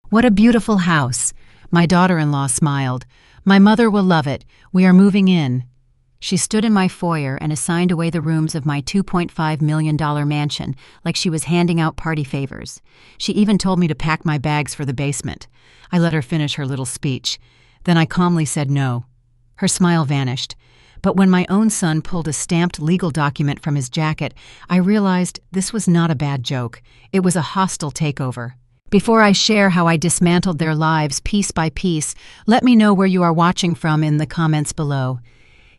What a beautiful house. My daughter-in-law smiled. My mother will love it. We are moving in. She stood in my foyer and assigned away the rooms of my $2.5 million mansion like she was handing out party favors. She even told me to pack my bags for the basement. I let her finish her little speech. Then I calmly said no. Her smile vanished. But when my own son pulled a stamped legal document from his jacket, I realized this was not a bad joke. It was a hostile takeover. Before I share how I dismantled their lives piece by piece, let me know where you are watching from in the comments below.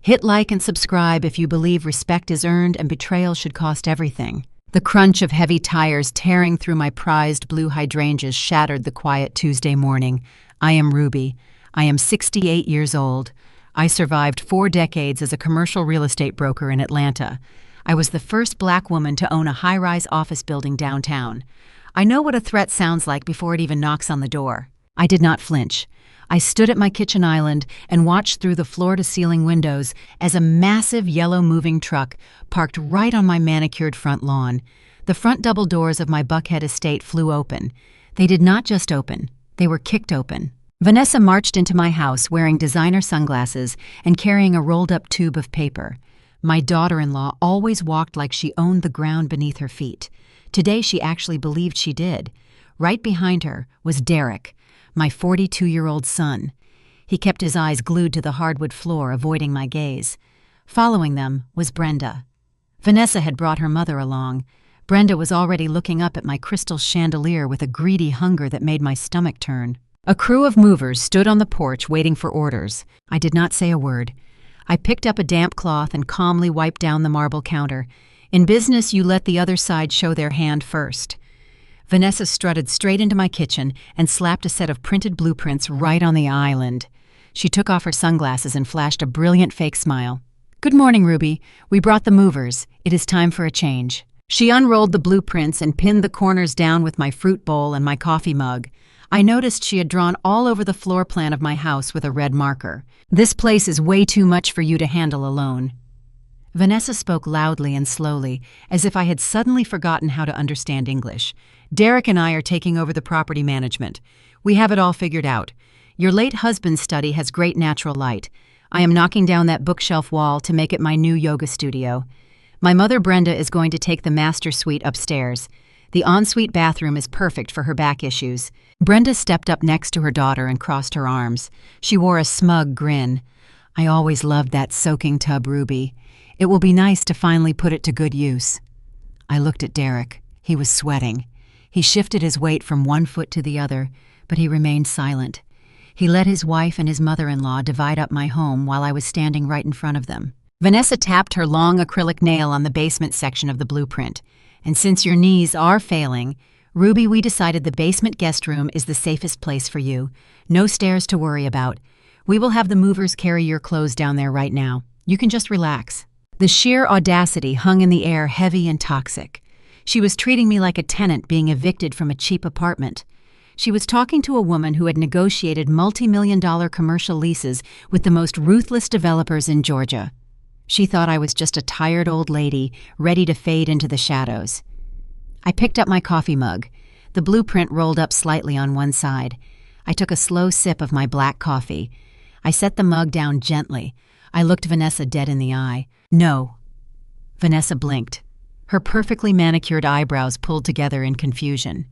Hit like and subscribe if you believe respect is earned and betrayal should cost everything. The crunch of heavy tires tearing through my prized blue hydrangeas shattered the quiet Tuesday morning. I am Ruby. I am 68 years old. I survived 4 decades as a commercial real estate broker in Atlanta. I was the first black woman to own a high-rise office building downtown. I know what a threat sounds like before it even knocks on the door. I did not flinch. I stood at my kitchen island and watched through the floor-to-ceiling windows as a massive yellow moving truck parked right on my manicured front lawn. The front double doors of my Buckhead estate flew open. They did not just open, they were kicked open. Vanessa marched into my house wearing designer sunglasses and carrying a rolled-up tube of paper. My daughter-in-law always walked like she owned the ground beneath her feet. Today she actually believed she did. Right behind her was Derek, my 42-year-old son. He kept his eyes glued to the hardwood floor, avoiding my gaze. Following them was Brenda. Vanessa had brought her mother along. Brenda was already looking up at my crystal chandelier with a greedy hunger that made my stomach turn. A crew of movers stood on the porch waiting for orders. I did not say a word. I picked up a damp cloth and calmly wiped down the marble counter. In business, you let the other side show their hand first. Vanessa strutted straight into my kitchen and slapped a set of printed blueprints right on the island. She took off her sunglasses and flashed a brilliant fake smile. "Good morning, Ruby. We brought the movers. It is time for a change." She unrolled the blueprints and pinned the corners down with my fruit bowl and my coffee mug. I noticed she had drawn all over the floor plan of my house with a red marker. "This place is way too much for you to handle alone." Vanessa spoke loudly and slowly, as if I had suddenly forgotten how to understand English. "Derek and I are taking over the property management. We have it all figured out. Your late husband's study has great natural light. I am knocking down that bookshelf wall to make it my new yoga studio. My mother Brenda is going to take the master suite upstairs. The ensuite bathroom is perfect for her back issues." Brenda stepped up next to her daughter and crossed her arms. She wore a smug grin. "I always loved that soaking tub, Ruby. It will be nice to finally put it to good use." I looked at Derek. He was sweating. He shifted his weight from one foot to the other, but he remained silent. He let his wife and his mother-in-law divide up my home while I was standing right in front of them. Vanessa tapped her long acrylic nail on the basement section of the blueprint. "And since your knees are failing, Ruby, we decided the basement guest room is the safest place for you. No stairs to worry about. We will have the movers carry your clothes down there right now. You can just relax." The sheer audacity hung in the air, heavy and toxic. She was treating me like a tenant being evicted from a cheap apartment. She was talking to a woman who had negotiated multi-million-dollar commercial leases with the most ruthless developers in Georgia. She thought I was just a tired old lady, ready to fade into the shadows. I picked up my coffee mug. The blueprint rolled up slightly on one side. I took a slow sip of my black coffee. I set the mug down gently. I looked Vanessa dead in the eye. "No." Vanessa blinked. Her perfectly manicured eyebrows pulled together in confusion.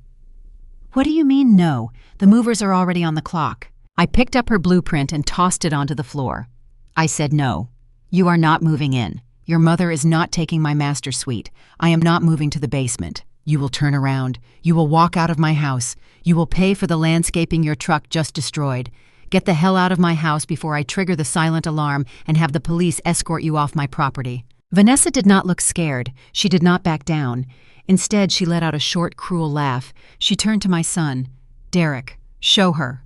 "What do you mean, no? The movers are already on the clock." I picked up her blueprint and tossed it onto the floor. I said no. "You are not moving in. Your mother is not taking my master suite. I am not moving to the basement. You will turn around. You will walk out of my house. You will pay for the landscaping your truck just destroyed. Get the hell out of my house before I trigger the silent alarm and have the police escort you off my property." Vanessa did not look scared. She did not back down. Instead, she let out a short, cruel laugh. She turned to my son. "Derek, show her."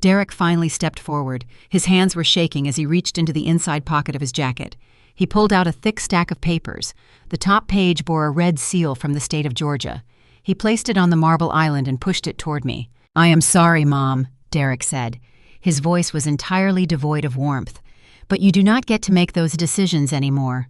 Derek finally stepped forward. His hands were shaking as he reached into the inside pocket of his jacket. He pulled out a thick stack of papers. The top page bore a red seal from the state of Georgia. He placed it on the marble island and pushed it toward me. "I am sorry, Mom," Derek said. His voice was entirely devoid of warmth. "But you do not get to make those decisions anymore."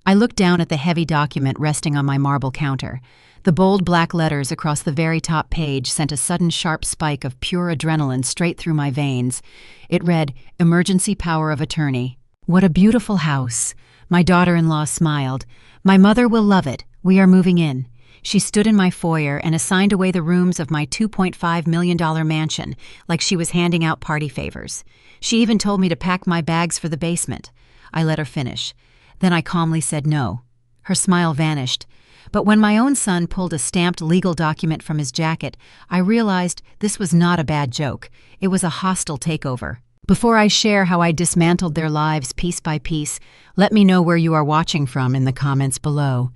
I looked down at the heavy document resting on my marble counter. The bold black letters across the very top page sent a sudden sharp spike of pure adrenaline straight through my veins. It read, "Emergency power of attorney." What a beautiful house. My daughter-in-law smiled. "My mother will love it. We are moving in." She stood in my foyer and assigned away the rooms of my $2.5 million mansion, like she was handing out party favors. She even told me to pack my bags for the basement. I let her finish. Then I calmly said no. Her smile vanished. But when my own son pulled a stamped legal document from his jacket, I realized this was not a bad joke. It was a hostile takeover. Before I share how I dismantled their lives piece by piece, let me know where you are watching from in the comments below.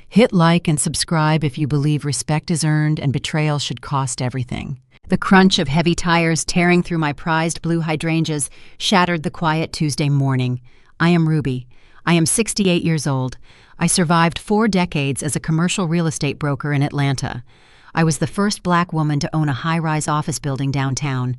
Hit like and subscribe if you believe respect is earned and betrayal should cost everything. The crunch of heavy tires tearing through my prized blue hydrangeas shattered the quiet Tuesday morning. I am Ruby. I am 68 years old. I survived 4 decades as a commercial real estate broker in Atlanta. I was the first black woman to own a high-rise office building downtown.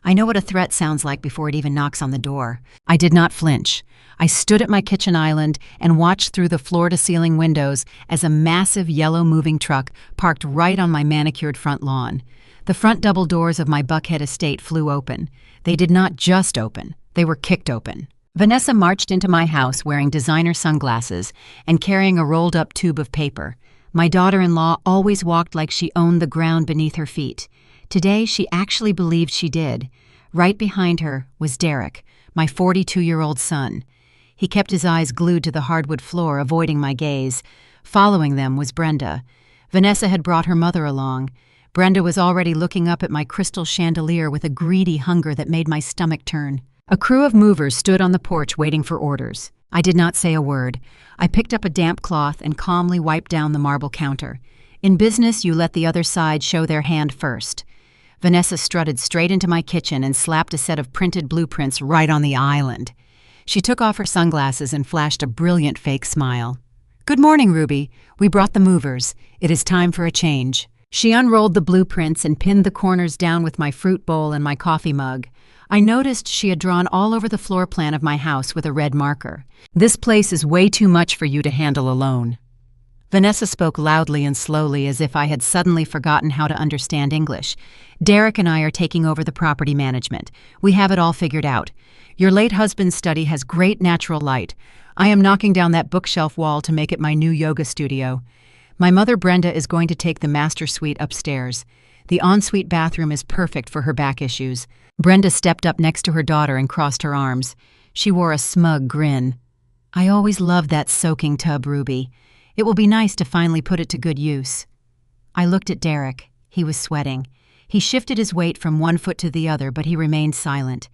I know what a threat sounds like before it even knocks on the door. I did not flinch. I stood at my kitchen island and watched through the floor-to-ceiling windows as a massive yellow moving truck parked right on my manicured front lawn. The front double doors of my Buckhead estate flew open. They did not just open. They were kicked open. Vanessa marched into my house wearing designer sunglasses and carrying a rolled-up tube of paper. My daughter-in-law always walked like she owned the ground beneath her feet. Today, she actually believed she did. Right behind her was Derek, my 42-year-old son. He kept his eyes glued to the hardwood floor, avoiding my gaze. Following them was Brenda. Vanessa had brought her mother along. Brenda was already looking up at my crystal chandelier with a greedy hunger that made my stomach turn. A crew of movers stood on the porch waiting for orders. I did not say a word. I picked up a damp cloth and calmly wiped down the marble counter. In business, you let the other side show their hand first. Vanessa strutted straight into my kitchen and slapped a set of printed blueprints right on the island. She took off her sunglasses and flashed a brilliant fake smile. "Good morning, Ruby. We brought the movers. It is time for a change." She unrolled the blueprints and pinned the corners down with my fruit bowl and my coffee mug. I noticed she had drawn all over the floor plan of my house with a red marker. "This place is way too much for you to handle alone." Vanessa spoke loudly and slowly as if I had suddenly forgotten how to understand English. "Derek and I are taking over the property management. We have it all figured out. Your late husband's study has great natural light. I am knocking down that bookshelf wall to make it my new yoga studio. My mother Brenda is going to take the master suite upstairs. The ensuite bathroom is perfect for her back issues." Brenda stepped up next to her daughter and crossed her arms. She wore a smug grin. "I always loved that soaking tub, Ruby. It will be nice to finally put it to good use." I looked at Derek. He was sweating. He shifted his weight from one foot to the other, but he remained silent.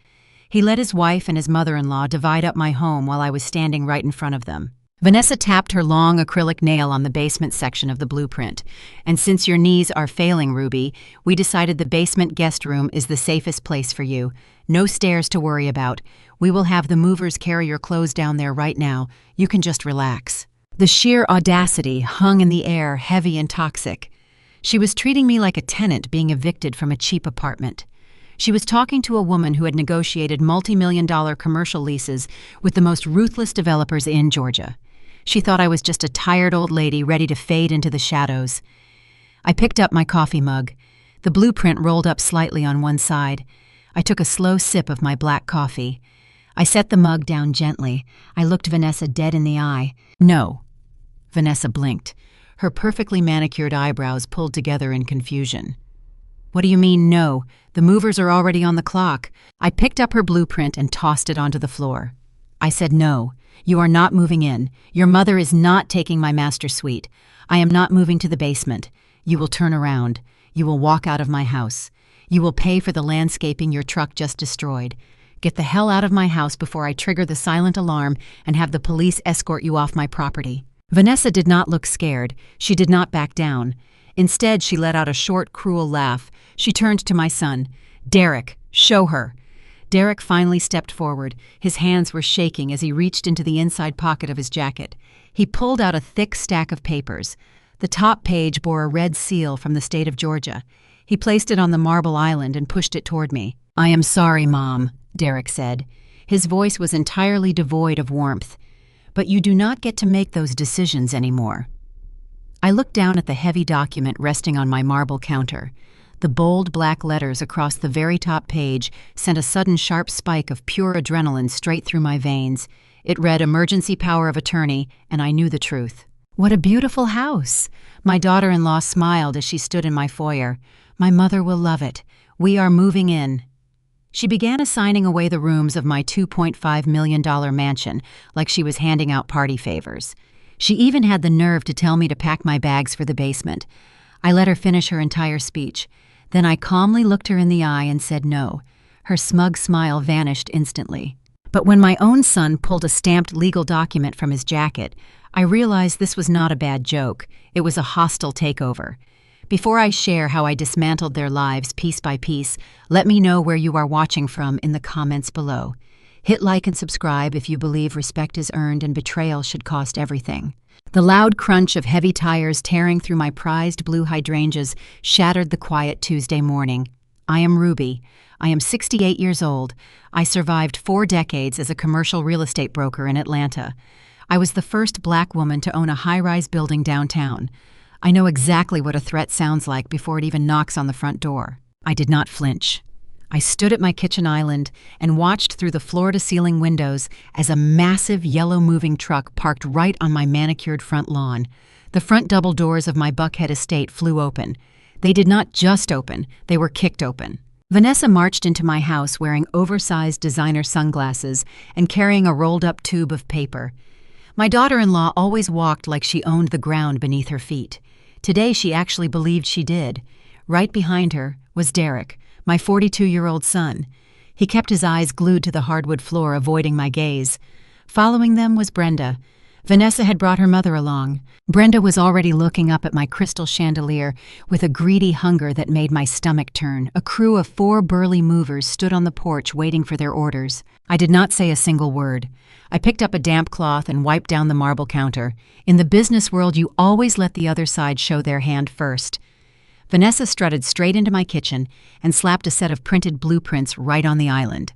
He let his wife and his mother-in-law divide up my home while I was standing right in front of them. Vanessa tapped her long acrylic nail on the basement section of the blueprint. "And since your knees are failing, Ruby, we decided the basement guest room is the safest place for you. No stairs to worry about. We will have the movers carry your clothes down there right now. You can just relax." The sheer audacity hung in the air, heavy and toxic. She was treating me like a tenant being evicted from a cheap apartment. She was talking to a woman who had negotiated multi-million-dollar commercial leases with the most ruthless developers in Georgia. She thought I was just a tired old lady ready to fade into the shadows. I picked up my coffee mug. The blueprint rolled up slightly on one side. I took a slow sip of my black coffee. I set the mug down gently. I looked Vanessa dead in the eye. "No." Vanessa blinked. Her perfectly manicured eyebrows pulled together in confusion. "What do you mean, no? The movers are already on the clock." I picked up her blueprint and tossed it onto the floor. I said no. "You are not moving in. Your mother is not taking my master suite. I am not moving to the basement. You will turn around. You will walk out of my house. You will pay for the landscaping your truck just destroyed. Get the hell out of my house before I trigger the silent alarm and have the police escort you off my property." Vanessa did not look scared. She did not back down. Instead, she let out a short, cruel laugh. She turned to my son. "Derek, show her." Derek finally stepped forward. His hands were shaking as he reached into the inside pocket of his jacket. He pulled out a thick stack of papers. The top page bore a red seal from the state of Georgia. He placed it on the marble island and pushed it toward me. "I am sorry, Mom," Derek said. His voice was entirely devoid of warmth. but you do not get to make those decisions anymore. I looked down at the heavy document resting on my marble counter. The bold black letters across the very top page sent a sudden sharp spike of pure adrenaline straight through my veins. It read emergency power of attorney, and I knew the truth. What a beautiful house! My daughter-in-law smiled as she stood in my foyer. My mother will love it. We are moving in. She began assigning away the rooms of my $2.5 million mansion like she was handing out party favors. She even had the nerve to tell me to pack my bags for the basement. I let her finish her entire speech. Then I calmly looked her in the eye and said no. Her smug smile vanished instantly. But when my own son pulled a stamped legal document from his jacket, I realized this was not a bad joke. It was a hostile takeover. Before I share how I dismantled their lives piece by piece, let me know where you are watching from in the comments below. Hit like and subscribe if you believe respect is earned and betrayal should cost everything. The loud crunch of heavy tires tearing through my prized blue hydrangeas shattered the quiet Tuesday morning. I am Ruby. I am 68 years old. I survived 4 decades as a commercial real estate broker in Atlanta. I was the first black woman to own a high-rise building downtown. I know exactly what a threat sounds like before it even knocks on the front door. I did not flinch. I stood at my kitchen island and watched through the floor-to-ceiling windows as a massive yellow moving truck parked right on my manicured front lawn. The front double doors of my Buckhead estate flew open. They did not just open, they were kicked open. Vanessa marched into my house wearing oversized designer sunglasses and carrying a rolled-up tube of paper. My daughter-in-law always walked like she owned the ground beneath her feet. Today she actually believed she did. Right behind her was Derek, my 42-year-old son. He kept his eyes glued to the hardwood floor, avoiding my gaze. Following them was Brenda. Vanessa had brought her mother along. Brenda was already looking up at my crystal chandelier with a greedy hunger that made my stomach turn. A crew of 4 burly movers stood on the porch waiting for their orders. I did not say a single word. I picked up a damp cloth and wiped down the marble counter. In the business world, you always let the other side show their hand first. Vanessa strutted straight into my kitchen and slapped a set of printed blueprints right on the island.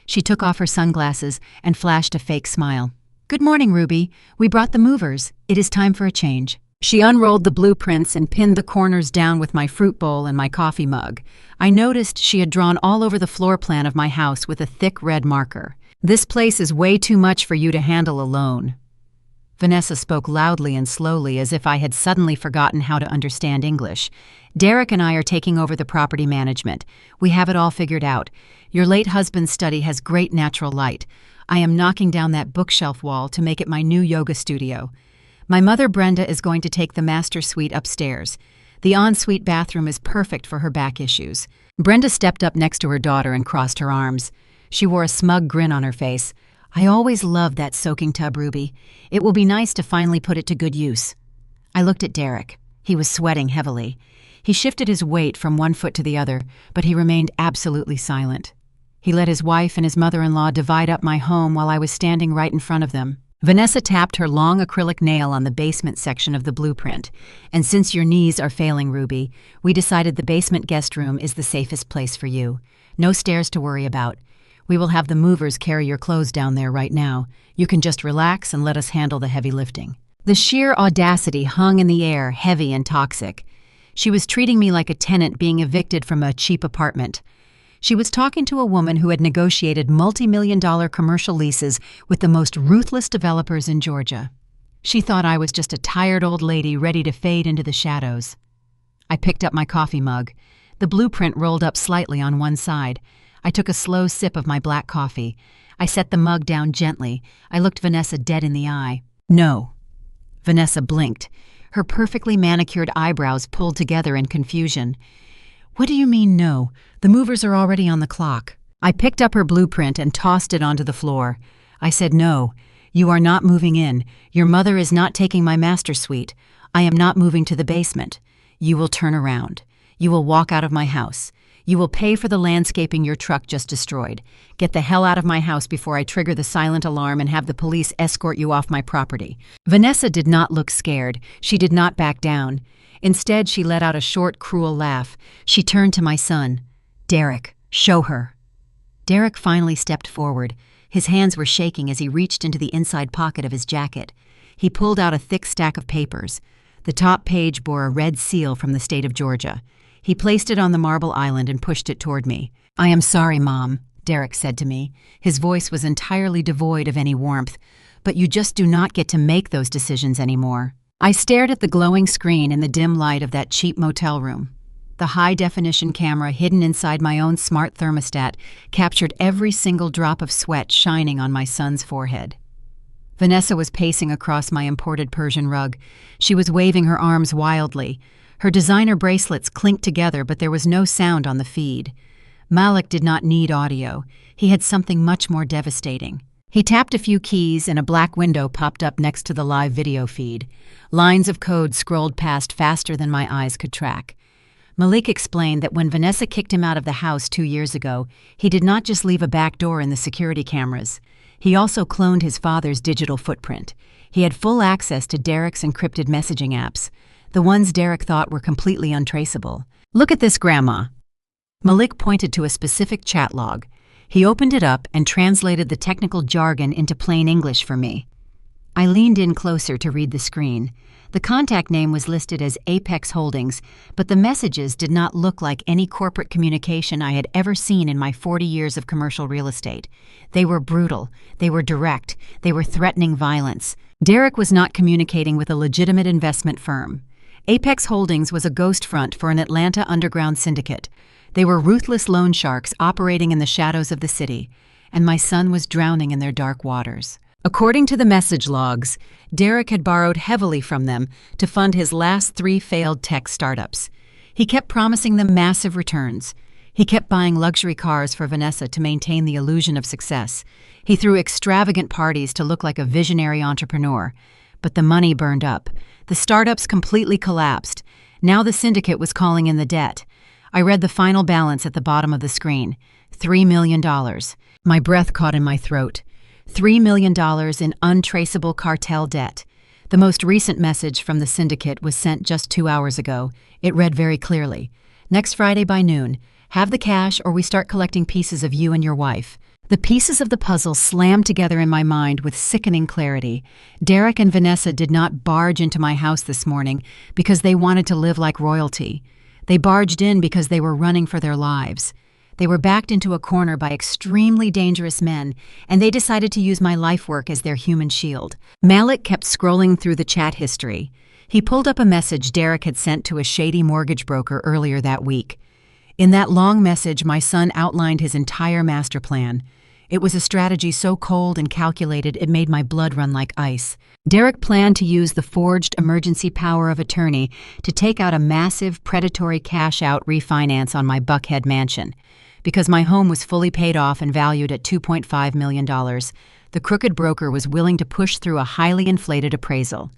She took off her sunglasses and flashed a fake smile. "Good morning, Ruby. We brought the movers. It is time for a change." She unrolled the blueprints and pinned the corners down with my fruit bowl and my coffee mug. I noticed she had drawn all over the floor plan of my house with a thick red marker. "This place is way too much for you to handle alone." Vanessa spoke loudly and slowly as if I had suddenly forgotten how to understand English. "Derek and I are taking over the property management. We have it all figured out. Your late husband's study has great natural light. I am knocking down that bookshelf wall to make it my new yoga studio. My mother Brenda is going to take the master suite upstairs. The ensuite bathroom is perfect for her back issues." Brenda stepped up next to her daughter and crossed her arms. She wore a smug grin on her face. "I always loved that soaking tub, Ruby. It will be nice to finally put it to good use." I looked at Derek. He was sweating heavily. He shifted his weight from one foot to the other, but he remained absolutely silent. He let his wife and his mother-in-law divide up my home while I was standing right in front of them. Vanessa tapped her long acrylic nail on the basement section of the blueprint. "And since your knees are failing, Ruby, we decided the basement guest room is the safest place for you. No stairs to worry about. We will have the movers carry your clothes down there right now. You can just relax and let us handle the heavy lifting." The sheer audacity hung in the air, heavy and toxic. She was treating me like a tenant being evicted from a cheap apartment. She was talking to a woman who had negotiated multi-million-dollar commercial leases with the most ruthless developers in Georgia. She thought I was just a tired old lady ready to fade into the shadows. I picked up my coffee mug. The blueprint rolled up slightly on one side. I took a slow sip of my black coffee. I set the mug down gently. I looked Vanessa dead in the eye. "No." Vanessa blinked. Her perfectly manicured eyebrows pulled together in confusion. "What do you mean, no? The movers are already on the clock." I picked up her blueprint and tossed it onto the floor. I said, "No, you are not moving in. Your mother is not taking my master suite. I am not moving to the basement. You will turn around. You will walk out of my house. You will pay for the landscaping your truck just destroyed. Get the hell out of my house before I trigger the silent alarm and have the police escort you off my property." Vanessa did not look scared. She did not back down. Instead, she let out a short, cruel laugh. She turned to my son. "Derek, show her." Derek finally stepped forward. His hands were shaking as he reached into the inside pocket of his jacket. He pulled out a thick stack of papers. The top page bore a red seal from the state of Georgia. He placed it on the marble island and pushed it toward me. "I am sorry, Mom," Derek said to me. His voice was entirely devoid of any warmth. "But you just do not get to make those decisions anymore." I stared at the glowing screen in the dim light of that cheap motel room. The high-definition camera hidden inside my own smart thermostat captured every single drop of sweat shining on my son's forehead. Vanessa was pacing across my imported Persian rug. She was waving her arms wildly. Her designer bracelets clinked together, but there was no sound on the feed. Malik did not need audio. He had something much more devastating. He tapped a few keys and a black window popped up next to the live video feed. Lines of code scrolled past faster than my eyes could track. Malik explained that when Vanessa kicked him out of the house 2 years ago, he did not just leave a back door in the security cameras. He also cloned his father's digital footprint. He had full access to Derek's encrypted messaging apps, the ones Derek thought were completely untraceable. "Look at this, Grandma." Malik pointed to a specific chat log. He opened it up and translated the technical jargon into plain English for me. I leaned in closer to read the screen. The contact name was listed as Apex Holdings, but the messages did not look like any corporate communication I had ever seen in my 40 years of commercial real estate. They were brutal, they were direct, they were threatening violence. Derek was not communicating with a legitimate investment firm. Apex Holdings was a ghost front for an Atlanta underground syndicate. They were ruthless loan sharks operating in the shadows of the city, and my son was drowning in their dark waters. According to the message logs, Derek had borrowed heavily from them to fund his last 3 failed tech startups. He kept promising them massive returns. He kept buying luxury cars for Vanessa to maintain the illusion of success. He threw extravagant parties to look like a visionary entrepreneur. But the money burned up. The startups completely collapsed. Now the syndicate was calling in the debt. I read the final balance at the bottom of the screen. $3 million. My breath caught in my throat. $3 million in untraceable cartel debt. The most recent message from the syndicate was sent just 2 hours ago. It read very clearly, "Next Friday by noon, have the cash or we start collecting pieces of you and your wife." The pieces of the puzzle slammed together in my mind with sickening clarity. Derek and Vanessa did not barge into my house this morning because they wanted to live like royalty. They barged in because they were running for their lives. They were backed into a corner by extremely dangerous men, and they decided to use my life work as their human shield. Malik kept scrolling through the chat history. He pulled up a message Derek had sent to a shady mortgage broker earlier that week. In that long message, my son outlined his entire master plan. It was a strategy so cold and calculated it made my blood run like ice. Derek planned to use the forged emergency power of attorney to take out a massive predatory cash-out refinance on my Buckhead mansion. Because my home was fully paid off and valued at $2.5 million, the crooked broker was willing to push through a highly inflated appraisal.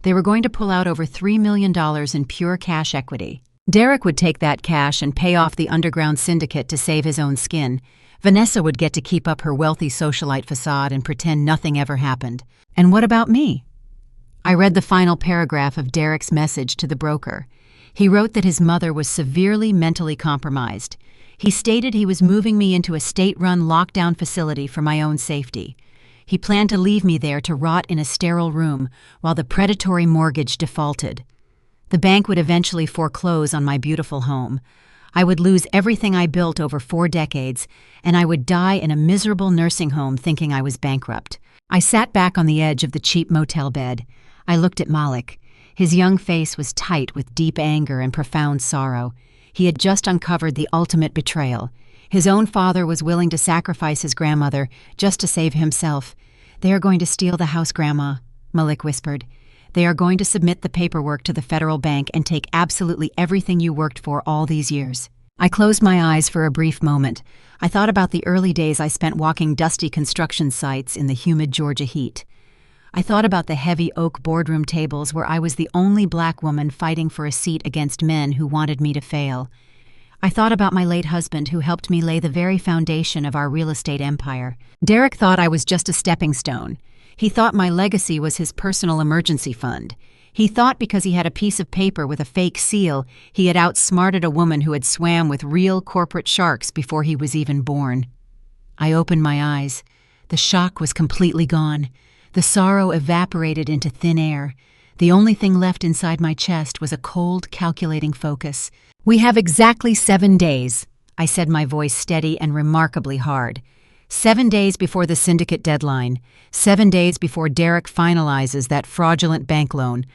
They were going to pull out over $3 million in pure cash equity. Derek would take that cash and pay off the underground syndicate to save his own skin. Vanessa would get to keep up her wealthy socialite facade and pretend nothing ever happened. And what about me? I read the final paragraph of Derek's message to the broker. He wrote that his mother was severely mentally compromised. He stated he was moving me into a state-run lockdown facility for my own safety. He planned to leave me there to rot in a sterile room while the predatory mortgage defaulted. The bank would eventually foreclose on my beautiful home. I would lose everything I built over 4 decades, and I would die in a miserable nursing home thinking I was bankrupt. I sat back on the edge of the cheap motel bed. I looked at Malik. His young face was tight with deep anger and profound sorrow. He had just uncovered the ultimate betrayal. His own father was willing to sacrifice his grandmother just to save himself. "They are going to steal the house, Grandma," Malik whispered. "They are going to submit the paperwork to the federal bank and take absolutely everything you worked for all these years." I closed my eyes for a brief moment. I thought about the early days I spent walking dusty construction sites in the humid Georgia heat. I thought about the heavy oak boardroom tables where I was the only black woman fighting for a seat against men who wanted me to fail. I thought about my late husband who helped me lay the very foundation of our real estate empire. Derek thought I was just a stepping stone. He thought my legacy was his personal emergency fund. He thought because he had a piece of paper with a fake seal, he had outsmarted a woman who had swam with real corporate sharks before he was even born. I opened my eyes. The shock was completely gone. The sorrow evaporated into thin air. The only thing left inside my chest was a cold, calculating focus. "We have exactly 7 days," I said, my voice steady and remarkably hard. 7 days before the syndicate deadline. 7 days before Derek finalizes that fraudulent bank loan.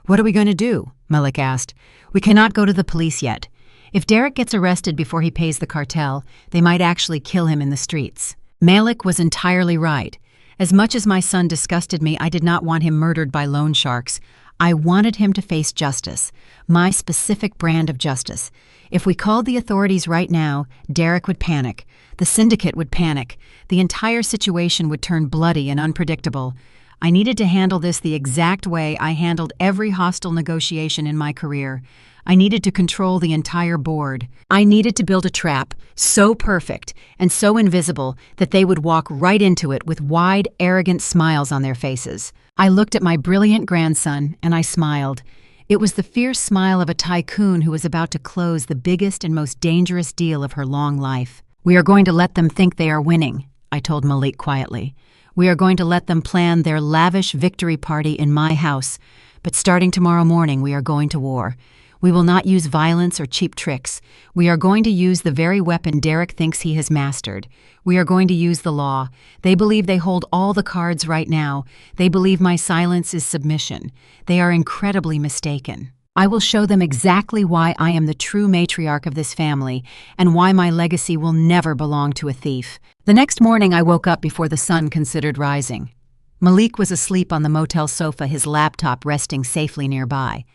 "What are we going to do?" Malik asked. "We cannot go to the police yet. If Derek gets arrested before he pays the cartel, they might actually kill him in the streets." Malik was entirely right. As much as my son disgusted me, I did not want him murdered by loan sharks. I wanted him to face justice, my specific brand of justice. If we called the authorities right now, Derek would panic. The syndicate would panic. The entire situation would turn bloody and unpredictable. I needed to handle this the exact way I handled every hostile negotiation in my career. I needed to control the entire board. I needed to build a trap so perfect and so invisible that they would walk right into it with wide, arrogant smiles on their faces. I looked at my brilliant grandson and I smiled. It was the fierce smile of a tycoon who was about to close the biggest and most dangerous deal of her long life. "We are going to let them think they are winning," I told Malik quietly. "We are going to let them plan their lavish victory party in my house. But starting tomorrow morning, we are going to war. We will not use violence or cheap tricks. We are going to use the very weapon Derek thinks he has mastered. We are going to use the law. They believe they hold all the cards right now. They believe my silence is submission. They are incredibly mistaken. I will show them exactly why I am the true matriarch of this family and why my legacy will never belong to a thief." The next morning, I woke up before the sun considered rising. Malik was asleep on the motel sofa, his laptop resting safely nearby.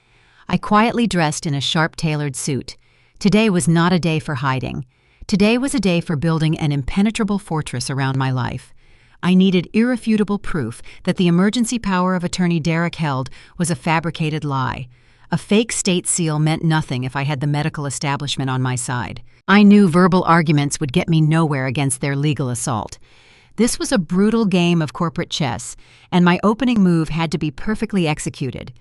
I quietly dressed in a sharp-tailored suit. Today was not a day for hiding. Today was a day for building an impenetrable fortress around my life. I needed irrefutable proof that the emergency power of attorney Derek held was a fabricated lie. A fake state seal meant nothing if I had the medical establishment on my side. I knew verbal arguments would get me nowhere against their legal assault. This was a brutal game of corporate chess, and my opening move had to be perfectly executed.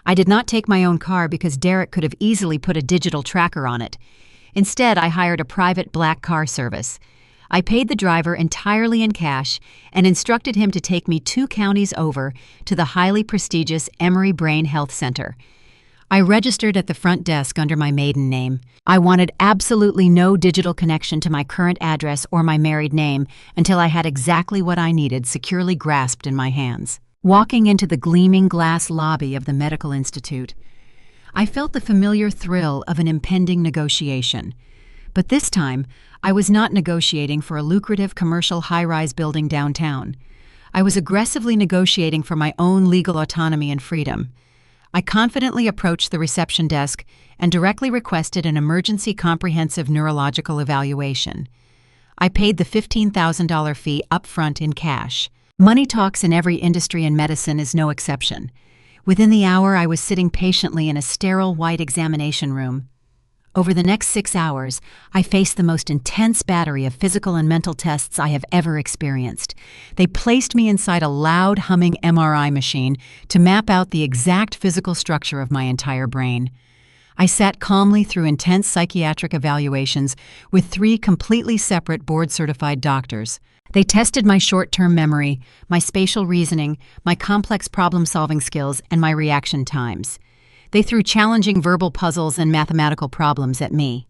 I did not take my own car because Derek could have easily put a digital tracker on it. Instead, I hired a private black car service. I paid the driver entirely in cash and instructed him to take me 2 counties over to the highly prestigious Emory Brain Health Center. I registered at the front desk under my maiden name. I wanted absolutely no digital connection to my current address or my married name until I had exactly what I needed securely grasped in my hands. Walking into the gleaming glass lobby of the medical institute, I felt the familiar thrill of an impending negotiation. But this time, I was not negotiating for a lucrative commercial high-rise building downtown. I was aggressively negotiating for my own legal autonomy and freedom. I confidently approached the reception desk and directly requested an emergency comprehensive neurological evaluation. I paid the $15,000 fee upfront in cash. Money talks in every industry, and medicine is no exception. Within the hour, I was sitting patiently in a sterile white examination room. Over the next 6 hours, I faced the most intense battery of physical and mental tests I have ever experienced. They placed me inside a loud, humming MRI machine to map out the exact physical structure of my entire brain. I sat calmly through intense psychiatric evaluations with 3 completely separate board-certified doctors. They tested my short-term memory, my spatial reasoning, my complex problem-solving skills, and my reaction times. They threw challenging verbal puzzles and mathematical problems at me.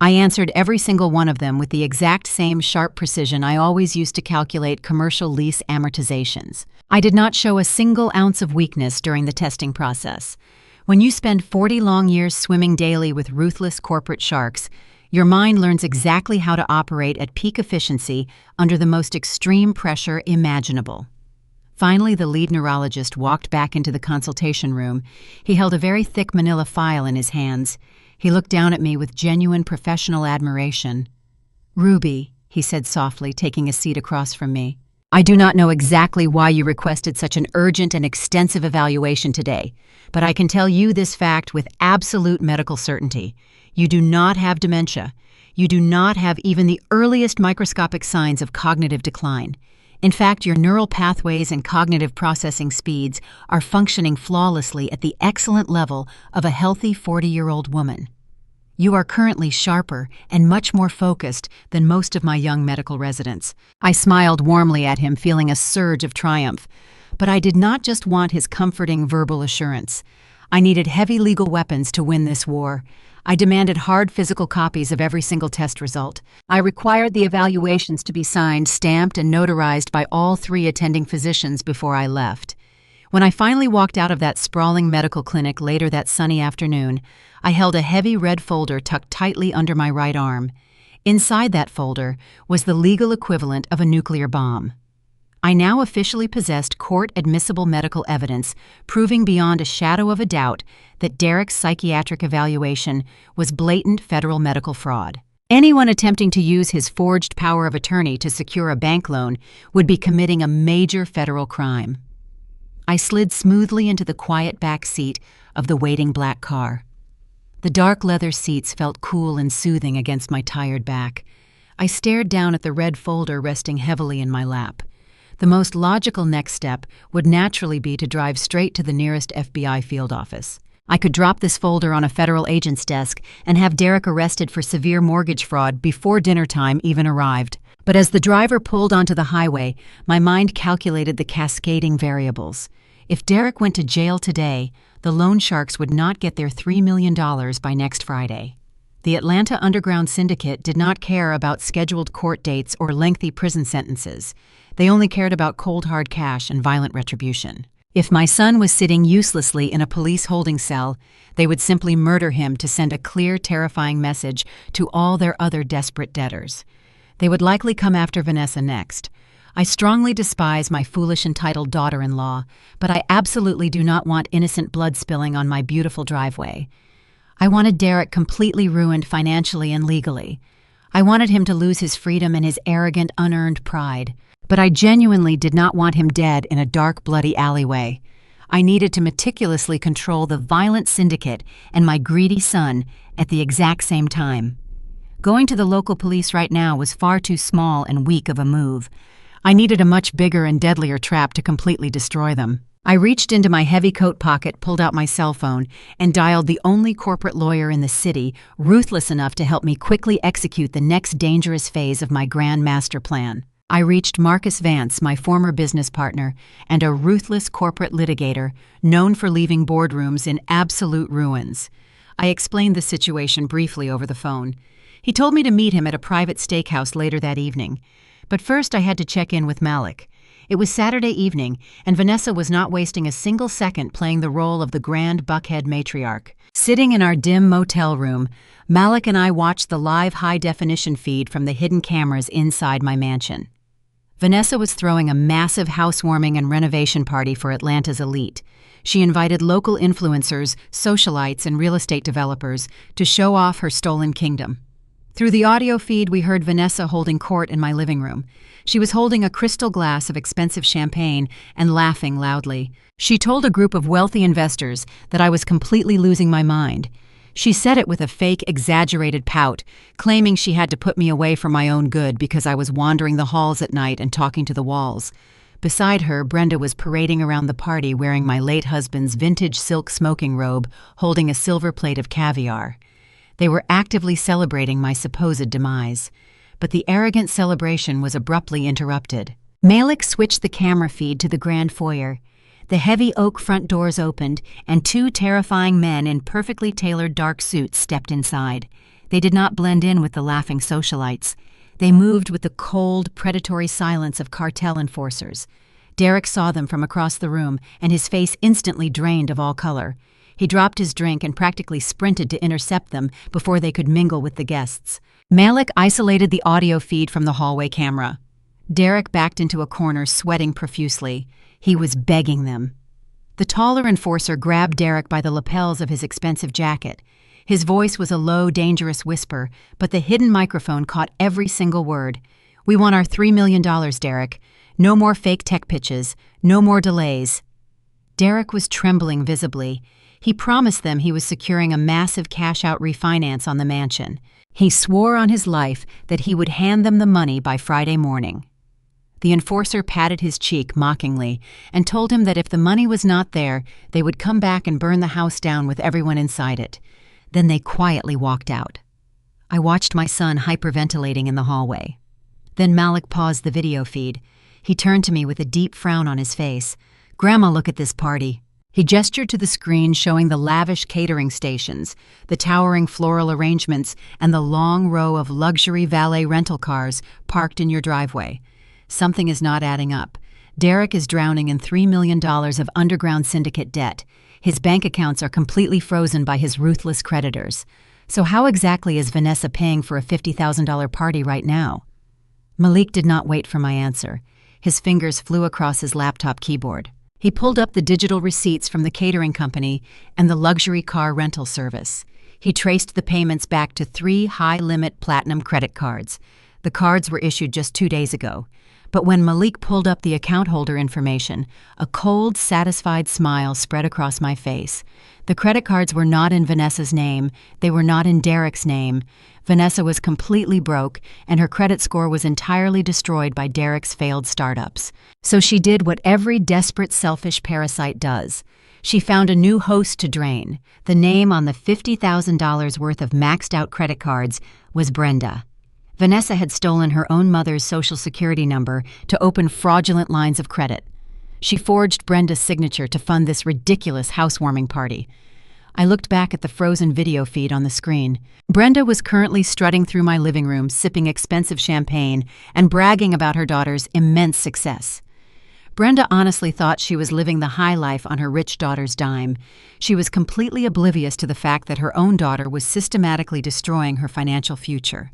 I answered every single one of them with the exact same sharp precision I always used to calculate commercial lease amortizations. I did not show a single ounce of weakness during the testing process. When you spend 40 long years swimming daily with ruthless corporate sharks, your mind learns exactly how to operate at peak efficiency under the most extreme pressure imaginable. Finally, the lead neurologist walked back into the consultation room. He held a very thick manila file in his hands. He looked down at me with genuine professional admiration. "Ruby," he said softly, taking a seat across from me, "I do not know exactly why you requested such an urgent and extensive evaluation today, but I can tell you this fact with absolute medical certainty. You do not have dementia. You do not have even the earliest microscopic signs of cognitive decline. In fact, your neural pathways and cognitive processing speeds are functioning flawlessly at the excellent level of a healthy 40-year-old woman. You are currently sharper and much more focused than most of my young medical residents." I smiled warmly at him, feeling a surge of triumph. But I did not just want his comforting verbal assurance. I needed heavy legal weapons to win this war. I demanded hard physical copies of every single test result. I required the evaluations to be signed, stamped, and notarized by all 3 attending physicians before I left. When I finally walked out of that sprawling medical clinic later that sunny afternoon, I held a heavy red folder tucked tightly under my right arm. Inside that folder was the legal equivalent of a nuclear bomb. I now officially possessed court-admissible medical evidence proving beyond a shadow of a doubt that Derek's psychiatric evaluation was blatant federal medical fraud. Anyone attempting to use his forged power of attorney to secure a bank loan would be committing a major federal crime. I slid smoothly into the quiet back seat of the waiting black car. The dark leather seats felt cool and soothing against my tired back. I stared down at the red folder resting heavily in my lap. The most logical next step would naturally be to drive straight to the nearest FBI field office. I could drop this folder on a federal agent's desk and have Derek arrested for severe mortgage fraud before dinner time even arrived. But as the driver pulled onto the highway, my mind calculated the cascading variables. If Derek went to jail today, the loan sharks would not get their $3 million by next Friday. The Atlanta Underground Syndicate did not care about scheduled court dates or lengthy prison sentences. They only cared about cold hard cash and violent retribution. If my son was sitting uselessly in a police holding cell, they would simply murder him to send a clear, terrifying message to all their other desperate debtors. They would likely come after Vanessa next. I strongly despise my foolish entitled daughter-in-law, but I absolutely do not want innocent blood spilling on my beautiful driveway. I wanted Derek completely ruined financially and legally. I wanted him to lose his freedom and his arrogant, unearned pride. But I genuinely did not want him dead in a dark, bloody alleyway. I needed to meticulously control the violent syndicate and my greedy son at the exact same time. Going to the local police right now was far too small and weak of a move. I needed a much bigger and deadlier trap to completely destroy them. I reached into my heavy coat pocket, pulled out my cell phone, and dialed the only corporate lawyer in the city, ruthless enough to help me quickly execute the next dangerous phase of my grand master plan. I reached Marcus Vance, my former business partner, and a ruthless corporate litigator known for leaving boardrooms in absolute ruins. I explained the situation briefly over the phone. He told me to meet him at a private steakhouse later that evening. But first I had to check in with Malik. It was Saturday evening, and Vanessa was not wasting a single second playing the role of the grand buckhead matriarch. Sitting in our dim motel room, Malik and I watched the live high-definition feed from the hidden cameras inside my mansion. Vanessa was throwing a massive housewarming and renovation party for Atlanta's elite. She invited local influencers, socialites, and real estate developers to show off her stolen kingdom. Through the audio feed, we heard Vanessa holding court in my living room. She was holding a crystal glass of expensive champagne and laughing loudly. She told a group of wealthy investors that I was completely losing my mind. She said it with a fake, exaggerated pout, claiming she had to put me away for my own good because I was wandering the halls at night and talking to the walls. Beside her, Brenda was parading around the party wearing my late husband's vintage silk smoking robe, holding a silver plate of caviar. They were actively celebrating my supposed demise. But the arrogant celebration was abruptly interrupted. Malik switched the camera feed to the grand foyer. The heavy oak front doors opened, and 2 terrifying men in perfectly tailored dark suits stepped inside. They did not blend in with the laughing socialites. They moved with the cold, predatory silence of cartel enforcers. Derek saw them from across the room, and his face instantly drained of all color. He dropped his drink and practically sprinted to intercept them before they could mingle with the guests. Malik isolated the audio feed from the hallway camera. Derek backed into a corner, sweating profusely. He was begging them. The taller enforcer grabbed Derek by the lapels of his expensive jacket. His voice was a low, dangerous whisper, but the hidden microphone caught every single word. "We want our $3 million, Derek. No more fake tech pitches. No more delays." Derek was trembling visibly. He promised them he was securing a massive cash-out refinance on the mansion. He swore on his life that he would hand them the money by Friday morning. The enforcer patted his cheek mockingly and told him that if the money was not there, they would come back and burn the house down with everyone inside it. Then they quietly walked out. I watched my son hyperventilating in the hallway. Then Malik paused the video feed. He turned to me with a deep frown on his face. "Grandma, look at this party." He gestured to the screen showing the lavish catering stations, the towering floral arrangements, and the long row of luxury valet rental cars parked in your driveway. Something is not adding up. Derek is drowning in $3 million of underground syndicate debt. His bank accounts are completely frozen by his ruthless creditors. So how exactly is Vanessa paying for a $50,000 party right now? Malik did not wait for my answer. His fingers flew across his laptop keyboard. He pulled up the digital receipts from the catering company and the luxury car rental service. He traced the payments back to 3 high-limit platinum credit cards. The cards were issued just 2 days ago. But when Malik pulled up the account holder information, a cold, satisfied smile spread across my face. The credit cards were not in Vanessa's name. They were not in Derek's name. Vanessa was completely broke, and her credit score was entirely destroyed by Derek's failed startups. So she did what every desperate, selfish parasite does. She found a new host to drain. The name on the $50,000 worth of maxed-out credit cards was Brenda. Vanessa had stolen her own mother's Social Security number to open fraudulent lines of credit. She forged Brenda's signature to fund this ridiculous housewarming party. I looked back at the frozen video feed on the screen. Brenda was currently strutting through my living room, sipping expensive champagne and bragging about her daughter's immense success. Brenda honestly thought she was living the high life on her rich daughter's dime. She was completely oblivious to the fact that her own daughter was systematically destroying her financial future.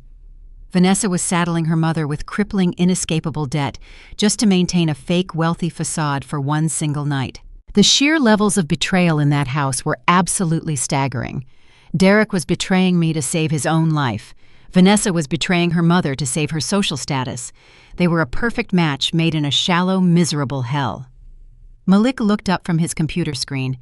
Vanessa was saddling her mother with crippling, inescapable debt just to maintain a fake wealthy facade for one single night. The sheer levels of betrayal in that house were absolutely staggering. Derek was betraying me to save his own life. Vanessa was betraying her mother to save her social status. They were a perfect match made in a shallow, miserable hell. Malik looked up from his computer screen.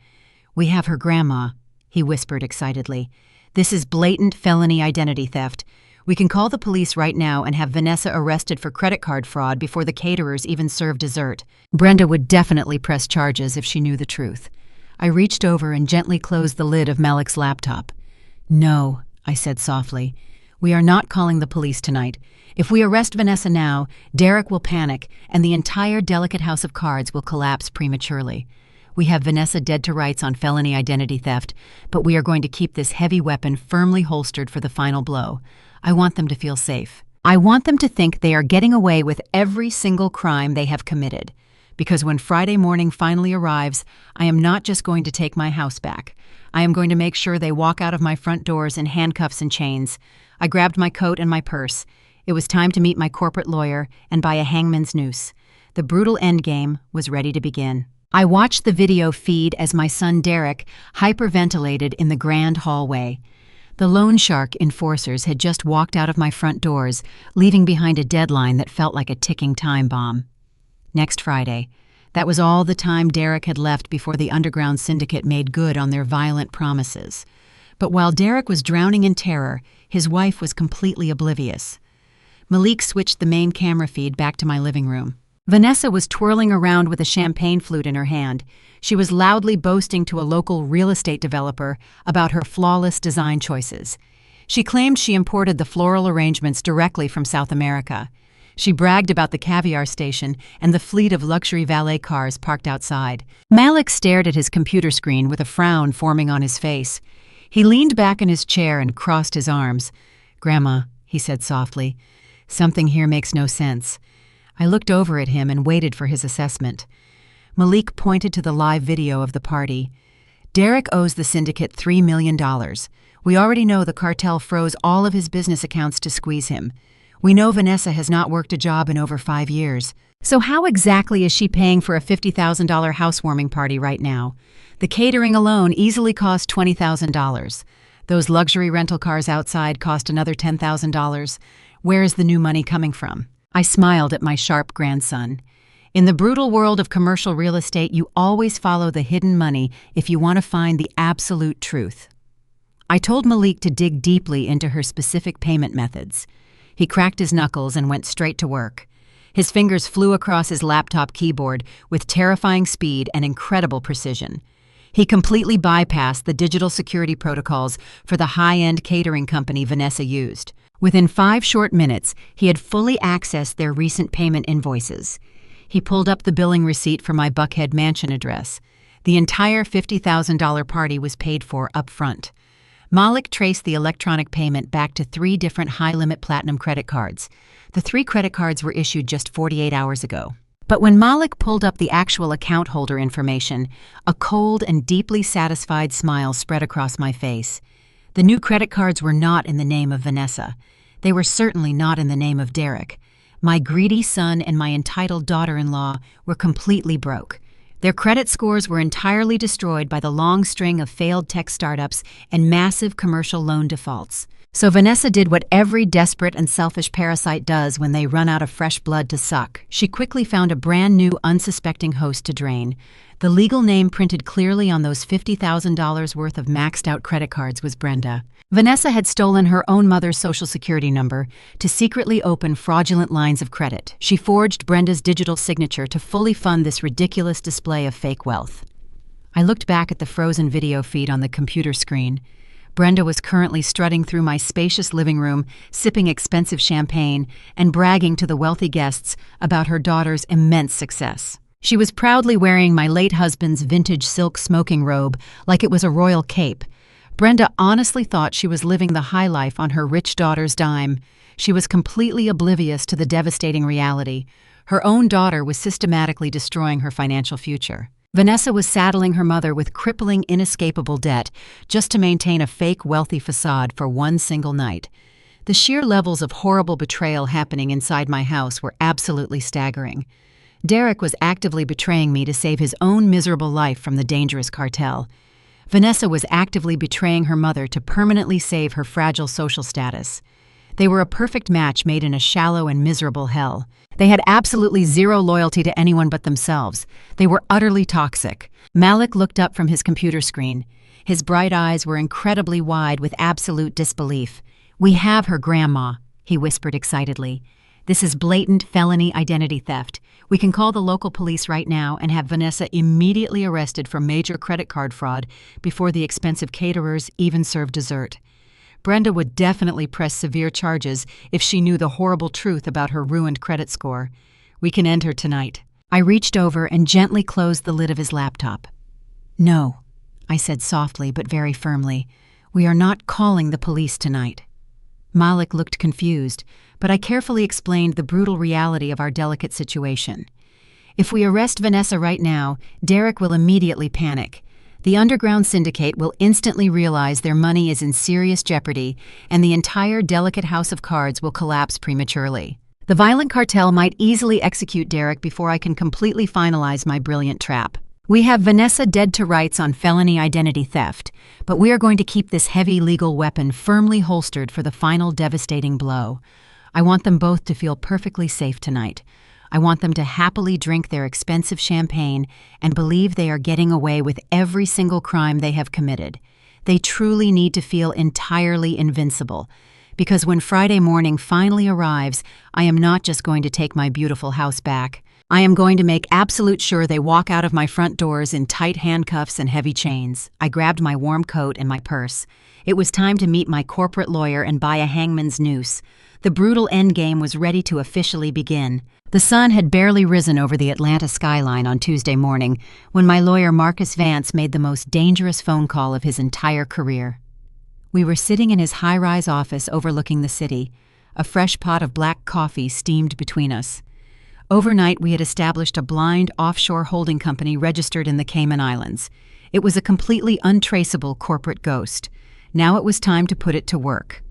"We have her grandma," he whispered excitedly. "This is blatant felony identity theft. We can call the police right now and have Vanessa arrested for credit card fraud before the caterers even serve dessert. Brenda would definitely press charges if she knew the truth." I reached over and gently closed the lid of Malik's laptop. "No," I said softly. "We are not calling the police tonight. If we arrest Vanessa now, Derek will panic and the entire delicate house of cards will collapse prematurely. We have Vanessa dead to rights on felony identity theft, but we are going to keep this heavy weapon firmly holstered for the final blow. I want them to feel safe. I want them to think they are getting away with every single crime they have committed. Because when Friday morning finally arrives, I am not just going to take my house back. I am going to make sure they walk out of my front doors in handcuffs and chains." I grabbed my coat and my purse. It was time to meet my corporate lawyer and buy a hangman's noose. The brutal endgame was ready to begin. I watched the video feed as my son Derek hyperventilated in the grand hallway. The loan shark enforcers had just walked out of my front doors, leaving behind a deadline that felt like a ticking time bomb. Next Friday. That was all the time Derek had left before the underground syndicate made good on their violent promises. But while Derek was drowning in terror, his wife was completely oblivious. Malik switched the main camera feed back to my living room. Vanessa was twirling around with a champagne flute in her hand. She was loudly boasting to a local real estate developer about her flawless design choices. She claimed she imported the floral arrangements directly from South America. She bragged about the caviar station and the fleet of luxury valet cars parked outside. Malik stared at his computer screen with a frown forming on his face. He leaned back in his chair and crossed his arms. "Grandma," he said softly, "something here makes no sense." I looked over at him and waited for his assessment. Malik pointed to the live video of the party. "Derek owes the syndicate $3 million. We already know the cartel froze all of his business accounts to squeeze him. We know Vanessa has not worked a job in over 5 years. So how exactly is she paying for a $50,000 housewarming party right now? The catering alone easily cost $20,000. Those luxury rental cars outside cost another $10,000. Where is the new money coming from?" I smiled at my sharp grandson. In the brutal world of commercial real estate, you always follow the hidden money if you want to find the absolute truth. I told Malik to dig deeply into her specific payment methods. He cracked his knuckles and went straight to work. His fingers flew across his laptop keyboard with terrifying speed and incredible precision. He completely bypassed the digital security protocols for the high-end catering company Vanessa used. Within 5 short minutes, he had fully accessed their recent payment invoices. He pulled up the billing receipt for my Buckhead Mansion address. The entire $50,000 party was paid for up front. Malik traced the electronic payment back to 3 different high-limit platinum credit cards. The 3 credit cards were issued just 48 hours ago. But when Malik pulled up the actual account holder information, a cold and deeply satisfied smile spread across my face. The new credit cards were not in the name of Vanessa. They were certainly not in the name of Derek. My greedy son and my entitled daughter-in-law were completely broke. Their credit scores were entirely destroyed by the long string of failed tech startups and massive commercial loan defaults. So Vanessa did what every desperate and selfish parasite does when they run out of fresh blood to suck. She quickly found a brand new, unsuspecting host to drain. The legal name printed clearly on those $50,000 worth of maxed-out credit cards was Brenda. Vanessa had stolen her own mother's social security number to secretly open fraudulent lines of credit. She forged Brenda's digital signature to fully fund this ridiculous display of fake wealth. I looked back at the frozen video feed on the computer screen. Brenda was currently strutting through my spacious living room, sipping expensive champagne and bragging to the wealthy guests about her daughter's immense success. She was proudly wearing my late husband's vintage silk smoking robe like it was a royal cape. Brenda honestly thought she was living the high life on her rich daughter's dime. She was completely oblivious to the devastating reality. Her own daughter was systematically destroying her financial future. Vanessa was saddling her mother with crippling, inescapable debt just to maintain a fake wealthy facade for one single night. The sheer levels of horrible betrayal happening inside my house were absolutely staggering. Derek was actively betraying me to save his own miserable life from the dangerous cartel. Vanessa was actively betraying her mother to permanently save her fragile social status. They were a perfect match made in a shallow and miserable hell. They had absolutely zero loyalty to anyone but themselves. They were utterly toxic. Malik looked up from his computer screen. His bright eyes were incredibly wide with absolute disbelief. "We have her, Grandma," he whispered excitedly. "This is blatant felony identity theft. We can call the local police right now and have Vanessa immediately arrested for major credit card fraud before the expensive caterers even serve dessert. Brenda would definitely press severe charges if she knew the horrible truth about her ruined credit score. We can end her tonight." I reached over and gently closed the lid of his laptop. "No," I said softly but very firmly. "We are not calling the police tonight." Malik looked confused, but I carefully explained the brutal reality of our delicate situation. "If we arrest Vanessa right now, Derek will immediately panic. The underground syndicate will instantly realize their money is in serious jeopardy, and the entire delicate house of cards will collapse prematurely. The violent cartel might easily execute Derek before I can completely finalize my brilliant trap. We have Vanessa dead to rights on felony identity theft, but we are going to keep this heavy legal weapon firmly holstered for the final devastating blow. I want them both to feel perfectly safe tonight. I want them to happily drink their expensive champagne and believe they are getting away with every single crime they have committed. They truly need to feel entirely invincible, because when Friday morning finally arrives, I am not just going to take my beautiful house back. I am going to make absolute sure they walk out of my front doors in tight handcuffs and heavy chains. I grabbed my warm coat and my purse. It was time to meet my corporate lawyer and buy a hangman's noose. The brutal endgame was ready to officially begin. The sun had barely risen over the Atlanta skyline on Tuesday morning when my lawyer Marcus Vance made the most dangerous phone call of his entire career. We were sitting in his high-rise office overlooking the city. A fresh pot of black coffee steamed between us. Overnight, we had established a blind offshore holding company registered in the Cayman Islands. It was a completely untraceable corporate ghost. Now it was time to put it to work.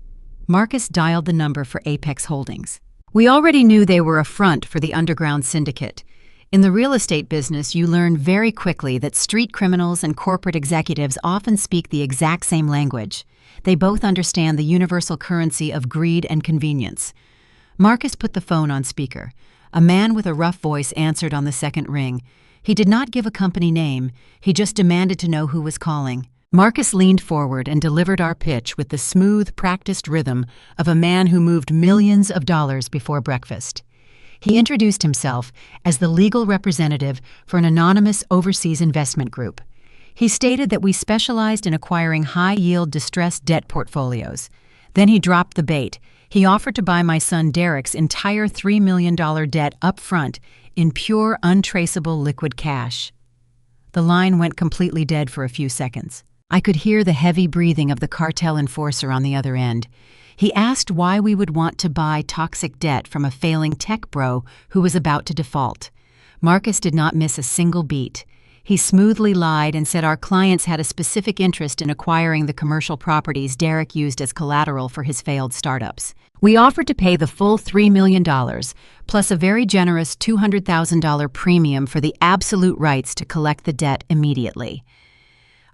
Marcus dialed the number for Apex Holdings. We already knew they were a front for the underground syndicate. In the real estate business, you learn very quickly that street criminals and corporate executives often speak the exact same language. They both understand the universal currency of greed and convenience. Marcus put the phone on speaker. A man with a rough voice answered on the second ring. He did not give a company name. He just demanded to know who was calling. Marcus leaned forward and delivered our pitch with the smooth, practiced rhythm of a man who moved millions of dollars before breakfast. He introduced himself as the legal representative for an anonymous overseas investment group. He stated that we specialized in acquiring high-yield distressed debt portfolios. Then he dropped the bait. He offered to buy my son Derek's entire $3 million debt up front in pure, untraceable liquid cash. The line went completely dead for a few seconds. I could hear the heavy breathing of the cartel enforcer on the other end. He asked why we would want to buy toxic debt from a failing tech bro who was about to default. Marcus did not miss a single beat. He smoothly lied and said our clients had a specific interest in acquiring the commercial properties Derek used as collateral for his failed startups. We offered to pay the full $3 million, plus a very generous $200,000 premium for the absolute rights to collect the debt immediately.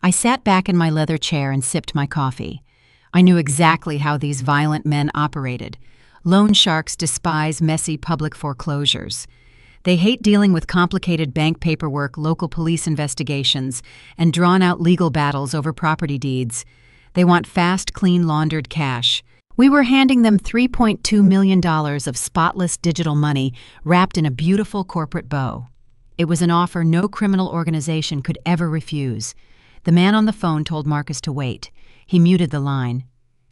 I sat back in my leather chair and sipped my coffee. I knew exactly how these violent men operated. Loan sharks despise messy public foreclosures. They hate dealing with complicated bank paperwork, local police investigations, and drawn-out legal battles over property deeds. They want fast, clean, laundered cash. We were handing them $3.2 million of spotless digital money wrapped in a beautiful corporate bow. It was an offer no criminal organization could ever refuse. The man on the phone told Marcus to wait. He muted the line.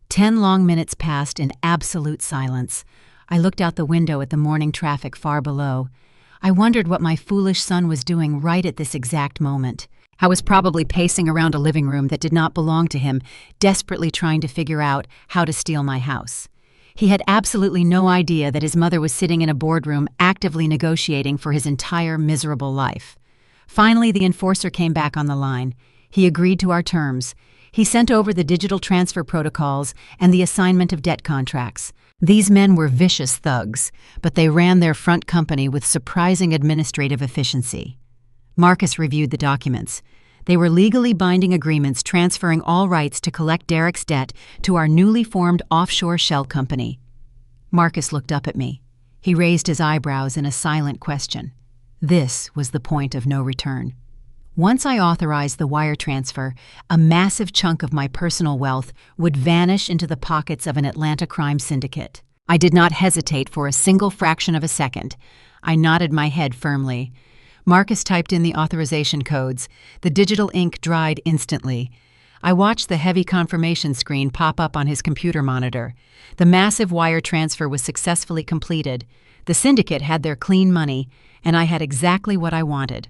10 long minutes passed in absolute silence. I looked out the window at the morning traffic far below. I wondered what my foolish son was doing right at this exact moment. I was probably pacing around a living room that did not belong to him, desperately trying to figure out how to steal my house. He had absolutely no idea that his mother was sitting in a boardroom actively negotiating for his entire miserable life. Finally, the enforcer came back on the line. He agreed to our terms. He sent over the digital transfer protocols and the assignment of debt contracts. These men were vicious thugs, but they ran their front company with surprising administrative efficiency. Marcus reviewed the documents. They were legally binding agreements transferring all rights to collect Derek's debt to our newly formed offshore shell company. Marcus looked up at me. He raised his eyebrows in a silent question. This was the point of no return. Once I authorized the wire transfer, a massive chunk of my personal wealth would vanish into the pockets of an Atlanta crime syndicate. I did not hesitate for a single fraction of a second. I nodded my head firmly. Marcus typed in the authorization codes. The digital ink dried instantly. I watched the heavy confirmation screen pop up on his computer monitor. The massive wire transfer was successfully completed. The syndicate had their clean money, and I had exactly what I wanted.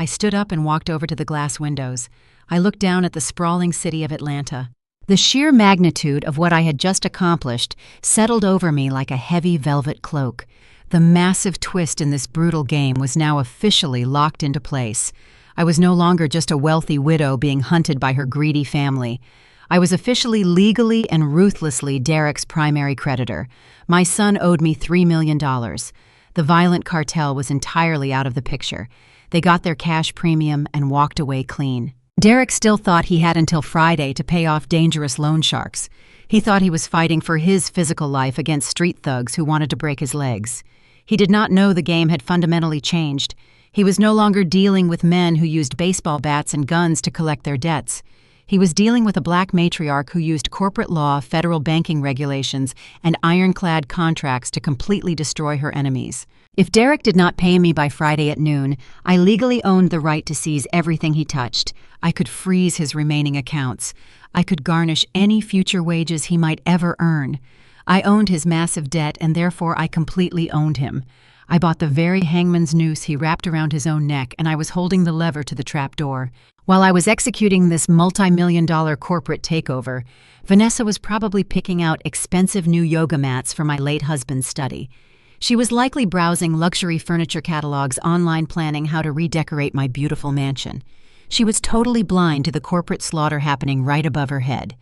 I stood up and walked over to the glass windows. I looked down at the sprawling city of Atlanta. The sheer magnitude of what I had just accomplished settled over me like a heavy velvet cloak. The massive twist in this brutal game was now officially locked into place. I was no longer just a wealthy widow being hunted by her greedy family. I was officially, legally, and ruthlessly Derek's primary creditor. My son owed me $3 million. The violent cartel was entirely out of the picture. They got their cash premium and walked away clean. Derek still thought he had until Friday to pay off dangerous loan sharks. He thought he was fighting for his physical life against street thugs who wanted to break his legs. He did not know the game had fundamentally changed. He was no longer dealing with men who used baseball bats and guns to collect their debts. He was dealing with a black matriarch who used corporate law, federal banking regulations, and ironclad contracts to completely destroy her enemies. If Derek did not pay me by Friday at noon, I legally owned the right to seize everything he touched. I could freeze his remaining accounts. I could garnish any future wages he might ever earn. I owned his massive debt, and therefore I completely owned him. I bought the very hangman's noose he wrapped around his own neck, and I was holding the lever to the trap door. While I was executing this multi-million-dollar corporate takeover, Vanessa was probably picking out expensive new yoga mats for my late husband's study. She was likely browsing luxury furniture catalogs online planning how to redecorate my beautiful mansion. She was totally blind to the corporate slaughter happening right above her head.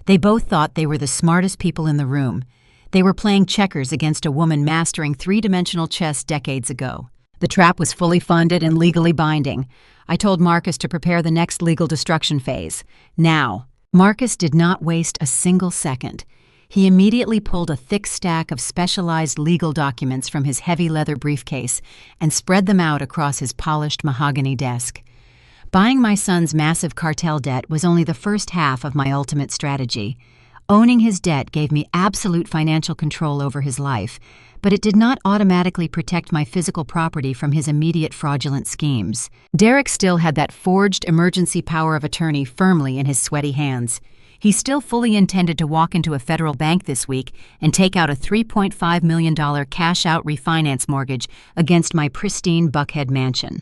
They both thought they were the smartest people in the room. They were playing checkers against a woman mastering three-dimensional chess decades ago. The trap was fully funded and legally binding. I told Marcus to prepare the next legal destruction phase. Now. Marcus did not waste a single second. He immediately pulled a thick stack of specialized legal documents from his heavy leather briefcase and spread them out across his polished mahogany desk. Buying my son's massive cartel debt was only the first half of my ultimate strategy. Owning his debt gave me absolute financial control over his life, but it did not automatically protect my physical property from his immediate fraudulent schemes. Derek still had that forged emergency power of attorney firmly in his sweaty hands. He still fully intended to walk into a federal bank this week and take out a $3.5 million cash-out refinance mortgage against my pristine Buckhead mansion.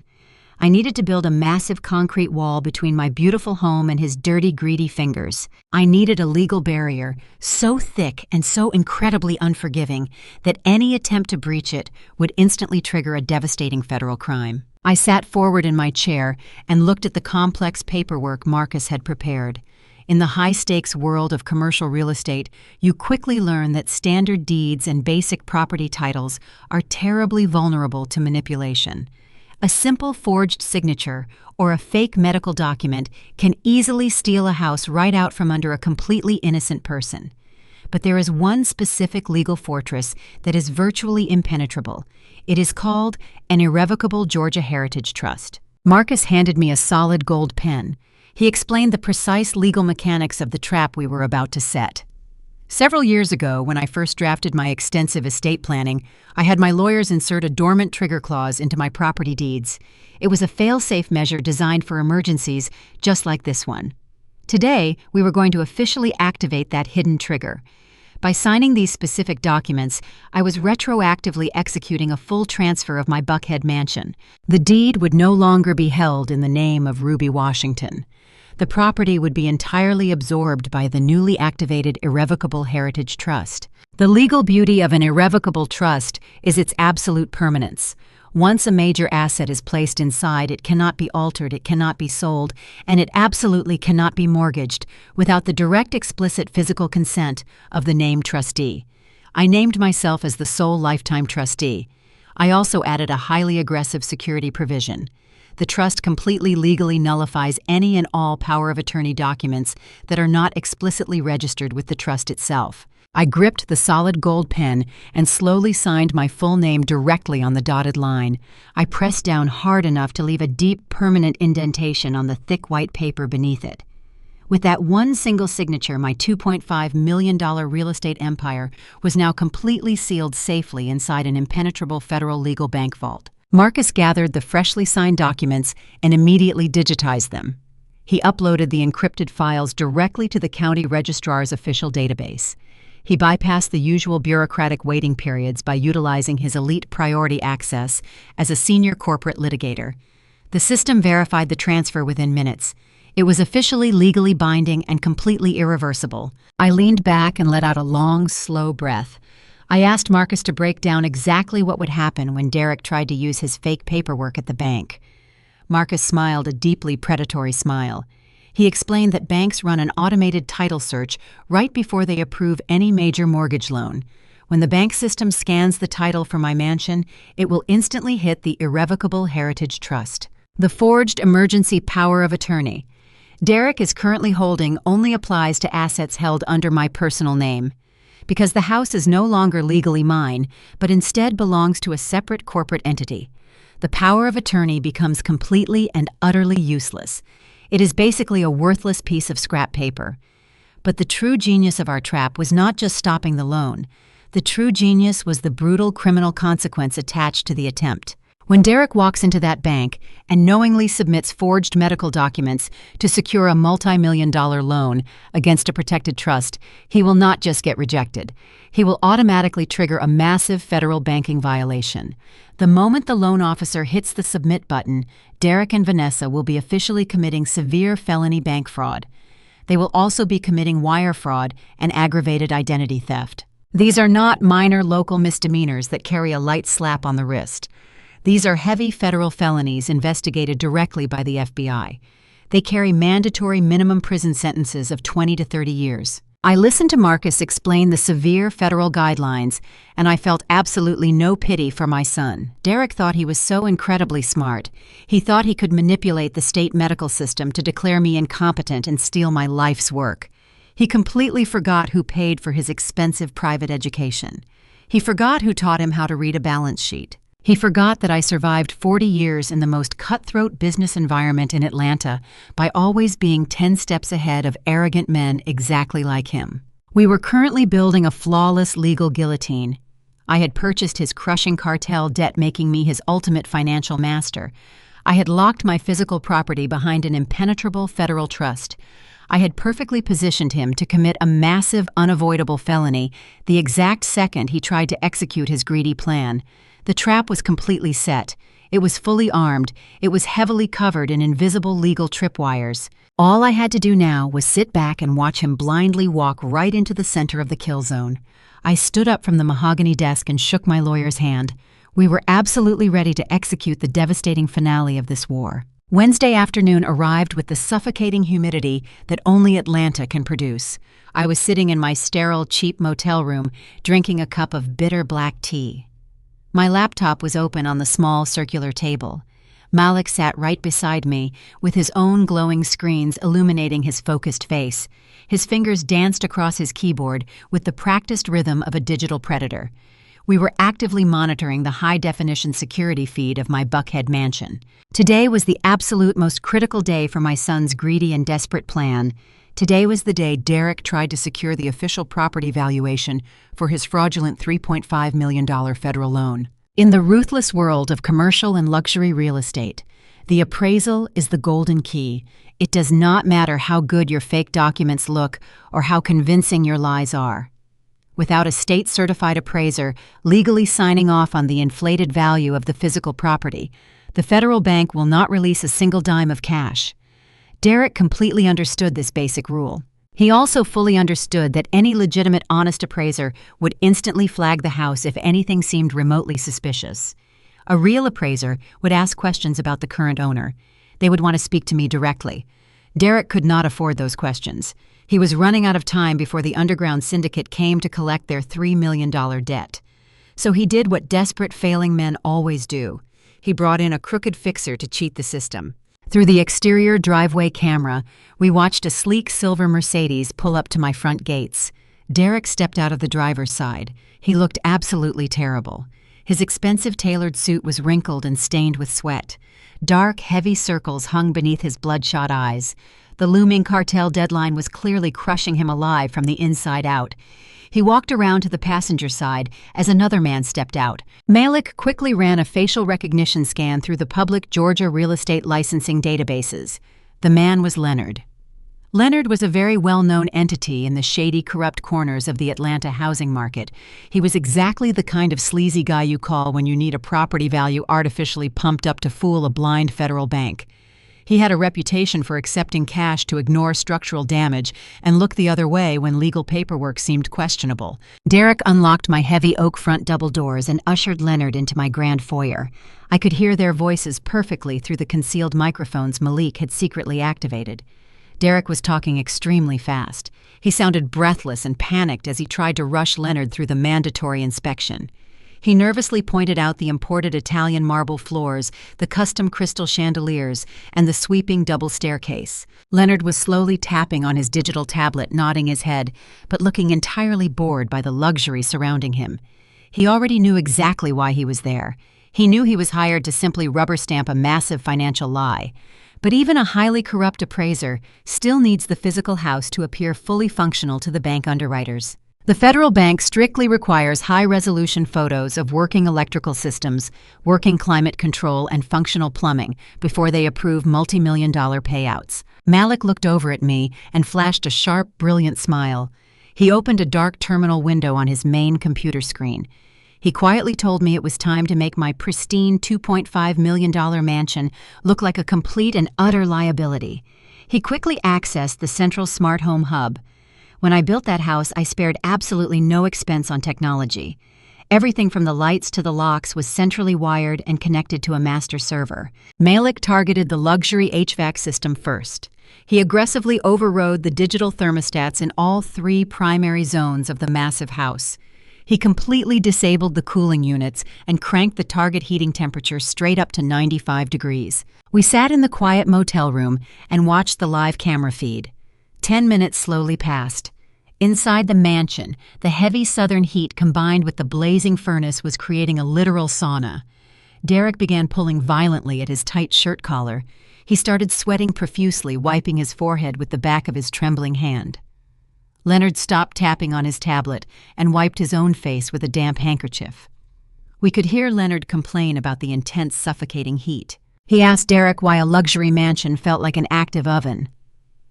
I needed to build a massive concrete wall between my beautiful home and his dirty, greedy fingers. I needed a legal barrier so thick and so incredibly unforgiving that any attempt to breach it would instantly trigger a devastating federal crime. I sat forward in my chair and looked at the complex paperwork Marcus had prepared. In the high-stakes world of commercial real estate, you quickly learn that standard deeds and basic property titles are terribly vulnerable to manipulation. A simple forged signature or a fake medical document can easily steal a house right out from under a completely innocent person. But there is one specific legal fortress that is virtually impenetrable. It is called an irrevocable Georgia Heritage Trust. Marcus handed me a solid gold pen. He explained the precise legal mechanics of the trap we were about to set. Several years ago, when I first drafted my extensive estate planning, I had my lawyers insert a dormant trigger clause into my property deeds. It was a fail-safe measure designed for emergencies, just like this one. Today, we were going to officially activate that hidden trigger. By signing these specific documents, I was retroactively executing a full transfer of my Buckhead mansion. The deed would no longer be held in the name of Ruby Washington. The property would be entirely absorbed by the newly activated Irrevocable Heritage Trust. The legal beauty of an irrevocable trust is its absolute permanence. Once a major asset is placed inside, it cannot be altered, it cannot be sold, and it absolutely cannot be mortgaged without the direct explicit physical consent of the named trustee. I named myself as the sole lifetime trustee. I also added a highly aggressive security provision. The trust completely legally nullifies any and all power of attorney documents that are not explicitly registered with the trust itself. I gripped the solid gold pen and slowly signed my full name directly on the dotted line. I pressed down hard enough to leave a deep, permanent indentation on the thick white paper beneath it. With that one single signature, my $2.5 million real estate empire was now completely sealed safely inside an impenetrable federal legal bank vault. Marcus gathered the freshly signed documents and immediately digitized them. He uploaded the encrypted files directly to the county registrar's official database. He bypassed the usual bureaucratic waiting periods by utilizing his elite priority access as a senior corporate litigator. The system verified the transfer within minutes. It was officially legally binding and completely irreversible. I leaned back and let out a long, slow breath. I asked Marcus to break down exactly what would happen when Derek tried to use his fake paperwork at the bank. Marcus smiled a deeply predatory smile. He explained that banks run an automated title search right before they approve any major mortgage loan. When the bank system scans the title for my mansion, it will instantly hit the Irrevocable Heritage Trust. The forged emergency power of attorney Derek is currently holding only applies to assets held under my personal name. Because the house is no longer legally mine, but instead belongs to a separate corporate entity. The power of attorney becomes completely and utterly useless. It is basically a worthless piece of scrap paper. But the true genius of our trap was not just stopping the loan. The true genius was the brutal criminal consequence attached to the attempt. When Derek walks into that bank and knowingly submits forged medical documents to secure a multi-million-dollar loan against a protected trust, he will not just get rejected. He will automatically trigger a massive federal banking violation. The moment the loan officer hits the submit button, Derek and Vanessa will be officially committing severe felony bank fraud. They will also be committing wire fraud and aggravated identity theft. These are not minor local misdemeanors that carry a light slap on the wrist. These are heavy federal felonies investigated directly by the FBI. They carry mandatory minimum prison sentences of 20 to 30 years. I listened to Marcus explain the severe federal guidelines, and I felt absolutely no pity for my son. Derek thought he was so incredibly smart. He thought he could manipulate the state medical system to declare me incompetent and steal my life's work. He completely forgot who paid for his expensive private education. He forgot who taught him how to read a balance sheet. He forgot that I survived 40 years in the most cutthroat business environment in Atlanta by always being 10 steps ahead of arrogant men exactly like him. We were currently building a flawless legal guillotine. I had purchased his crushing cartel debt, making me his ultimate financial master. I had locked my physical property behind an impenetrable federal trust. I had perfectly positioned him to commit a massive, unavoidable felony the exact second he tried to execute his greedy plan. The trap was completely set. It was fully armed. It was heavily covered in invisible legal tripwires. All I had to do now was sit back and watch him blindly walk right into the center of the kill zone. I stood up from the mahogany desk and shook my lawyer's hand. We were absolutely ready to execute the devastating finale of this war. Wednesday afternoon arrived with the suffocating humidity that only Atlanta can produce. I was sitting in my sterile, cheap motel room, drinking a cup of bitter black tea. My laptop was open on the small circular table. Malik sat right beside me, with his own glowing screens illuminating his focused face. His fingers danced across his keyboard with the practiced rhythm of a digital predator. We were actively monitoring the high-definition security feed of my Buckhead mansion. Today was the absolute most critical day for my son's greedy and desperate plan. Today was the day Derek tried to secure the official property valuation for his fraudulent $3.5 million federal loan. In the ruthless world of commercial and luxury real estate, the appraisal is the golden key. It does not matter how good your fake documents look or how convincing your lies are. Without a state-certified appraiser legally signing off on the inflated value of the physical property, the federal bank will not release a single dime of cash. Derek completely understood this basic rule. He also fully understood that any legitimate, honest appraiser would instantly flag the house if anything seemed remotely suspicious. A real appraiser would ask questions about the current owner. They would want to speak to me directly. Derek could not afford those questions. He was running out of time before the underground syndicate came to collect their $3 million debt. So he did what desperate, failing men always do. He brought in a crooked fixer to cheat the system. Through the exterior driveway camera, we watched a sleek silver Mercedes pull up to my front gates. Derek stepped out of the driver's side. He looked absolutely terrible. His expensive tailored suit was wrinkled and stained with sweat. Dark, heavy circles hung beneath his bloodshot eyes. The looming cartel deadline was clearly crushing him alive from the inside out. He walked around to the passenger side as another man stepped out. Malik quickly ran a facial recognition scan through the public Georgia real estate licensing databases. The man was Leonard. Leonard was a very well-known entity in the shady, corrupt corners of the Atlanta housing market. He was exactly the kind of sleazy guy you call when you need a property value artificially pumped up to fool a blind federal bank. He had a reputation for accepting cash to ignore structural damage and look the other way when legal paperwork seemed questionable. Derek unlocked my heavy oak front double doors and ushered Leonard into my grand foyer. I could hear their voices perfectly through the concealed microphones Malik had secretly activated. Derek was talking extremely fast. He sounded breathless and panicked as he tried to rush Leonard through the mandatory inspection. He nervously pointed out the imported Italian marble floors, the custom crystal chandeliers, and the sweeping double staircase. Leonard was slowly tapping on his digital tablet, nodding his head, but looking entirely bored by the luxury surrounding him. He already knew exactly why he was there. He knew he was hired to simply rubber stamp a massive financial lie. But even a highly corrupt appraiser still needs the physical house to appear fully functional to the bank underwriters. The federal bank strictly requires high-resolution photos of working electrical systems, working climate control, and functional plumbing before they approve multi-million-dollar payouts. Malik looked over at me and flashed a sharp, brilliant smile. He opened a dark terminal window on his main computer screen. He quietly told me it was time to make my pristine $2.5 million mansion look like a complete and utter liability. He quickly accessed the central smart home hub. When I built that house, I spared absolutely no expense on technology. Everything from the lights to the locks was centrally wired and connected to a master server. Malik targeted the luxury HVAC system first. He aggressively overrode the digital thermostats in all 3 primary zones of the massive house. He completely disabled the cooling units and cranked the target heating temperature straight up to 95 degrees. We sat in the quiet motel room and watched the live camera feed. 10 minutes slowly passed. Inside the mansion, the heavy southern heat combined with the blazing furnace was creating a literal sauna. Derek began pulling violently at his tight shirt collar. He started sweating profusely, wiping his forehead with the back of his trembling hand. Leonard stopped tapping on his tablet and wiped his own face with a damp handkerchief. We could hear Leonard complain about the intense, suffocating heat. He asked Derek why a luxury mansion felt like an active oven.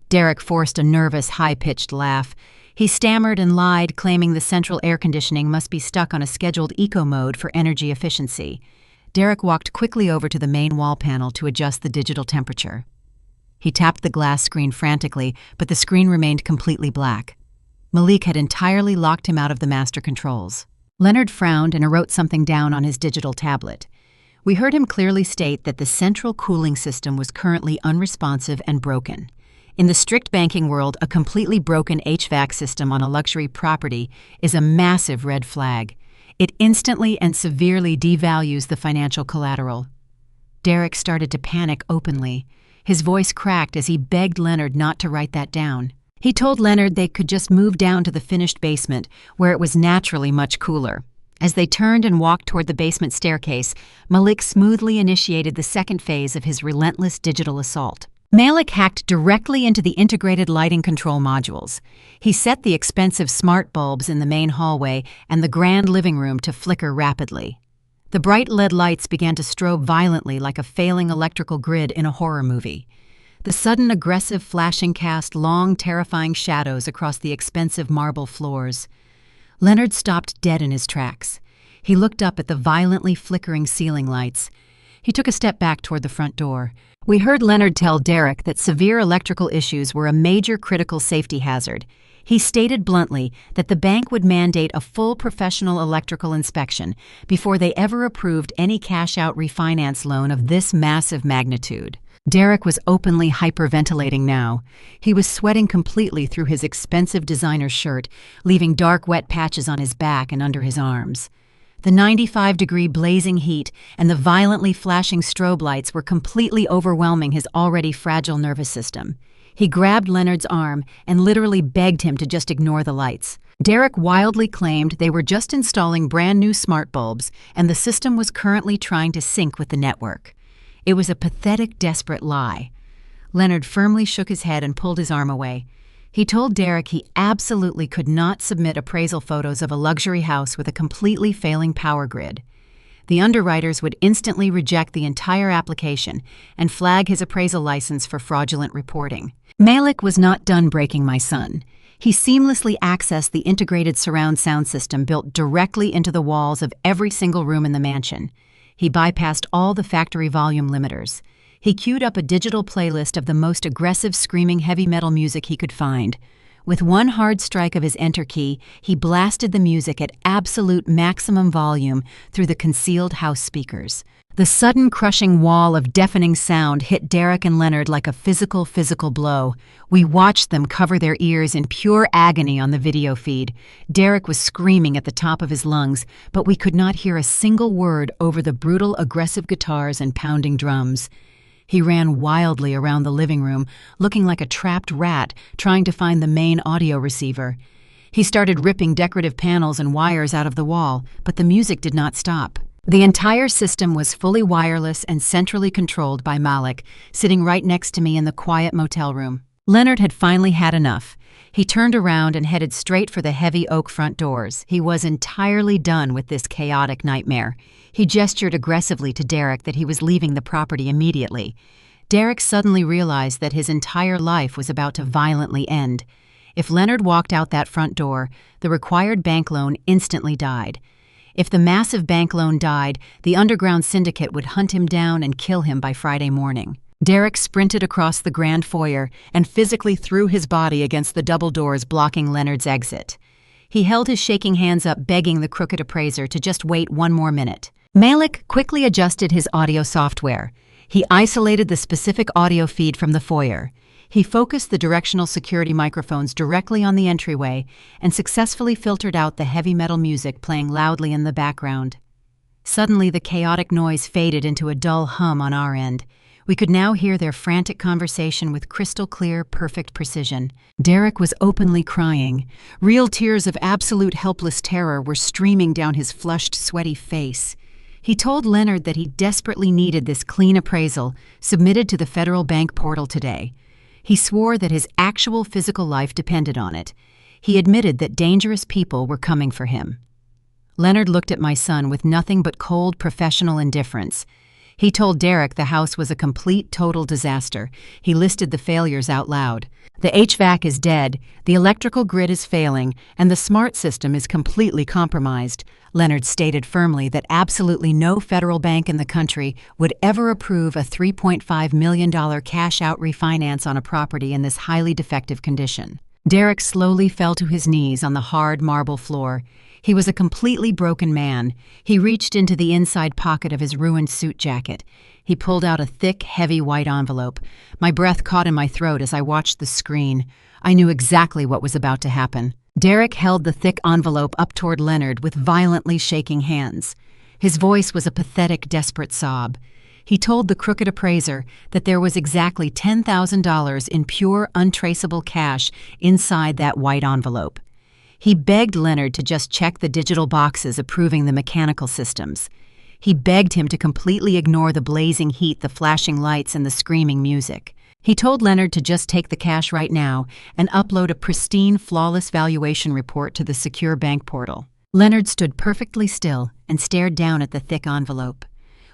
Derek forced a nervous, high-pitched laugh. He stammered and lied, claiming the central air conditioning must be stuck on a scheduled eco mode for energy efficiency. Derek walked quickly over to the main wall panel to adjust the digital temperature. He tapped the glass screen frantically, but the screen remained completely black. Malik had entirely locked him out of the master controls. Leonard frowned and wrote something down on his digital tablet. We heard him clearly state that the central cooling system was currently unresponsive and broken. In the strict banking world, a completely broken HVAC system on a luxury property is a massive red flag. It instantly and severely devalues the financial collateral. Derek started to panic openly. His voice cracked as he begged Leonard not to write that down. He told Leonard they could just move down to the finished basement, where it was naturally much cooler. As they turned and walked toward the basement staircase, Malik smoothly initiated the second phase of his relentless digital assault. Malik hacked directly into the integrated lighting control modules. He set the expensive smart bulbs in the main hallway and the grand living room to flicker rapidly. The bright LED lights began to strobe violently like a failing electrical grid in a horror movie. The sudden aggressive flashing cast long, terrifying shadows across the expensive marble floors. Leonard stopped dead in his tracks. He looked up at the violently flickering ceiling lights. He took a step back toward the front door. We heard Leonard tell Derek that severe electrical issues were a major critical safety hazard. He stated bluntly that the bank would mandate a full professional electrical inspection before they ever approved any cash-out refinance loan of this massive magnitude. Derek was openly hyperventilating now. He was sweating completely through his expensive designer shirt, leaving dark, wet patches on his back and under his arms. The 95-degree blazing heat and the violently flashing strobe lights were completely overwhelming his already fragile nervous system. He grabbed Leonard's arm and literally begged him to just ignore the lights. Derek wildly claimed they were just installing brand new smart bulbs and the system was currently trying to sync with the network. It was a pathetic, desperate lie. Leonard firmly shook his head and pulled his arm away. He told Derek he absolutely could not submit appraisal photos of a luxury house with a completely failing power grid. The underwriters would instantly reject the entire application and flag his appraisal license for fraudulent reporting. Malik was not done breaking my son. He seamlessly accessed the integrated surround sound system built directly into the walls of every single room in the mansion. He bypassed all the factory volume limiters. He queued up a digital playlist of the most aggressive screaming heavy metal music he could find. With one hard strike of his enter key, he blasted the music at absolute maximum volume through the concealed house speakers. The sudden crushing wall of deafening sound hit Derek and Leonard like a physical blow. We watched them cover their ears in pure agony on the video feed. Derek was screaming at the top of his lungs, but we could not hear a single word over the brutal, aggressive guitars and pounding drums. He ran wildly around the living room, looking like a trapped rat trying to find the main audio receiver. He started ripping decorative panels and wires out of the wall, but the music did not stop. The entire system was fully wireless and centrally controlled by Malik, sitting right next to me in the quiet motel room. Leonard had finally had enough. He turned around and headed straight for the heavy oak front doors. He was entirely done with this chaotic nightmare. He gestured aggressively to Derek that he was leaving the property immediately. Derek suddenly realized that his entire life was about to violently end. If Leonard walked out that front door, the required bank loan instantly died. If the massive bank loan died, the underground syndicate would hunt him down and kill him by Friday morning. Derek sprinted across the grand foyer and physically threw his body against the double doors blocking Leonard's exit. He held his shaking hands up, begging the crooked appraiser to just wait one more minute. Malik quickly adjusted his audio software. He isolated the specific audio feed from the foyer. He focused the directional security microphones directly on the entryway and successfully filtered out the heavy metal music playing loudly in the background. Suddenly, the chaotic noise faded into a dull hum on our end. We could now hear their frantic conversation with crystal clear, perfect precision. Derek was openly crying. Real tears of absolute helpless terror were streaming down his flushed, sweaty face. He told Leonard that he desperately needed this clean appraisal submitted to the federal bank portal today. He swore that his actual physical life depended on it. He admitted that dangerous people were coming for him. Leonard looked at my son with nothing but cold professional indifference. He told Derek the house was a complete, total disaster. He listed the failures out loud. The HVAC is dead, the electrical grid is failing, and the smart system is completely compromised. Leonard stated firmly that absolutely no federal bank in the country would ever approve a $3.5 million cash-out refinance on a property in this highly defective condition. Derek slowly fell to his knees on the hard marble floor. He was a completely broken man. He reached into the inside pocket of his ruined suit jacket. He pulled out a thick, heavy white envelope. My breath caught in my throat as I watched the screen. I knew exactly what was about to happen. Derek held the thick envelope up toward Leonard with violently shaking hands. His voice was a pathetic, desperate sob. He told the crooked appraiser that there was exactly $10,000 in pure, untraceable cash inside that white envelope. He begged Leonard to just check the digital boxes approving the mechanical systems. He begged him to completely ignore the blazing heat, the flashing lights, and the screaming music. He told Leonard to just take the cash right now and upload a pristine, flawless valuation report to the secure bank portal. Leonard stood perfectly still and stared down at the thick envelope.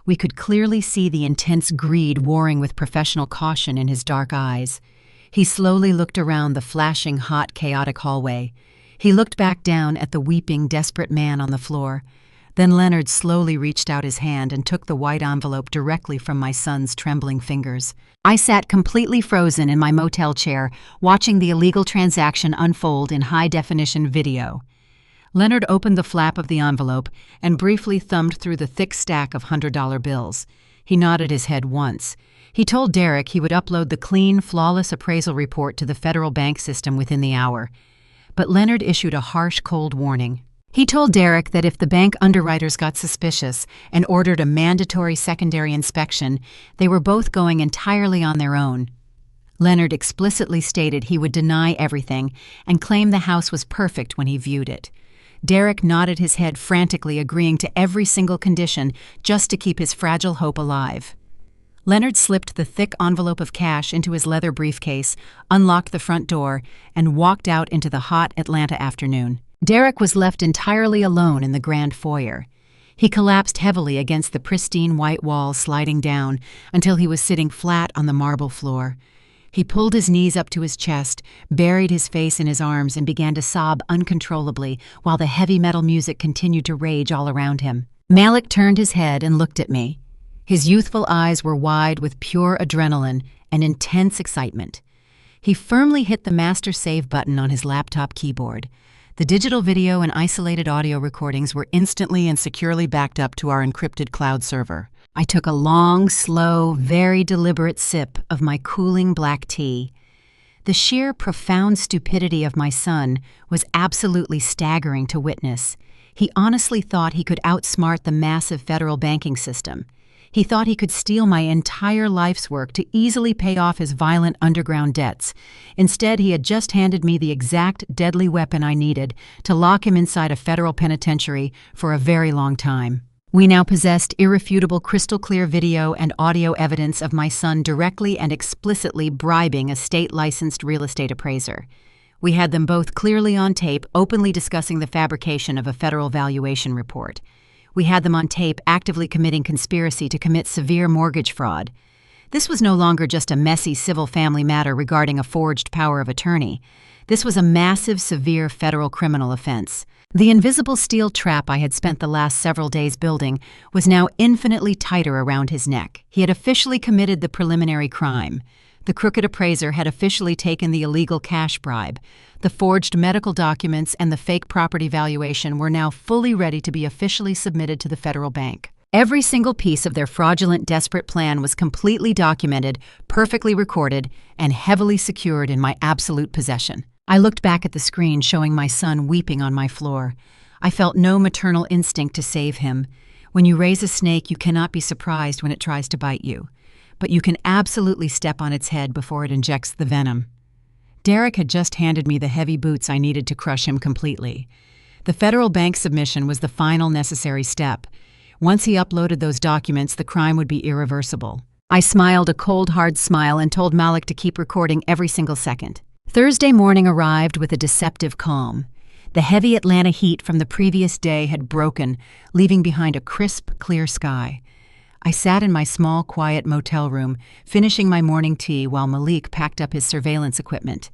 We could clearly see the intense greed warring with professional caution in his dark eyes. He slowly looked around the flashing, hot, chaotic hallway. He looked back down at the weeping, desperate man on the floor. Then Leonard slowly reached out his hand and took the white envelope directly from my son's trembling fingers. I sat completely frozen in my motel chair, watching the illegal transaction unfold in high-definition video. Leonard opened the flap of the envelope and briefly thumbed through the thick stack of $100 bills. He nodded his head once. He told Derek he would upload the clean, flawless appraisal report to the federal bank system within the hour. But Leonard issued a harsh, cold warning. He told Derek that if the bank underwriters got suspicious and ordered a mandatory secondary inspection, they were both going entirely on their own. Leonard explicitly stated he would deny everything and claim the house was perfect when he viewed it. Derek nodded his head frantically, agreeing to every single condition just to keep his fragile hope alive. Leonard slipped the thick envelope of cash into his leather briefcase, unlocked the front door, and walked out into the hot Atlanta afternoon. Derek was left entirely alone in the grand foyer. He collapsed heavily against the pristine white walls, sliding down until he was sitting flat on the marble floor. He pulled his knees up to his chest, buried his face in his arms, and began to sob uncontrollably while the heavy metal music continued to rage all around him. Malik turned his head and looked at me. His youthful eyes were wide with pure adrenaline and intense excitement. He firmly hit the master save button on his laptop keyboard. The digital video and isolated audio recordings were instantly and securely backed up to our encrypted cloud server. I took a long, slow, very deliberate sip of my cooling black tea. The sheer, profound stupidity of my son was absolutely staggering to witness. He honestly thought he could outsmart the massive federal banking system. He thought he could steal my entire life's work to easily pay off his violent underground debts. Instead, he had just handed me the exact deadly weapon I needed to lock him inside a federal penitentiary for a very long time. We now possessed irrefutable, crystal-clear video and audio evidence of my son directly and explicitly bribing a state-licensed real estate appraiser. We had them both clearly on tape, openly discussing the fabrication of a federal valuation report. We had them on tape actively committing conspiracy to commit severe mortgage fraud. This was no longer just a messy civil family matter regarding a forged power of attorney. This was a massive, severe federal criminal offense. The invisible steel trap I had spent the last several days building was now infinitely tighter around his neck. He had officially committed the preliminary crime. The crooked appraiser had officially taken the illegal cash bribe. The forged medical documents and the fake property valuation were now fully ready to be officially submitted to the federal bank. Every single piece of their fraudulent, desperate plan was completely documented, perfectly recorded, and heavily secured in my absolute possession. I looked back at the screen showing my son weeping on my floor. I felt no maternal instinct to save him. When you raise a snake, you cannot be surprised when it tries to bite you. But you can absolutely step on its head before it injects the venom. Derek had just handed me the heavy boots I needed to crush him completely. The federal bank submission was the final necessary step. Once he uploaded those documents, the crime would be irreversible. I smiled a cold, hard smile and told Malik to keep recording every single second. Thursday morning arrived with a deceptive calm. The heavy Atlanta heat from the previous day had broken, leaving behind a crisp, clear sky. I sat in my small, quiet motel room, finishing my morning tea while Malik packed up his surveillance equipment.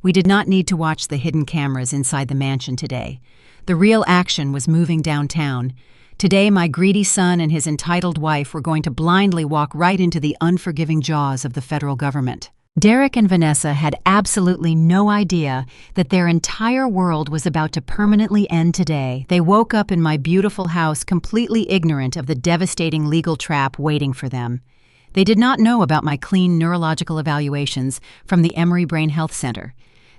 We did not need to watch the hidden cameras inside the mansion today. The real action was moving downtown. Today, my greedy son and his entitled wife were going to blindly walk right into the unforgiving jaws of the federal government. Derek and Vanessa had absolutely no idea that their entire world was about to permanently end today. They woke up in my beautiful house completely ignorant of the devastating legal trap waiting for them. They did not know about my clean neurological evaluations from the Emory Brain Health Center.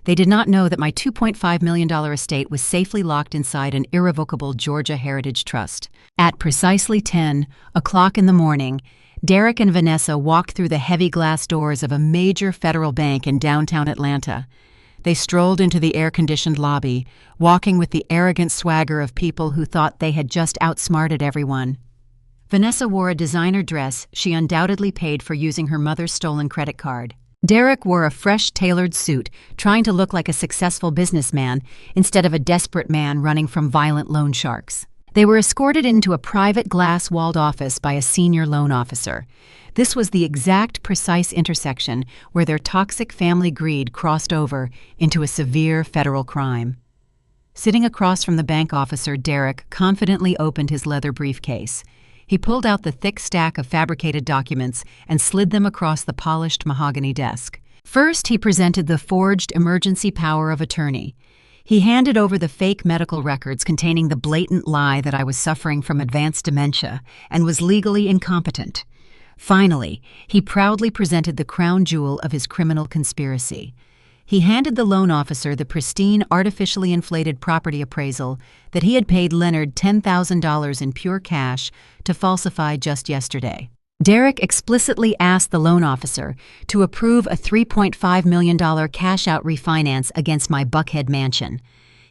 They did not know that my $2.5 million estate was safely locked inside an irrevocable Georgia Heritage Trust. At precisely 10 o'clock in the morning, Derek and Vanessa walked through the heavy glass doors of a major federal bank in downtown Atlanta. They strolled into the air-conditioned lobby, walking with the arrogant swagger of people who thought they had just outsmarted everyone. Vanessa wore a designer dress she undoubtedly paid for using her mother's stolen credit card. Derek wore a fresh, tailored suit, trying to look like a successful businessman instead of a desperate man running from violent loan sharks. They were escorted into a private glass-walled office by a senior loan officer. This was the exact, precise intersection where their toxic family greed crossed over into a severe federal crime. Sitting across from the bank officer, Derek confidently opened his leather briefcase. He pulled out the thick stack of fabricated documents and slid them across the polished mahogany desk. First, he presented the forged emergency power of attorney. He handed over the fake medical records containing the blatant lie that I was suffering from advanced dementia and was legally incompetent. Finally, he proudly presented the crown jewel of his criminal conspiracy. He handed the loan officer the pristine, artificially inflated property appraisal that he had paid Leonard $10,000 in pure cash to falsify just yesterday. Derek explicitly asked the loan officer to approve a $3.5 million cash-out refinance against my Buckhead mansion.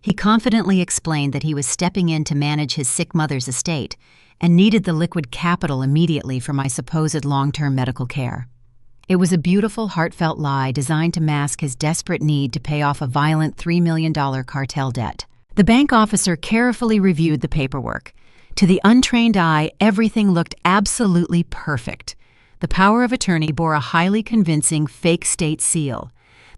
He confidently explained that he was stepping in to manage his sick mother's estate and needed the liquid capital immediately for my supposed long-term medical care. It was a beautiful, heartfelt lie designed to mask his desperate need to pay off a violent $3 million cartel debt. The bank officer carefully reviewed the paperwork. To the untrained eye, everything looked absolutely perfect. The power of attorney bore a highly convincing fake state seal.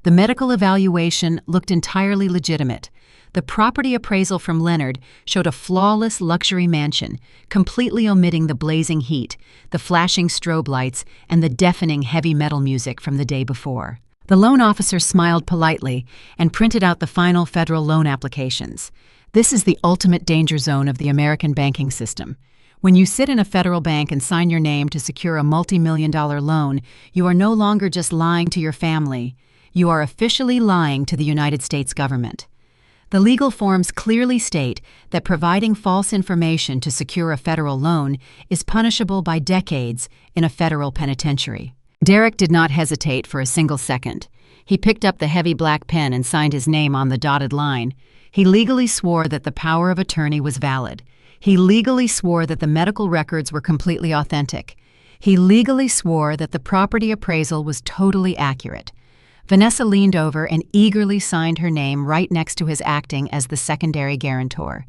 The medical evaluation looked entirely legitimate. The property appraisal from Leonard showed a flawless luxury mansion, completely omitting the blazing heat, the flashing strobe lights, and the deafening heavy metal music from the day before. The loan officer smiled politely and printed out the final federal loan applications. This is the ultimate danger zone of the American banking system. When you sit in a federal bank and sign your name to secure a multi-million-dollar loan, you are no longer just lying to your family. You are officially lying to the United States government. The legal forms clearly state that providing false information to secure a federal loan is punishable by decades in a federal penitentiary. Derek did not hesitate for a single second. He picked up the heavy black pen and signed his name on the dotted line. He legally swore that the power of attorney was valid. He legally swore that the medical records were completely authentic. He legally swore that the property appraisal was totally accurate. Vanessa leaned over and eagerly signed her name right next to his acting as the secondary guarantor.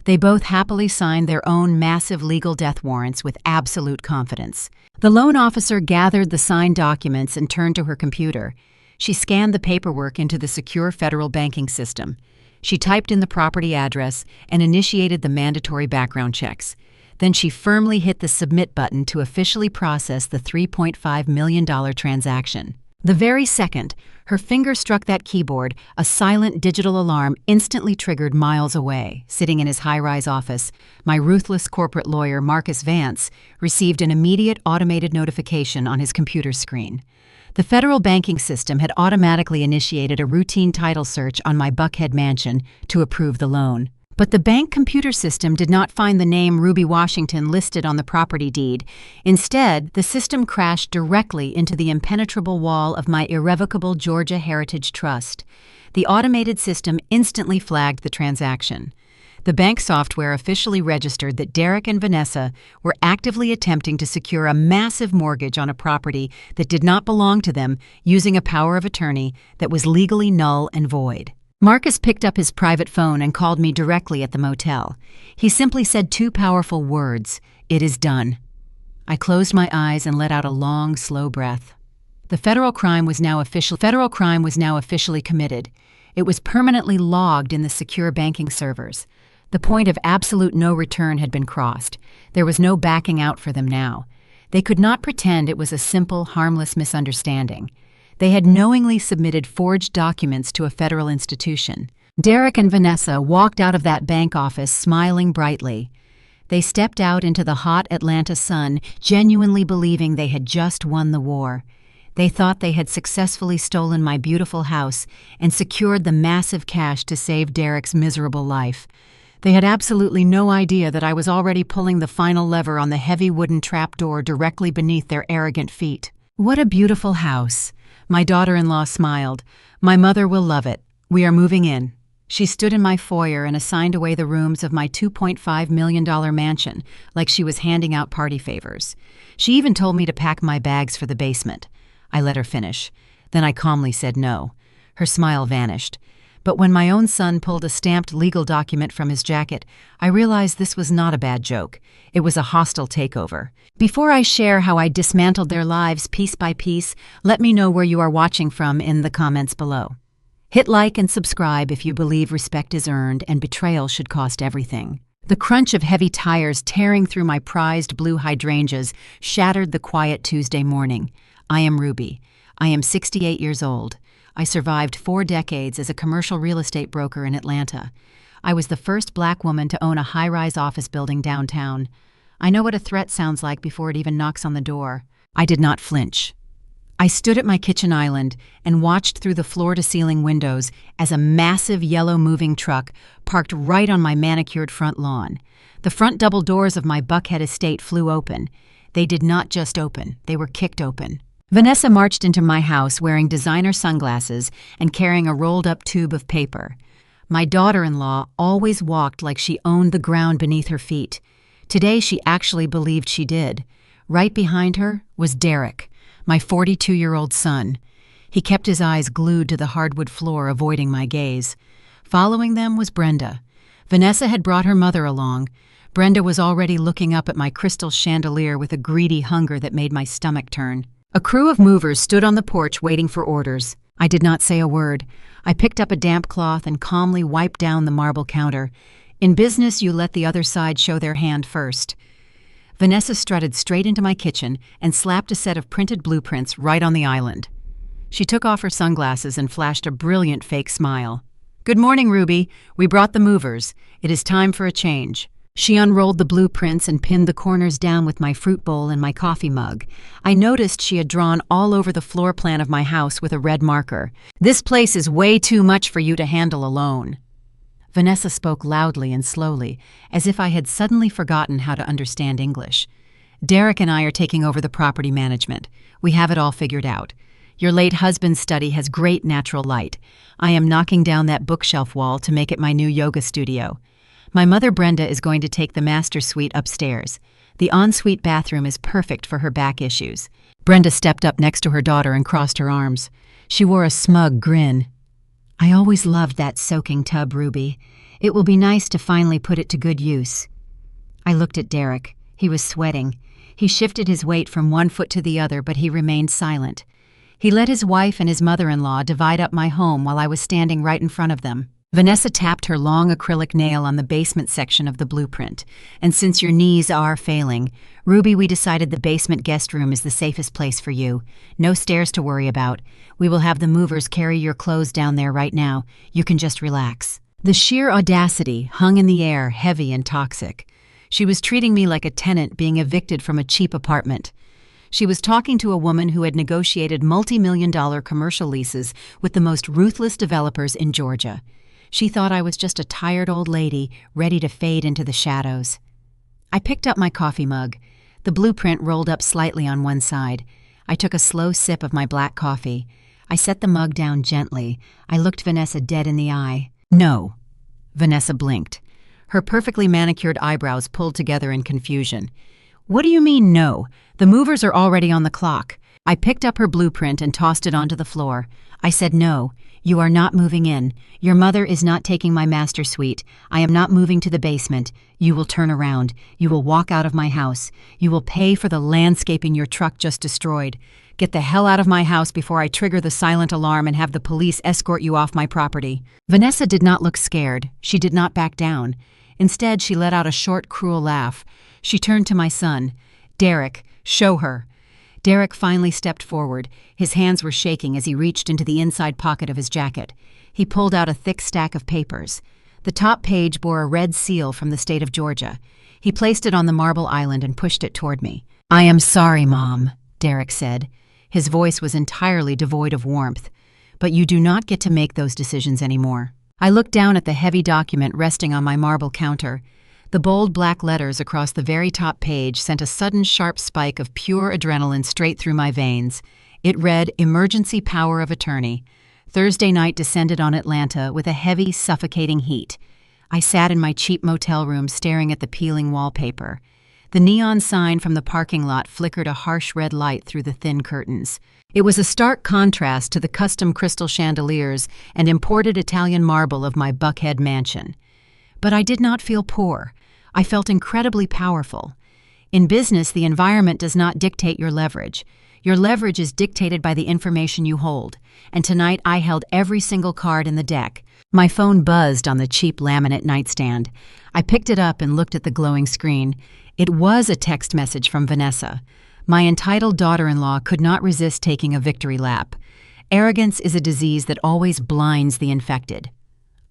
They both happily signed their own massive legal death warrants with absolute confidence. The loan officer gathered the signed documents and turned to her computer. She scanned the paperwork into the secure federal banking system. She typed in the property address and initiated the mandatory background checks. Then she firmly hit the submit button to officially process the $3.5 million transaction. The very second her finger struck that keyboard, a silent digital alarm instantly triggered miles away. Sitting in his high-rise office, my ruthless corporate lawyer, Marcus Vance, received an immediate automated notification on his computer screen. The federal banking system had automatically initiated a routine title search on my Buckhead mansion to approve the loan. But the bank computer system did not find the name Ruby Washington listed on the property deed. Instead, the system crashed directly into the impenetrable wall of my irrevocable Georgia Heritage Trust. The automated system instantly flagged the transaction. The bank software officially registered that Derek and Vanessa were actively attempting to secure a massive mortgage on a property that did not belong to them using a power of attorney that was legally null and void. Marcus picked up his private phone and called me directly at the motel. He simply said two powerful words: "It is done." I closed my eyes and let out a long, slow breath. The federal crime was now officially committed. It was permanently logged in the secure banking servers. The point of absolute no return had been crossed. There was no backing out for them now. They could not pretend it was a simple, harmless misunderstanding. They had knowingly submitted forged documents to a federal institution. Derek and Vanessa walked out of that bank office smiling brightly. They stepped out into the hot Atlanta sun, genuinely believing they had just won the war. They thought they had successfully stolen my beautiful house and secured the massive cash to save Derek's miserable life. They had absolutely no idea that I was already pulling the final lever on the heavy wooden trapdoor directly beneath their arrogant feet. "What a beautiful house." My daughter-in-law smiled. "My mother will love it. We are moving in." She stood in my foyer and assigned away the rooms of my $2.5 million mansion like she was handing out party favors. She even told me to pack my bags for the basement. I let her finish. Then I calmly said no. Her smile vanished. But when my own son pulled a stamped legal document from his jacket, I realized this was not a bad joke. It was a hostile takeover. Before I share how I dismantled their lives piece by piece, let me know where you are watching from in the comments below. Hit like and subscribe if you believe respect is earned and betrayal should cost everything. The crunch of heavy tires tearing through my prized blue hydrangeas shattered the quiet Tuesday morning. I am Ruby. I am 68 years old. I survived 4 decades as a commercial real estate broker in Atlanta. I was the first black woman to own a high-rise office building downtown. I know what a threat sounds like before it even knocks on the door. I did not flinch. I stood at my kitchen island and watched through the floor-to-ceiling windows as a massive yellow moving truck parked right on my manicured front lawn. The front double doors of my Buckhead estate flew open. They did not just open, they were kicked open. Vanessa marched into my house wearing designer sunglasses and carrying a rolled-up tube of paper. My daughter-in-law always walked like she owned the ground beneath her feet. Today she actually believed she did. Right behind her was Derek, my 42-year-old son. He kept his eyes glued to the hardwood floor, avoiding my gaze. Following them was Brenda. Vanessa had brought her mother along. Brenda was already looking up at my crystal chandelier with a greedy hunger that made my stomach turn. A crew of movers stood on the porch waiting for orders. I did not say a word. I picked up a damp cloth and calmly wiped down the marble counter. In business, you let the other side show their hand first. Vanessa strutted straight into my kitchen and slapped a set of printed blueprints right on the island. She took off her sunglasses and flashed a brilliant fake smile. "Good morning, Ruby. We brought the movers. It is time for a change." She unrolled the blueprints and pinned the corners down with my fruit bowl and my coffee mug. I noticed she had drawn all over the floor plan of my house with a red marker. "This place is way too much for you to handle alone." Vanessa spoke loudly and slowly, as if I had suddenly forgotten how to understand English. "Derek and I are taking over the property management. We have it all figured out. Your late husband's study has great natural light. I am knocking down that bookshelf wall to make it my new yoga studio. My mother Brenda is going to take the master suite upstairs. The ensuite bathroom is perfect for her back issues." Brenda stepped up next to her daughter and crossed her arms. She wore a smug grin. "I always loved that soaking tub, Ruby. It will be nice to finally put it to good use." I looked at Derek. He was sweating. He shifted his weight from one foot to the other, but he remained silent. He let his wife and his mother-in-law divide up my home while I was standing right in front of them. Vanessa tapped her long acrylic nail on the basement section of the blueprint. "And since your knees are failing, Ruby, we decided the basement guest room is the safest place for you. No stairs to worry about. We will have the movers carry your clothes down there right now. You can just relax." The sheer audacity hung in the air, heavy and toxic. She was treating me like a tenant being evicted from a cheap apartment. She was talking to a woman who had negotiated multi-million-dollar commercial leases with the most ruthless developers in Georgia. She thought I was just a tired old lady ready to fade into the shadows. I picked up my coffee mug. The blueprint rolled up slightly on one side. I took a slow sip of my black coffee. I set the mug down gently. I looked Vanessa dead in the eye. "No." Vanessa blinked. her perfectly manicured eyebrows pulled together in confusion. "What do you mean, no? The movers are already on the clock." I picked up her blueprint and tossed it onto the floor. I said, "No, you are not moving in. Your mother is not taking my master suite. I am not moving to the basement. You will turn around. You will walk out of my house. You will pay for the landscaping your truck just destroyed. Get the hell out of my house before I trigger the silent alarm and have the police escort you off my property." Vanessa did not look scared. She did not back down. Instead, she let out a short, cruel laugh. She turned to my son. "Derek, show her." Derek finally stepped forward. His hands were shaking as he reached into the inside pocket of his jacket. He pulled out a thick stack of papers. The top page bore a red seal from the state of Georgia. He placed it on the marble island and pushed it toward me. "I am sorry, Mom," Derek said. His voice was entirely devoid of warmth. "But you do not get to make those decisions anymore." I looked down at the heavy document resting on my marble counter. The bold black letters across the very top page sent a sudden sharp spike of pure adrenaline straight through my veins. It read, "Emergency power of attorney. Thursday night descended on Atlanta with a heavy, suffocating heat." I sat in my cheap motel room staring at the peeling wallpaper. The neon sign from the parking lot flickered a harsh red light through the thin curtains. It was a stark contrast to the custom crystal chandeliers and imported Italian marble of my Buckhead mansion. But I did not feel poor. I felt incredibly powerful. In business, the environment does not dictate your leverage. Your leverage is dictated by the information you hold. And tonight I held every single card in the deck. My phone buzzed on the cheap laminate nightstand. I picked it up and looked at the glowing screen. It was a text message from Vanessa. My entitled daughter-in-law could not resist taking a victory lap. Arrogance is a disease that always blinds the infected.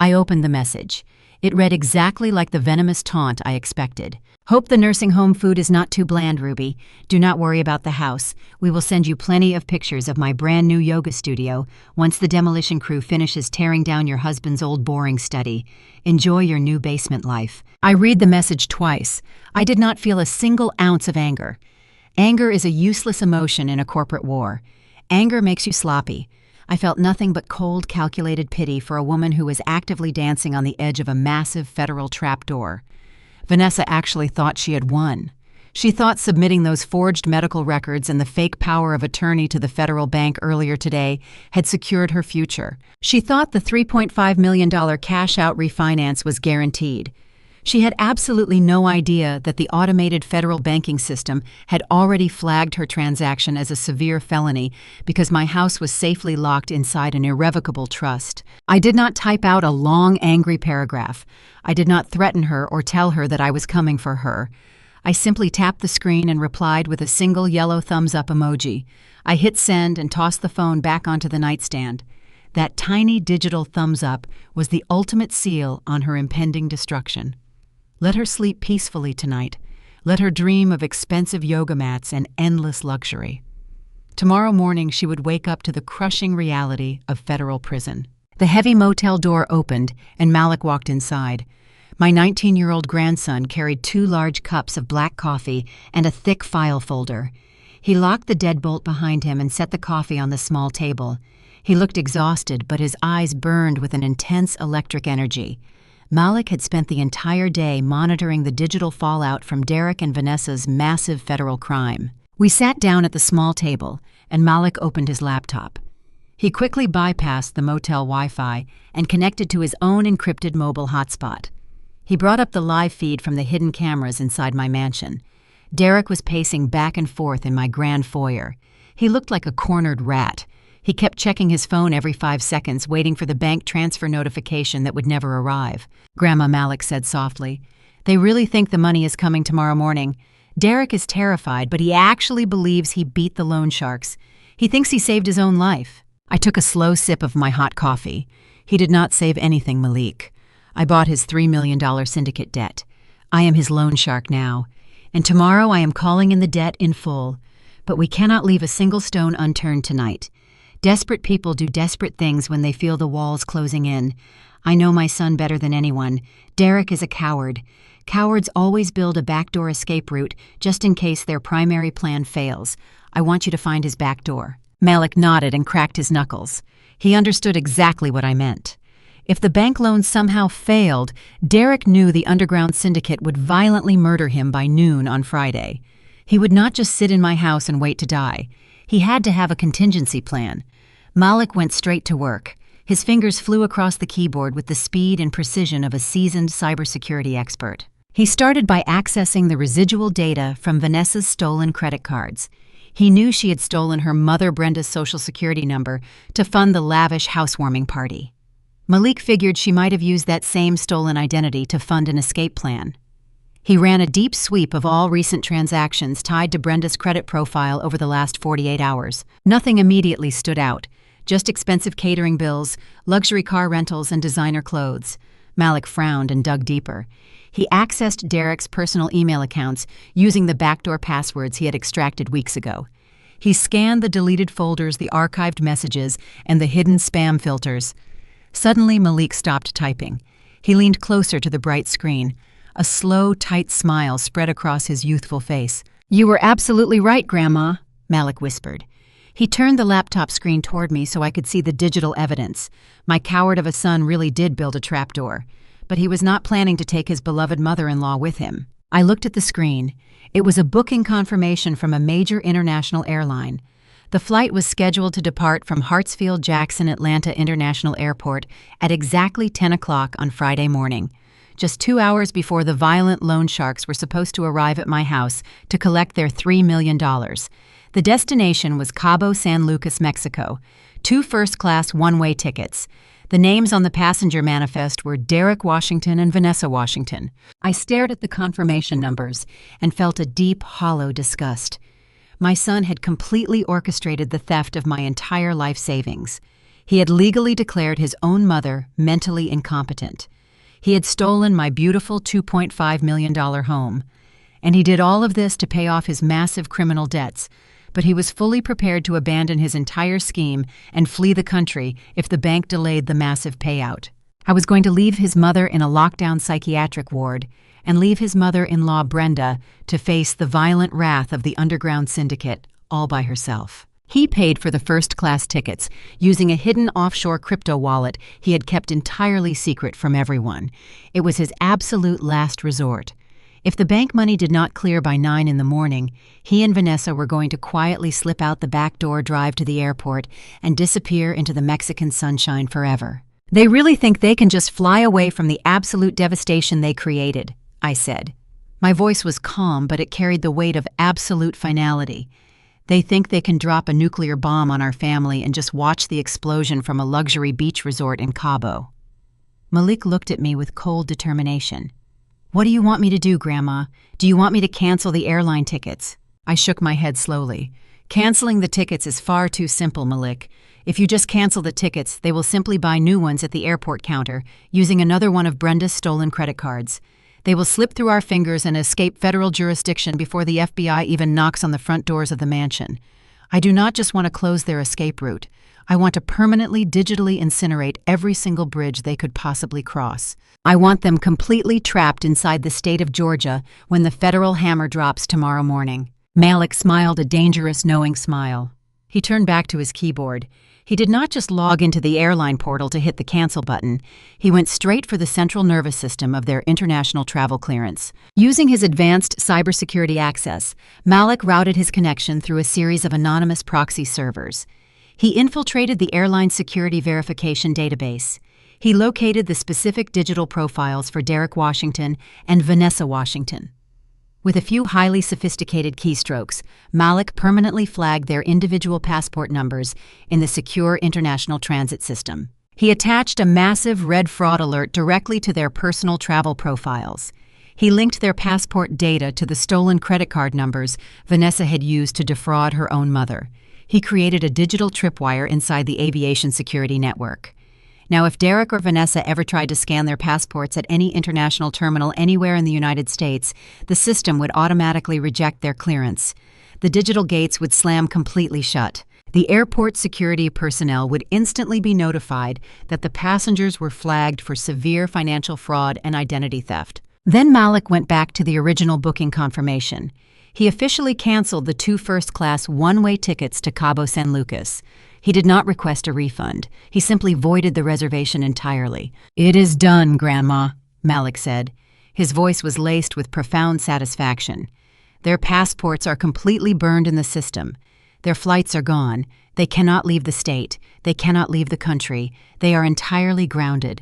I opened the message. It read exactly like the venomous taunt I expected. "Hope the nursing home food is not too bland, Ruby. Do not worry about the house. We will send you plenty of pictures of my brand new yoga studio once the demolition crew finishes tearing down your husband's old boring study. Enjoy your new basement life." I read the message twice. I did not feel a single ounce of anger. Anger is a useless emotion in a corporate war. Anger makes you sloppy. I felt nothing but cold, calculated pity for a woman who was actively dancing on the edge of a massive federal trapdoor. Vanessa actually thought she had won. She thought submitting those forged medical records and the fake power of attorney to the federal bank earlier today had secured her future. She thought the $3.5 million cash-out refinance was guaranteed. She had absolutely no idea that the automated federal banking system had already flagged her transaction as a severe felony because my house was safely locked inside an irrevocable trust. I did not type out a long, angry paragraph. I did not threaten her or tell her that I was coming for her. I simply tapped the screen and replied with a single yellow thumbs-up emoji. I hit send and tossed the phone back onto the nightstand. That tiny digital thumbs-up was the ultimate seal on her impending destruction. Let her sleep peacefully tonight. Let her dream of expensive yoga mats and endless luxury. Tomorrow morning she would wake up to the crushing reality of federal prison. The heavy motel door opened and Malik walked inside. My 19-year-old grandson carried 2 large cups of black coffee and a thick file folder. He locked the deadbolt behind him and set the coffee on the small table. He looked exhausted, but his eyes burned with an intense electric energy. Malik had spent the entire day monitoring the digital fallout from Derek and Vanessa's massive federal crime. We sat down at the small table, and Malik opened his laptop. He quickly bypassed the motel Wi-Fi and connected to his own encrypted mobile hotspot. He brought up the live feed from the hidden cameras inside my mansion. Derek was pacing back and forth in my grand foyer. He looked like a cornered rat. He kept checking his phone every 5 seconds, waiting for the bank transfer notification that would never arrive. Grandma Malik said softly, "They really think the money is coming tomorrow morning. Derek is terrified, but he actually believes he beat the loan sharks. He thinks he saved his own life." I took a slow sip of my hot coffee. He did not save anything, Malik. I bought his $3 million syndicate debt. I am his loan shark now. And tomorrow I am calling in the debt in full. But we cannot leave a single stone unturned tonight. Desperate people do desperate things when they feel the walls closing in. I know my son better than anyone. Derek is a coward. Cowards always build a backdoor escape route just in case their primary plan fails. I want you to find his back door. Malik nodded and cracked his knuckles. He understood exactly what I meant. If the bank loan somehow failed, Derek knew the underground syndicate would violently murder him by noon on Friday. He would not just sit in my house and wait to die. He had to have a contingency plan. Malik went straight to work. His fingers flew across the keyboard with the speed and precision of a seasoned cybersecurity expert. He started by accessing the residual data from Vanessa's stolen credit cards. He knew she had stolen her mother Brenda's social security number to fund the lavish housewarming party. Malik figured she might have used that same stolen identity to fund an escape plan. He ran a deep sweep of all recent transactions tied to Brenda's credit profile over the last 48 hours. Nothing immediately stood out, just expensive catering bills, luxury car rentals, and designer clothes. Malik frowned and dug deeper. He accessed Derek's personal email accounts using the backdoor passwords he had extracted weeks ago. He scanned the deleted folders, the archived messages, and the hidden spam filters. Suddenly, Malik stopped typing. He leaned closer to the bright screen. A slow, tight smile spread across his youthful face. "You were absolutely right, Grandma," Malik whispered. He turned the laptop screen toward me so I could see the digital evidence. My coward of a son really did build a trapdoor, but he was not planning to take his beloved mother-in-law with him. I looked at the screen. It was a booking confirmation from a major international airline. The flight was scheduled to depart from Hartsfield-Jackson Atlanta International Airport at exactly 10 o'clock on Friday morning, just 2 hours before the violent loan sharks were supposed to arrive at my house to collect their $3 million. The destination was Cabo San Lucas, Mexico. 2 first-class one-way tickets. The names on the passenger manifest were Derek Washington and Vanessa Washington. I stared at the confirmation numbers and felt a deep, hollow disgust. My son had completely orchestrated the theft of my entire life savings. He had legally declared his own mother mentally incompetent. He had stolen my beautiful $2.5 million home. And he did all of this to pay off his massive criminal debts. But he was fully prepared to abandon his entire scheme and flee the country if the bank delayed the massive payout. I was going to leave his mother in a lockdown psychiatric ward and leave his mother-in-law Brenda to face the violent wrath of the underground syndicate all by herself. He paid for the first-class tickets using a hidden offshore crypto wallet he had kept entirely secret from everyone. It was his absolute last resort. If the bank money did not clear by 9 in the morning, he and Vanessa were going to quietly slip out the back door, drive to the airport, and disappear into the Mexican sunshine forever. "They really think they can just fly away from the absolute devastation they created," I said. My voice was calm, but it carried the weight of absolute finality. "They think they can drop a nuclear bomb on our family and just watch the explosion from a luxury beach resort in Cabo." Malik looked at me with cold determination. "What do you want me to do, Grandma? Do you want me to cancel the airline tickets?" I shook my head slowly. "Canceling the tickets is far too simple, Malik. If you just cancel the tickets, they will simply buy new ones at the airport counter, using another one of Brenda's stolen credit cards. They will slip through our fingers and escape federal jurisdiction before the FBI even knocks on the front doors of the mansion. I do not just want to close their escape route. I want to permanently digitally incinerate every single bridge they could possibly cross. I want them completely trapped inside the state of Georgia when the federal hammer drops tomorrow morning." Malik smiled a dangerous, knowing smile. He turned back to his keyboard. He did not just log into the airline portal to hit the cancel button. He went straight for the central nervous system of their international travel clearance. Using his advanced cybersecurity access, Malik routed his connection through a series of anonymous proxy servers. He infiltrated the airline security verification database. He located the specific digital profiles for Derek Washington and Vanessa Washington. With a few highly sophisticated keystrokes, Malik permanently flagged their individual passport numbers in the secure international transit system. He attached a massive red fraud alert directly to their personal travel profiles. He linked their passport data to the stolen credit card numbers Vanessa had used to defraud her own mother. He created a digital tripwire inside the aviation security network. Now, if Derek or Vanessa ever tried to scan their passports at any international terminal anywhere in the United States, the system would automatically reject their clearance. The digital gates would slam completely shut. The airport security personnel would instantly be notified that the passengers were flagged for severe financial fraud and identity theft. Then Malik went back to the original booking confirmation. He officially canceled the 2 first-class one-way tickets to Cabo San Lucas. He did not request a refund. He simply voided the reservation entirely. "It is done, Grandma," Malik said. His voice was laced with profound satisfaction. "Their passports are completely burned in the system. Their flights are gone. They cannot leave the state. They cannot leave the country. They are entirely grounded.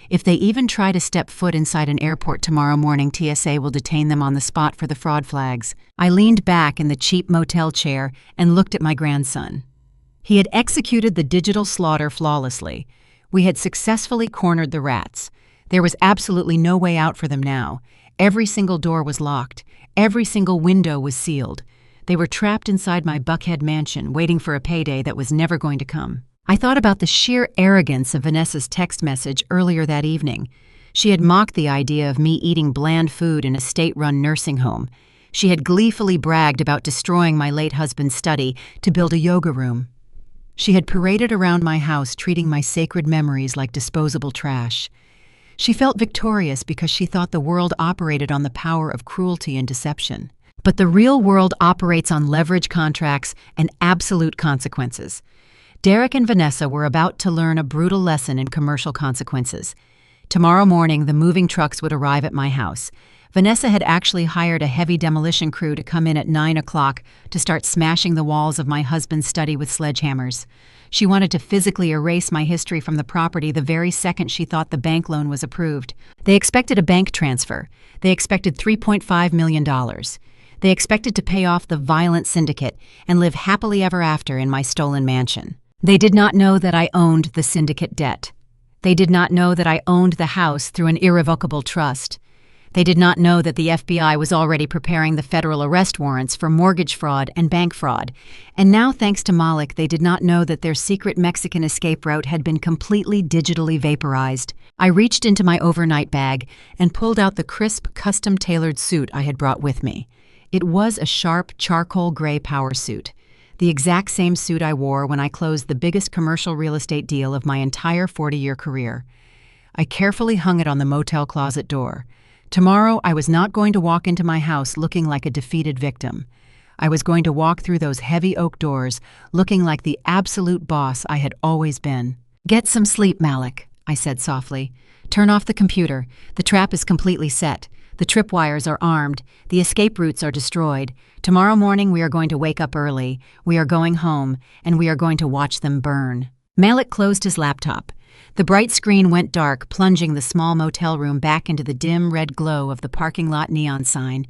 If they even try to step foot inside an airport tomorrow morning, TSA will detain them on the spot for the fraud flags." I leaned back in the cheap motel chair and looked at my grandson. He had executed the digital slaughter flawlessly. We had successfully cornered the rats. There was absolutely no way out for them now. Every single door was locked. Every single window was sealed. They were trapped inside my Buckhead mansion, waiting for a payday that was never going to come. I thought about the sheer arrogance of Vanessa's text message earlier that evening. She had mocked the idea of me eating bland food in a state-run nursing home. She had gleefully bragged about destroying my late husband's study to build a yoga room. She had paraded around my house treating my sacred memories like disposable trash. She felt victorious because she thought the world operated on the power of cruelty and deception. But the real world operates on leverage contracts and absolute consequences. Derek and Vanessa were about to learn a brutal lesson in commercial consequences. Tomorrow morning, the moving trucks would arrive at my house. Vanessa had actually hired a heavy demolition crew to come in at 9 o'clock to start smashing the walls of my husband's study with sledgehammers. She wanted to physically erase my history from the property the very second she thought the bank loan was approved. They expected a bank transfer. They expected $3.5 million. They expected to pay off the violent syndicate and live happily ever after in my stolen mansion. They did not know that I owned the syndicate debt. They did not know that I owned the house through an irrevocable trust. They did not know that the FBI was already preparing the federal arrest warrants for mortgage fraud and bank fraud. And now, thanks to Malik, they did not know that their secret Mexican escape route had been completely digitally vaporized. I reached into my overnight bag and pulled out the crisp, custom-tailored suit I had brought with me. It was a sharp, charcoal gray power suit, the exact same suit I wore when I closed the biggest commercial real estate deal of my entire 40-year career. I carefully hung it on the motel closet door. Tomorrow, I was not going to walk into my house looking like a defeated victim. I was going to walk through those heavy oak doors looking like the absolute boss I had always been. "Get some sleep, Malik," I said softly. "Turn off the computer. The trap is completely set. The tripwires are armed. The escape routes are destroyed. Tomorrow morning we are going to wake up early. We are going home, and we are going to watch them burn." Malik closed his laptop. The bright screen went dark, plunging the small motel room back into the dim red glow of the parking lot neon sign.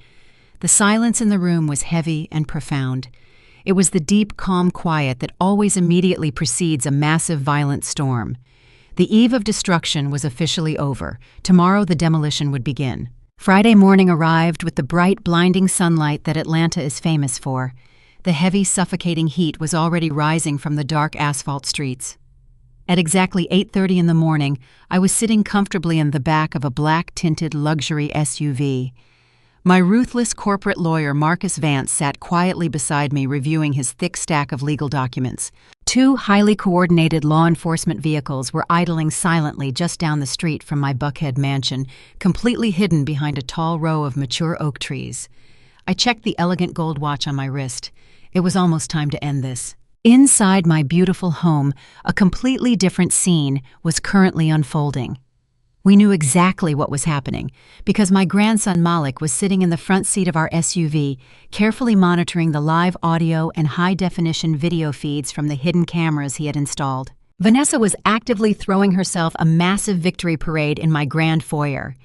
The silence in the room was heavy and profound. It was the deep, calm quiet that always immediately precedes a massive, violent storm. The eve of destruction was officially over. Tomorrow the demolition would begin. Friday morning arrived with the bright, blinding sunlight that Atlanta is famous for. The heavy, suffocating heat was already rising from the dark asphalt streets. At exactly 8:30 in the morning, I was sitting comfortably in the back of a black-tinted luxury SUV. My ruthless corporate lawyer, Marcus Vance, sat quietly beside me reviewing his thick stack of legal documents. Two highly coordinated law enforcement vehicles were idling silently just down the street from my Buckhead mansion, completely hidden behind a tall row of mature oak trees. I checked the elegant gold watch on my wrist. It was almost time to end this. Inside my beautiful home, a completely different scene was currently unfolding. We knew exactly what was happening, because my grandson Malik was sitting in the front seat of our SUV, carefully monitoring the live audio and high-definition video feeds from the hidden cameras he had installed. Vanessa was actively throwing herself a massive victory parade in my grand foyer.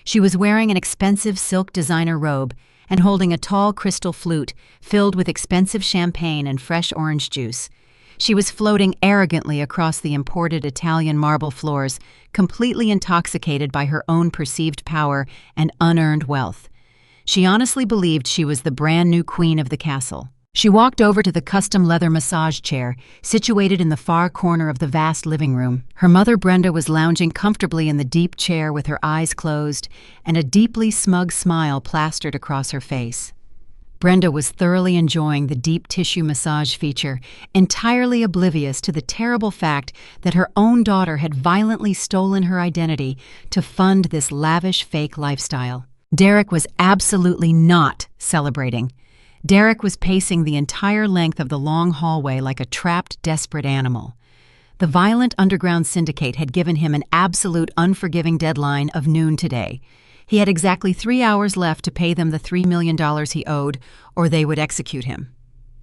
She was wearing an expensive silk designer robe and holding a tall crystal flute filled with expensive champagne and fresh orange juice. She was floating arrogantly across the imported Italian marble floors, completely intoxicated by her own perceived power and unearned wealth. She honestly believed she was the brand new queen of the castle. She walked over to the custom leather massage chair, situated in the far corner of the vast living room. Her mother Brenda was lounging comfortably in the deep chair with her eyes closed and a deeply smug smile plastered across her face. Brenda was thoroughly enjoying the deep tissue massage feature, entirely oblivious to the terrible fact that her own daughter had violently stolen her identity to fund this lavish fake lifestyle. Derek was absolutely not celebrating. Derek was pacing the entire length of the long hallway like a trapped, desperate animal. The violent underground syndicate had given him an absolute unforgiving deadline of noon today. He had exactly 3 hours left to pay them the $3 million he owed, or they would execute him.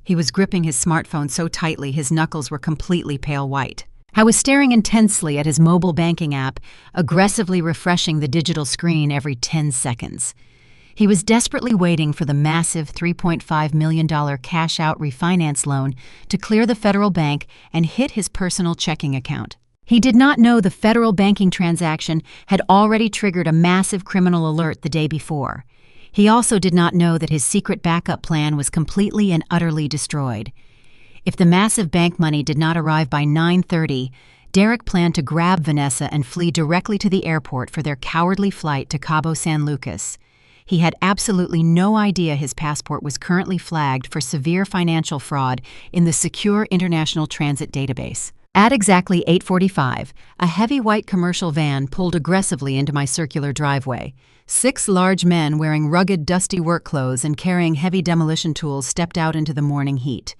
He was gripping his smartphone so tightly his knuckles were completely pale white. I was staring intensely at his mobile banking app, aggressively refreshing the digital screen every 10 seconds. He was desperately waiting for the massive $3.5 million cash-out refinance loan to clear the federal bank and hit his personal checking account. He did not know the federal banking transaction had already triggered a massive criminal alert the day before. He also did not know that his secret backup plan was completely and utterly destroyed. If the massive bank money did not arrive by 9:30, Derek planned to grab Vanessa and flee directly to the airport for their cowardly flight to Cabo San Lucas. He had absolutely no idea his passport was currently flagged for severe financial fraud in the secure international transit database. At exactly 8:45, a heavy white commercial van pulled aggressively into my circular driveway. 6 large men wearing rugged, dusty work clothes and carrying heavy demolition tools stepped out into the morning heat.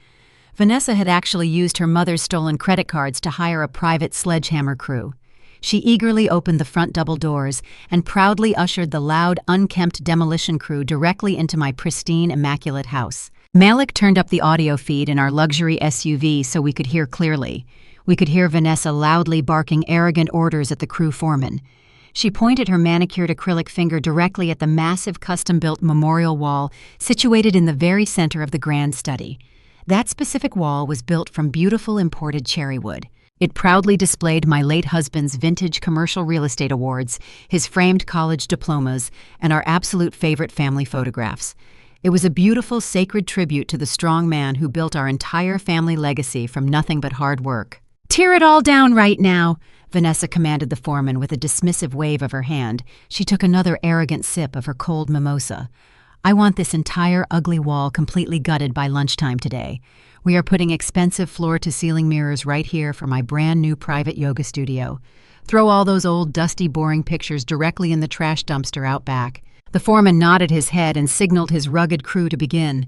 Vanessa had actually used her mother's stolen credit cards to hire a private sledgehammer crew. She eagerly opened the front double doors and proudly ushered the loud, unkempt demolition crew directly into my pristine, immaculate house. Malik turned up the audio feed in our luxury SUV so we could hear clearly. We could hear Vanessa loudly barking arrogant orders at the crew foreman. She pointed her manicured acrylic finger directly at the massive custom-built memorial wall situated in the very center of the grand study. That specific wall was built from beautiful imported cherry wood. It proudly displayed my late husband's vintage commercial real estate awards, his framed college diplomas, and our absolute favorite family photographs. It was a beautiful, sacred tribute to the strong man who built our entire family legacy from nothing but hard work. "Tear it all down right now," Vanessa commanded the foreman with a dismissive wave of her hand. She took another arrogant sip of her cold mimosa. "I want this entire ugly wall completely gutted by lunchtime today. We are putting expensive floor-to-ceiling mirrors right here for my brand-new private yoga studio. Throw all those old, dusty, boring pictures directly in the trash dumpster out back." The foreman nodded his head and signaled his rugged crew to begin.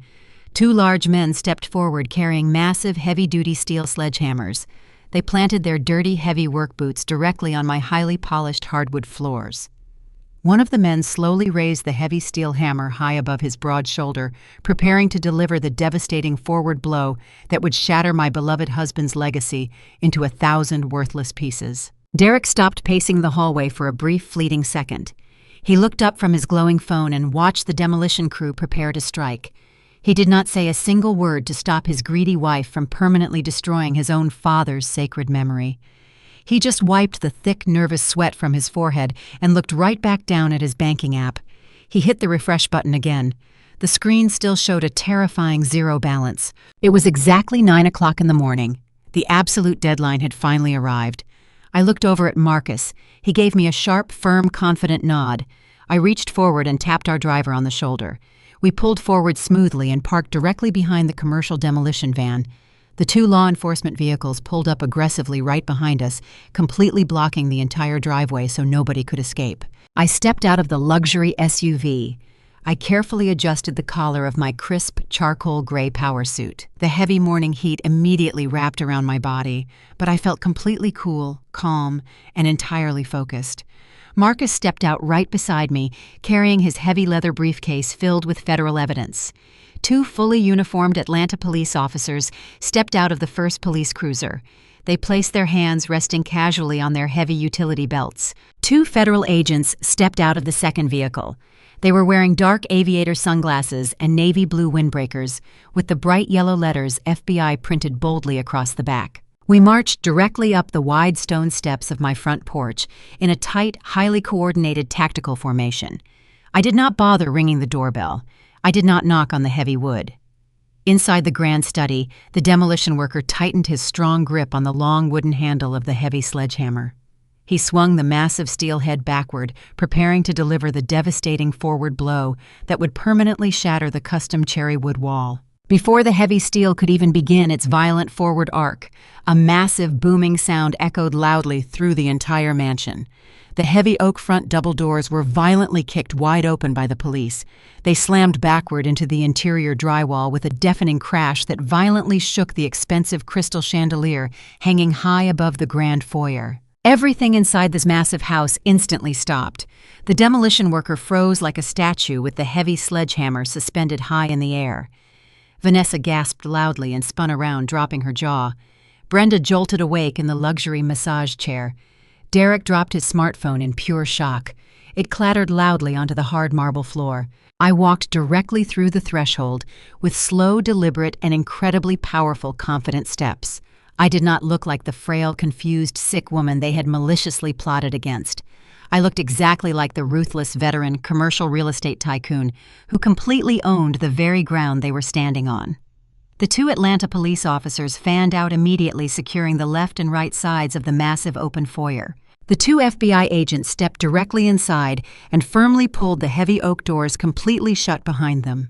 2 large men stepped forward carrying massive, heavy-duty steel sledgehammers. They planted their dirty, heavy work boots directly on my highly polished hardwood floors. One of the men slowly raised the heavy steel hammer high above his broad shoulder, preparing to deliver the devastating forward blow that would shatter my beloved husband's legacy into 1,000 worthless pieces. Derek stopped pacing the hallway for a brief, fleeting second. He looked up from his glowing phone and watched the demolition crew prepare to strike. He did not say a single word to stop his greedy wife from permanently destroying his own father's sacred memory. He just wiped the thick, nervous sweat from his forehead and looked right back down at his banking app. He hit the refresh button again. The screen still showed a terrifying 0 balance. It was exactly 9 o'clock in the morning. The absolute deadline had finally arrived. I looked over at Marcus. He gave me a sharp, firm, confident nod. I reached forward and tapped our driver on the shoulder. We pulled forward smoothly and parked directly behind the commercial demolition van. The 2 law enforcement vehicles pulled up aggressively right behind us, completely blocking the entire driveway so nobody could escape. I stepped out of the luxury SUV. I carefully adjusted the collar of my crisp, charcoal gray power suit. The heavy morning heat immediately wrapped around my body, but I felt completely cool, calm, and entirely focused. Marcus stepped out right beside me, carrying his heavy leather briefcase filled with federal evidence. 2 fully uniformed Atlanta police officers stepped out of the first police cruiser. They placed their hands resting casually on their heavy utility belts. 2 federal agents stepped out of the second vehicle. They were wearing dark aviator sunglasses and navy blue windbreakers, with the bright yellow letters FBI printed boldly across the back. We marched directly up the wide stone steps of my front porch in a tight, highly coordinated tactical formation. I did not bother ringing the doorbell. I did not knock on the heavy wood. Inside the grand study, the demolition worker tightened his strong grip on the long wooden handle of the heavy sledgehammer. He swung the massive steel head backward, preparing to deliver the devastating forward blow that would permanently shatter the custom cherry wood wall. Before the heavy steel could even begin its violent forward arc, a massive booming sound echoed loudly through the entire mansion. The heavy oak front double doors were violently kicked wide open by the police. They slammed backward into the interior drywall with a deafening crash that violently shook the expensive crystal chandelier hanging high above the grand foyer. Everything inside this massive house instantly stopped. The demolition worker froze like a statue with the heavy sledgehammer suspended high in the air. Vanessa gasped loudly and spun around, dropping her jaw. Brenda jolted awake in the luxury massage chair. Derek dropped his smartphone in pure shock. It clattered loudly onto the hard marble floor. I walked directly through the threshold with slow, deliberate, and incredibly powerful, confident steps. I did not look like the frail, confused, sick woman they had maliciously plotted against. I looked exactly like the ruthless veteran commercial real estate tycoon who completely owned the very ground they were standing on. The two Atlanta police officers fanned out immediately, securing the left and right sides of the massive open foyer. The two FBI agents stepped directly inside and firmly pulled the heavy oak doors completely shut behind them.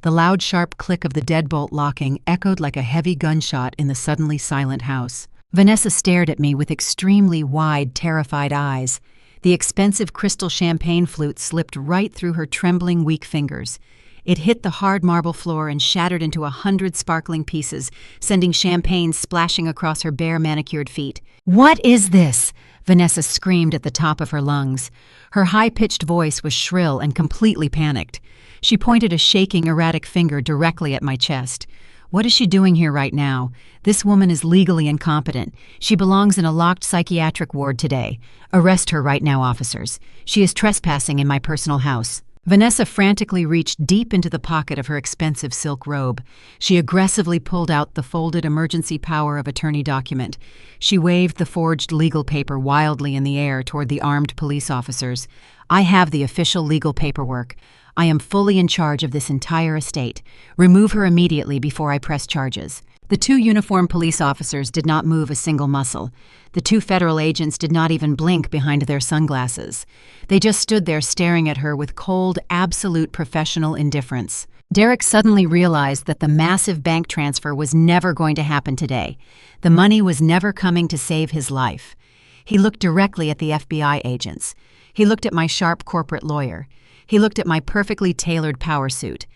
The loud, sharp click of the deadbolt locking echoed like a heavy gunshot in the suddenly silent house. Vanessa stared at me with extremely wide, terrified eyes. The expensive crystal champagne flute slipped right through her trembling, weak fingers. It hit the hard marble floor and shattered into 100 sparkling pieces, sending champagne splashing across her bare, manicured feet. "What is this?" Vanessa screamed at the top of her lungs. Her high-pitched voice was shrill and completely panicked. She pointed a shaking, erratic finger directly at my chest. "What is she doing here right now? This woman is legally incompetent. She belongs in a locked psychiatric ward today. Arrest her right now, officers. She is trespassing in my personal house." Vanessa frantically reached deep into the pocket of her expensive silk robe. She aggressively pulled out the folded emergency power of attorney document. She waved the forged legal paper wildly in the air toward the armed police officers. "I have the official legal paperwork. I am fully in charge of this entire estate. Remove her immediately before I press charges." The two uniformed police officers did not move a single muscle. The two federal agents did not even blink behind their sunglasses. They just stood there staring at her with cold, absolute professional indifference. Derek suddenly realized that the massive bank transfer was never going to happen today. The money was never coming to save his life. He looked directly at the FBI agents. He looked at my sharp corporate lawyer. He looked at my perfectly tailored power suit.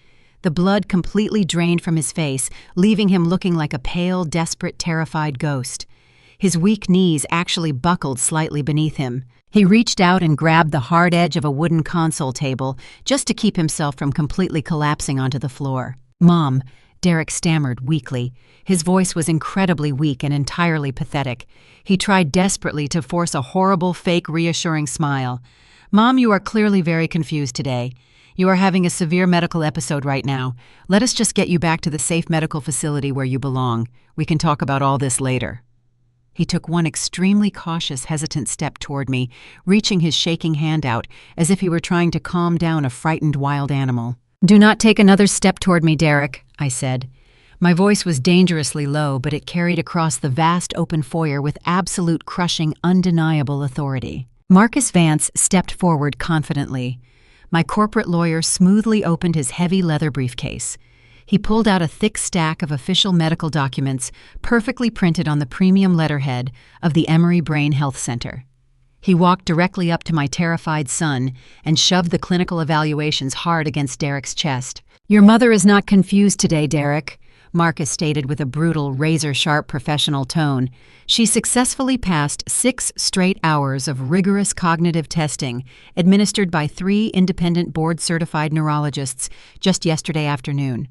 The blood completely drained from his face, leaving him looking like a pale, desperate, terrified ghost. His weak knees actually buckled slightly beneath him. He reached out and grabbed the hard edge of a wooden console table just to keep himself from completely collapsing onto the floor. "Mom," Derek stammered weakly. His voice was incredibly weak and entirely pathetic. He tried desperately to force a horrible, fake, reassuring smile. "Mom, you are clearly very confused today. You are having a severe medical episode right now. Let us just get you back to the safe medical facility where you belong. We can talk about all this later." He took one extremely cautious, hesitant step toward me, reaching his shaking hand out as if he were trying to calm down a frightened wild animal. "Do not take another step toward me, Derek," I said. My voice was dangerously low, but it carried across the vast open foyer with absolute, crushing, undeniable authority. Marcus Vance stepped forward confidently. My corporate lawyer smoothly opened his heavy leather briefcase. He pulled out a thick stack of official medical documents, perfectly printed on the premium letterhead of the Emory Brain Health Center. He walked directly up to my terrified son and shoved the clinical evaluations hard against Derek's chest. "Your mother is not confused today, Derek," Marcus stated with a brutal, razor-sharp professional tone. "She successfully passed 6 straight hours of rigorous cognitive testing administered by 3 independent board-certified neurologists just yesterday afternoon.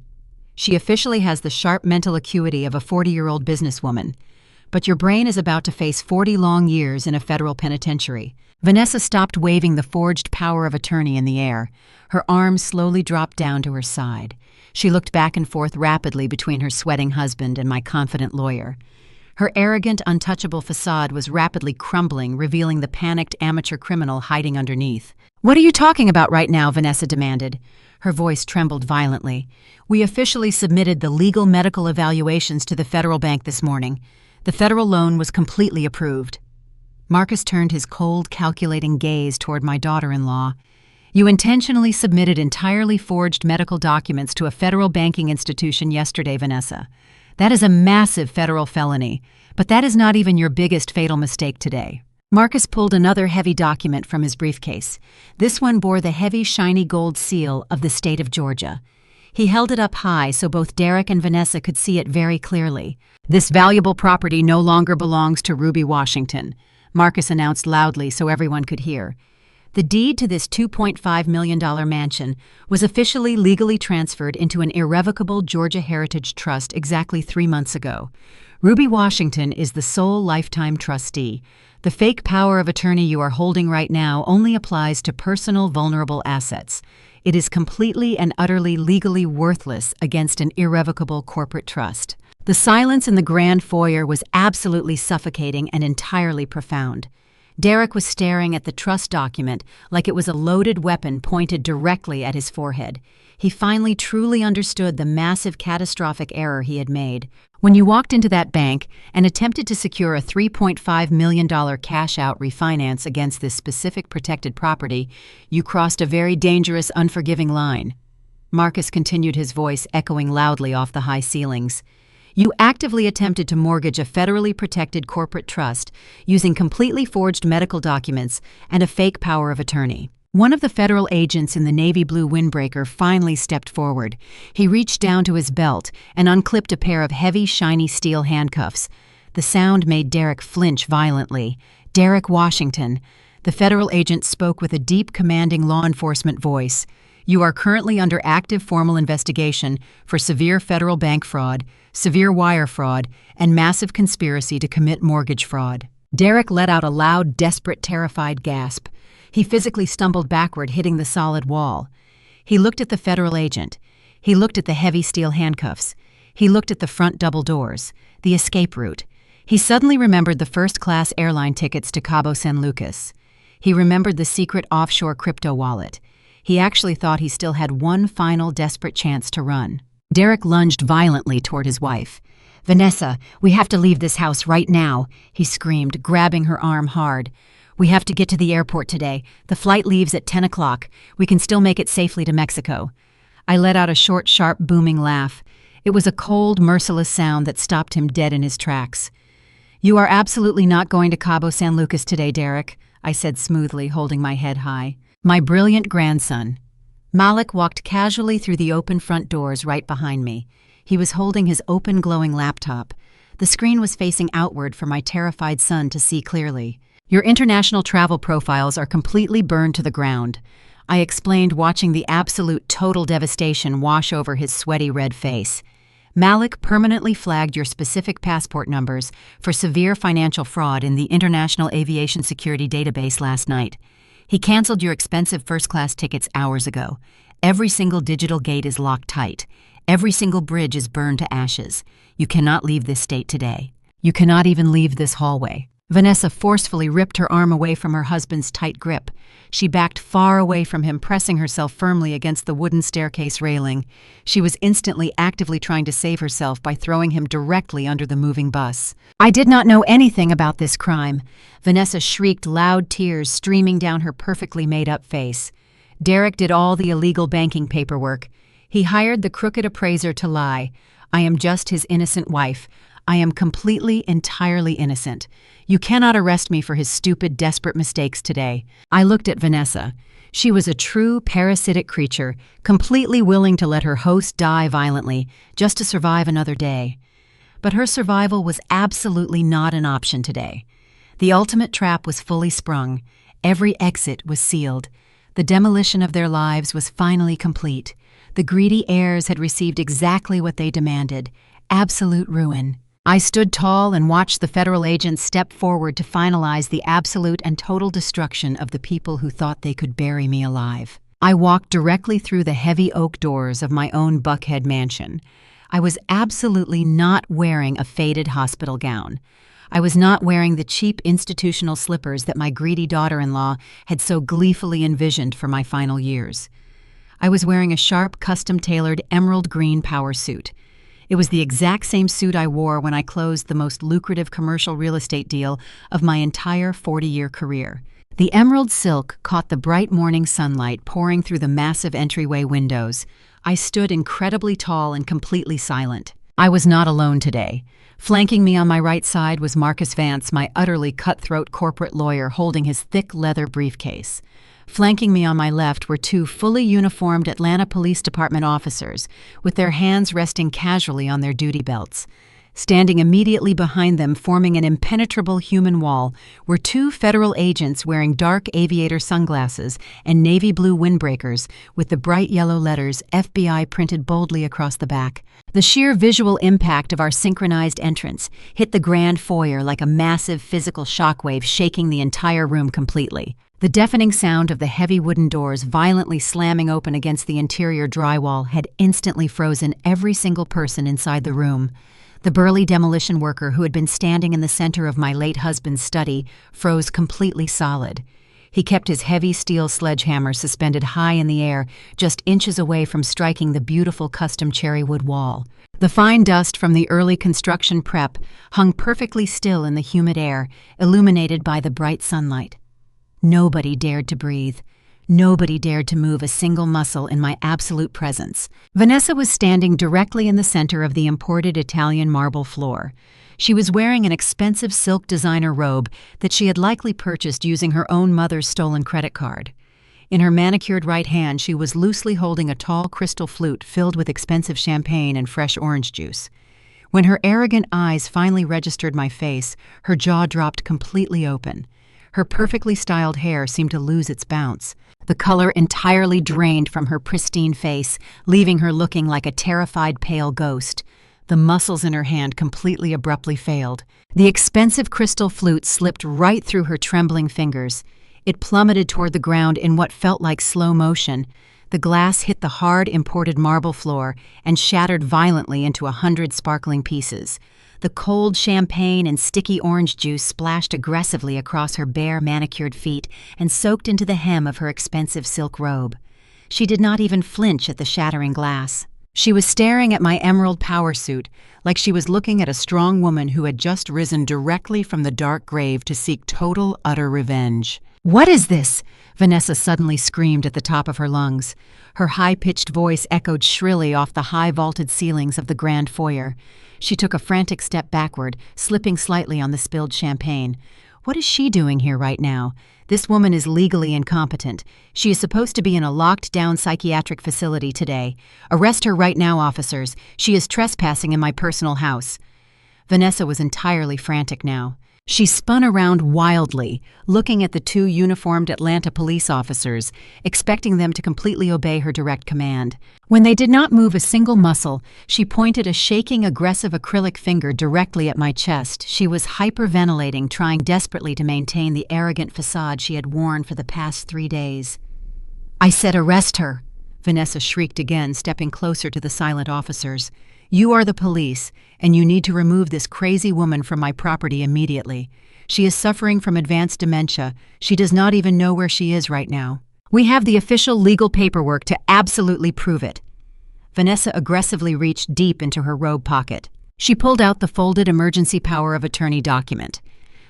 She officially has the sharp mental acuity of a 40-year-old businesswoman. But your brain is about to face 40 long years in a federal penitentiary." Vanessa stopped waving the forged power of attorney in the air. Her arms slowly dropped down to her side. She looked back and forth rapidly between her sweating husband and my confident lawyer. Her arrogant, untouchable facade was rapidly crumbling, revealing the panicked amateur criminal hiding underneath. "What are you talking about right now?" Vanessa demanded. Her voice trembled violently. "We officially submitted the legal medical evaluations to the federal bank this morning. The federal loan was completely approved." Marcus turned his cold, calculating gaze toward my daughter-in-law. You intentionally submitted entirely forged medical documents to a federal banking institution yesterday, Vanessa. That is a massive federal felony, but that is not even your biggest fatal mistake today. Marcus pulled another heavy document from his briefcase. This one bore the heavy, shiny gold seal of the state of Georgia. He held it up high so both Derek and Vanessa could see it very clearly. "This valuable property no longer belongs to Ruby Washington," Marcus announced loudly so everyone could hear. The deed to this $2.5 million mansion was officially legally transferred into an irrevocable Georgia Heritage Trust exactly 3 months ago. Ruby Washington is the sole lifetime trustee. The fake power of attorney you are holding right now only applies to personal vulnerable assets. It is completely and utterly legally worthless against an irrevocable corporate trust. The silence in the grand foyer was absolutely suffocating and entirely profound. Derek was staring at the trust document like it was a loaded weapon pointed directly at his forehead. He finally truly understood the massive catastrophic error he had made. When you walked into that bank and attempted to secure a $3.5 million cash-out refinance against this specific protected property, you crossed a very dangerous, unforgiving line. Marcus continued, his voice echoing loudly off the high ceilings. You actively attempted to mortgage a federally protected corporate trust using completely forged medical documents and a fake power of attorney. One of the federal agents in the navy blue windbreaker finally stepped forward. He reached down to his belt and unclipped a pair of heavy, shiny steel handcuffs. The sound made Derek flinch violently. "Derek Washington." The federal agent spoke with a deep, commanding law enforcement voice. "You are currently under active formal investigation for severe federal bank fraud, severe wire fraud, and massive conspiracy to commit mortgage fraud." Derek let out a loud, desperate, terrified gasp. He physically stumbled backward, hitting the solid wall. He looked at the federal agent. He looked at the heavy steel handcuffs. He looked at the front double doors, the escape route. He suddenly remembered the first-class airline tickets to Cabo San Lucas. He remembered the secret offshore crypto wallet. He actually thought he still had one final desperate chance to run. Derek lunged violently toward his wife. "Vanessa, we have to leave this house right now," he screamed, grabbing her arm hard. "We have to get to the airport today. The flight leaves at 10 o'clock. We can still make it safely to Mexico." I let out a short, sharp, booming laugh. It was a cold, merciless sound that stopped him dead in his tracks. "You are absolutely not going to Cabo San Lucas today, Derek," I said smoothly, holding my head high. "My brilliant grandson." Malik walked casually through the open front doors right behind me. He was holding his open, glowing laptop. The screen was facing outward for my terrified son to see clearly. "Your international travel profiles are completely burned to the ground," I explained, watching the absolute total devastation wash over his sweaty red face. "Malik permanently flagged your specific passport numbers for severe financial fraud in the International Aviation Security Database last night. He canceled your expensive first-class tickets hours ago. Every single digital gate is locked tight. Every single bridge is burned to ashes. You cannot leave this state today. You cannot even leave this hallway." Vanessa forcefully ripped her arm away from her husband's tight grip. She backed far away from him, pressing herself firmly against the wooden staircase railing. She was instantly actively trying to save herself by throwing him directly under the moving bus. "I did not know anything about this crime," Vanessa shrieked, loud tears streaming down her perfectly made-up face. "Derek did all the illegal banking paperwork. He hired the crooked appraiser to lie. I am just his innocent wife. I am completely, entirely innocent. You cannot arrest me for his stupid, desperate mistakes today." I looked at Vanessa. She was a true parasitic creature, completely willing to let her host die violently just to survive another day. But her survival was absolutely not an option today. The ultimate trap was fully sprung. Every exit was sealed. The demolition of their lives was finally complete. The greedy heirs had received exactly what they demanded: absolute ruin. I stood tall and watched the federal agents step forward to finalize the absolute and total destruction of the people who thought they could bury me alive. I walked directly through the heavy oak doors of my own Buckhead mansion. I was absolutely not wearing a faded hospital gown. I was not wearing the cheap institutional slippers that my greedy daughter-in-law had so gleefully envisioned for my final years. I was wearing a sharp, custom-tailored emerald green power suit. It was the exact same suit I wore when I closed the most lucrative commercial real estate deal of my entire 40-year career. The emerald silk caught the bright morning sunlight pouring through the massive entryway windows. I stood incredibly tall and completely silent. I was not alone today. Flanking me on my right side was Marcus Vance, my utterly cutthroat corporate lawyer holding his thick leather briefcase. Flanking me on my left were two fully uniformed Atlanta Police Department officers, with their hands resting casually on their duty belts. Standing immediately behind them, forming an impenetrable human wall, were two federal agents wearing dark aviator sunglasses and navy blue windbreakers with the bright yellow letters FBI printed boldly across the back. The sheer visual impact of our synchronized entrance hit the grand foyer like a massive physical shockwave, shaking the entire room completely. The deafening sound of the heavy wooden doors violently slamming open against the interior drywall had instantly frozen every single person inside the room. The burly demolition worker who had been standing in the center of my late husband's study froze completely solid. He kept his heavy steel sledgehammer suspended high in the air, just inches away from striking the beautiful custom cherrywood wall. The fine dust from the early construction prep hung perfectly still in the humid air, illuminated by the bright sunlight. Nobody dared to breathe. Nobody dared to move a single muscle in my absolute presence. Vanessa was standing directly in the center of the imported Italian marble floor. She was wearing an expensive silk designer robe that she had likely purchased using her own mother's stolen credit card. In her manicured right hand, she was loosely holding a tall crystal flute filled with expensive champagne and fresh orange juice. When her arrogant eyes finally registered my face, her jaw dropped completely open. Her perfectly styled hair seemed to lose its bounce. The color entirely drained from her pristine face, leaving her looking like a terrified pale ghost. The muscles in her hand completely abruptly failed. The expensive crystal flute slipped right through her trembling fingers. It plummeted toward the ground in what felt like slow motion. The glass hit the hard imported marble floor and shattered violently into 100 sparkling pieces. The cold champagne and sticky orange juice splashed aggressively across her bare, manicured feet and soaked into the hem of her expensive silk robe. She did not even flinch at the shattering glass. She was staring at my emerald power suit like she was looking at a strong woman who had just risen directly from the dark grave to seek total, utter revenge. "What is this?" Vanessa suddenly screamed at the top of her lungs. Her high-pitched voice echoed shrilly off the high-vaulted ceilings of the grand foyer. She took a frantic step backward, slipping slightly on the spilled champagne. What is she doing here right now? This woman is legally incompetent. She is supposed to be in a locked-down psychiatric facility today. Arrest her right now, officers. She is trespassing in my personal house. Vanessa was entirely frantic now. She spun around wildly, looking at the two uniformed Atlanta police officers, expecting them to completely obey her direct command. When they did not move a single muscle, she pointed a shaking, aggressive acrylic finger directly at my chest. She was hyperventilating, trying desperately to maintain the arrogant facade she had worn for the past 3 days. "I said arrest her," Vanessa shrieked again, stepping closer to the silent officers. "You are the police, and you need to remove this crazy woman from my property immediately. She is suffering from advanced dementia. She does not even know where she is right now. We have the official legal paperwork to absolutely prove it." Vanessa aggressively reached deep into her robe pocket. She pulled out the folded emergency power of attorney document.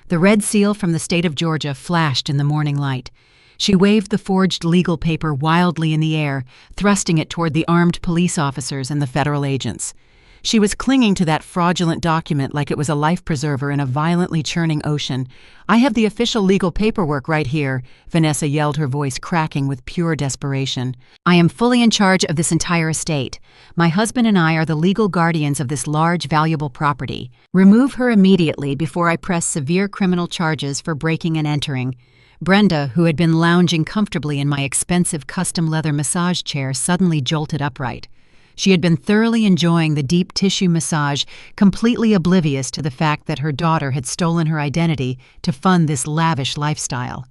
The red seal from the state of Georgia flashed in the morning light. She waved the forged legal paper wildly in the air, thrusting it toward the armed police officers and the federal agents. She was clinging to that fraudulent document like it was a life preserver in a violently churning ocean. "I have the official legal paperwork right here," Vanessa yelled, her voice cracking with pure desperation. "I am fully in charge of this entire estate. My husband and I are the legal guardians of this large, valuable property. Remove her immediately before I press severe criminal charges for breaking and entering." Brenda, who had been lounging comfortably in my expensive custom leather massage chair, suddenly jolted upright. She had been thoroughly enjoying the deep tissue massage, completely oblivious to the fact that her daughter had stolen her identity to fund this lavish lifestyle.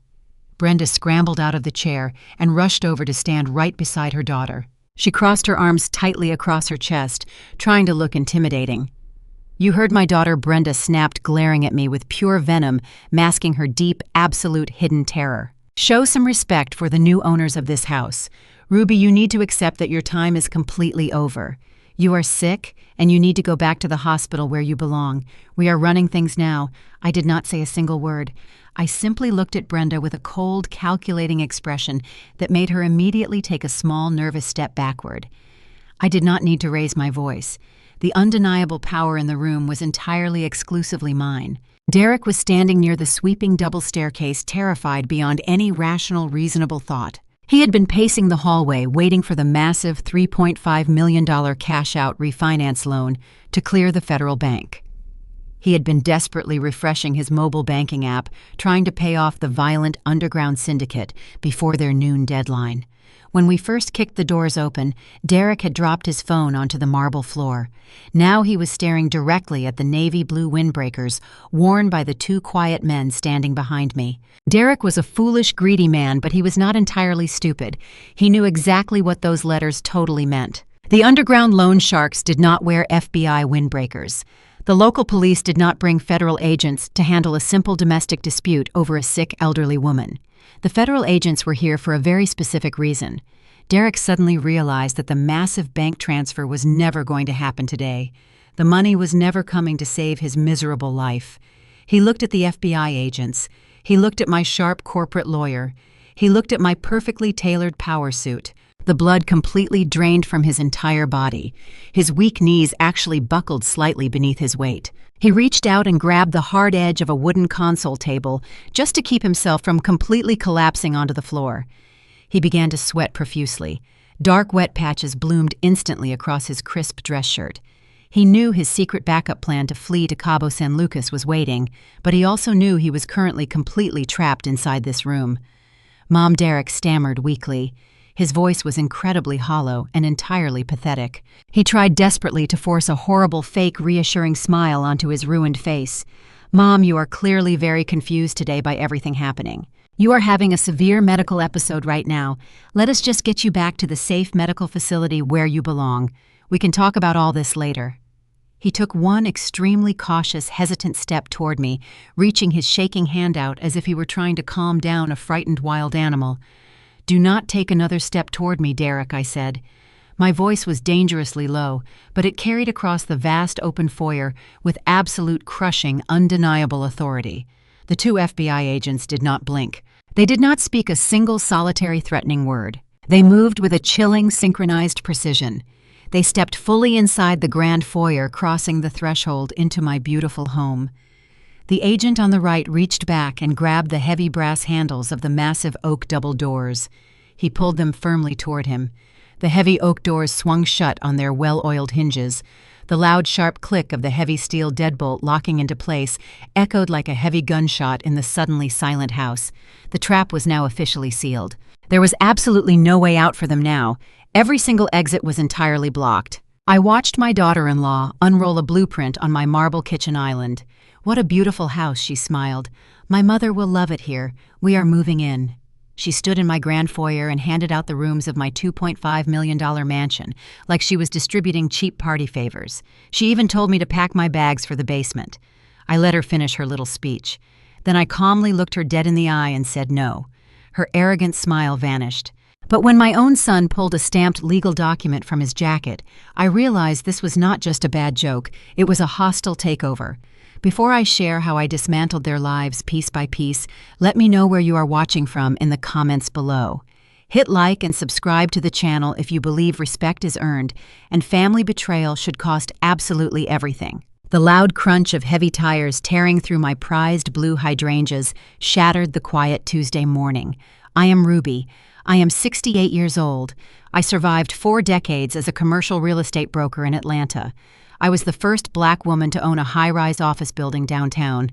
Brenda scrambled out of the chair and rushed over to stand right beside her daughter. She crossed her arms tightly across her chest, trying to look intimidating. "You heard my daughter," Brenda snapped, glaring at me with pure venom, masking her deep, absolute hidden terror. "Show some respect for the new owners of this house. Ruby, you need to accept that your time is completely over. "You are sick, and you need to go back to the hospital where you belong. We are running things now." I did not say a single word. I simply looked at Brenda with a cold, calculating expression that made her immediately take a small, nervous step backward. I did not need to raise my voice. The undeniable power in the room was entirely exclusively mine. Derek was standing near the sweeping double staircase, terrified beyond any rational, reasonable thought. He had been pacing the hallway, waiting for the massive $3.5 million cash-out refinance loan to clear the federal bank. He had been desperately refreshing his mobile banking app, trying to pay off the violent underground syndicate before their noon deadline. When we first kicked the doors open, Derek had dropped his phone onto the marble floor. Now he was staring directly at the navy blue windbreakers worn by the two quiet men standing behind me. Derek was a foolish, greedy man, but he was not entirely stupid. He knew exactly what those letters totally meant. The underground loan sharks did not wear FBI windbreakers. The local police did not bring federal agents to handle a simple domestic dispute over a sick elderly woman. The federal agents were here for a very specific reason. Derek suddenly realized that the massive bank transfer was never going to happen today. The money was never coming to save his miserable life. He looked at the FBI agents. He looked at my sharp corporate lawyer. He looked at my perfectly tailored power suit. The blood completely drained from his entire body. His weak knees actually buckled slightly beneath his weight. He reached out and grabbed the hard edge of a wooden console table just to keep himself from completely collapsing onto the floor. He began to sweat profusely. Dark wet patches bloomed instantly across his crisp dress shirt. He knew his secret backup plan to flee to Cabo San Lucas was waiting, but he also knew he was currently completely trapped inside this room. Mom, Derek stammered weakly. His voice was incredibly hollow and entirely pathetic. He tried desperately to force a horrible, fake, reassuring smile onto his ruined face. "Mom, you are clearly very confused today by everything happening. You are having a severe medical episode right now. Let us just get you back to the safe medical facility where you belong. We can talk about all this later." He took one extremely cautious, hesitant step toward me, reaching his shaking hand out as if he were trying to calm down a frightened wild animal. "Do not take another step toward me, Derek," I said. My voice was dangerously low, but it carried across the vast open foyer with absolute crushing, undeniable authority. The two FBI agents did not blink. They did not speak a single solitary threatening word. They moved with a chilling, synchronized precision. They stepped fully inside the grand foyer, crossing the threshold into my beautiful home. The agent on the right reached back and grabbed the heavy brass handles of the massive oak double doors. He pulled them firmly toward him. The heavy oak doors swung shut on their well-oiled hinges. The loud, sharp click of the heavy steel deadbolt locking into place echoed like a heavy gunshot in the suddenly silent house. The trap was now officially sealed. There was absolutely no way out for them now. Every single exit was entirely blocked. I watched my daughter-in-law unroll a blueprint on my marble kitchen island. "What a beautiful house," she smiled. "My mother will love it here. We are moving in." She stood in my grand foyer and handed out the rooms of my $2.5 million mansion, like she was distributing cheap party favors. She even told me to pack my bags for the basement. I let her finish her little speech. Then I calmly looked her dead in the eye and said no. Her arrogant smile vanished. But when my own son pulled a stamped legal document from his jacket, I realized this was not just a bad joke, it was a hostile takeover. Before I share how I dismantled their lives piece by piece, let me know where you are watching from in the comments below. Hit like and subscribe to the channel if you believe respect is earned, and family betrayal should cost absolutely everything. The loud crunch of heavy tires tearing through my prized blue hydrangeas shattered the quiet Tuesday morning. I am Ruby. I am 68 years old. I survived 4 decades as a commercial real estate broker in Atlanta. I was the first black woman to own a high-rise office building downtown.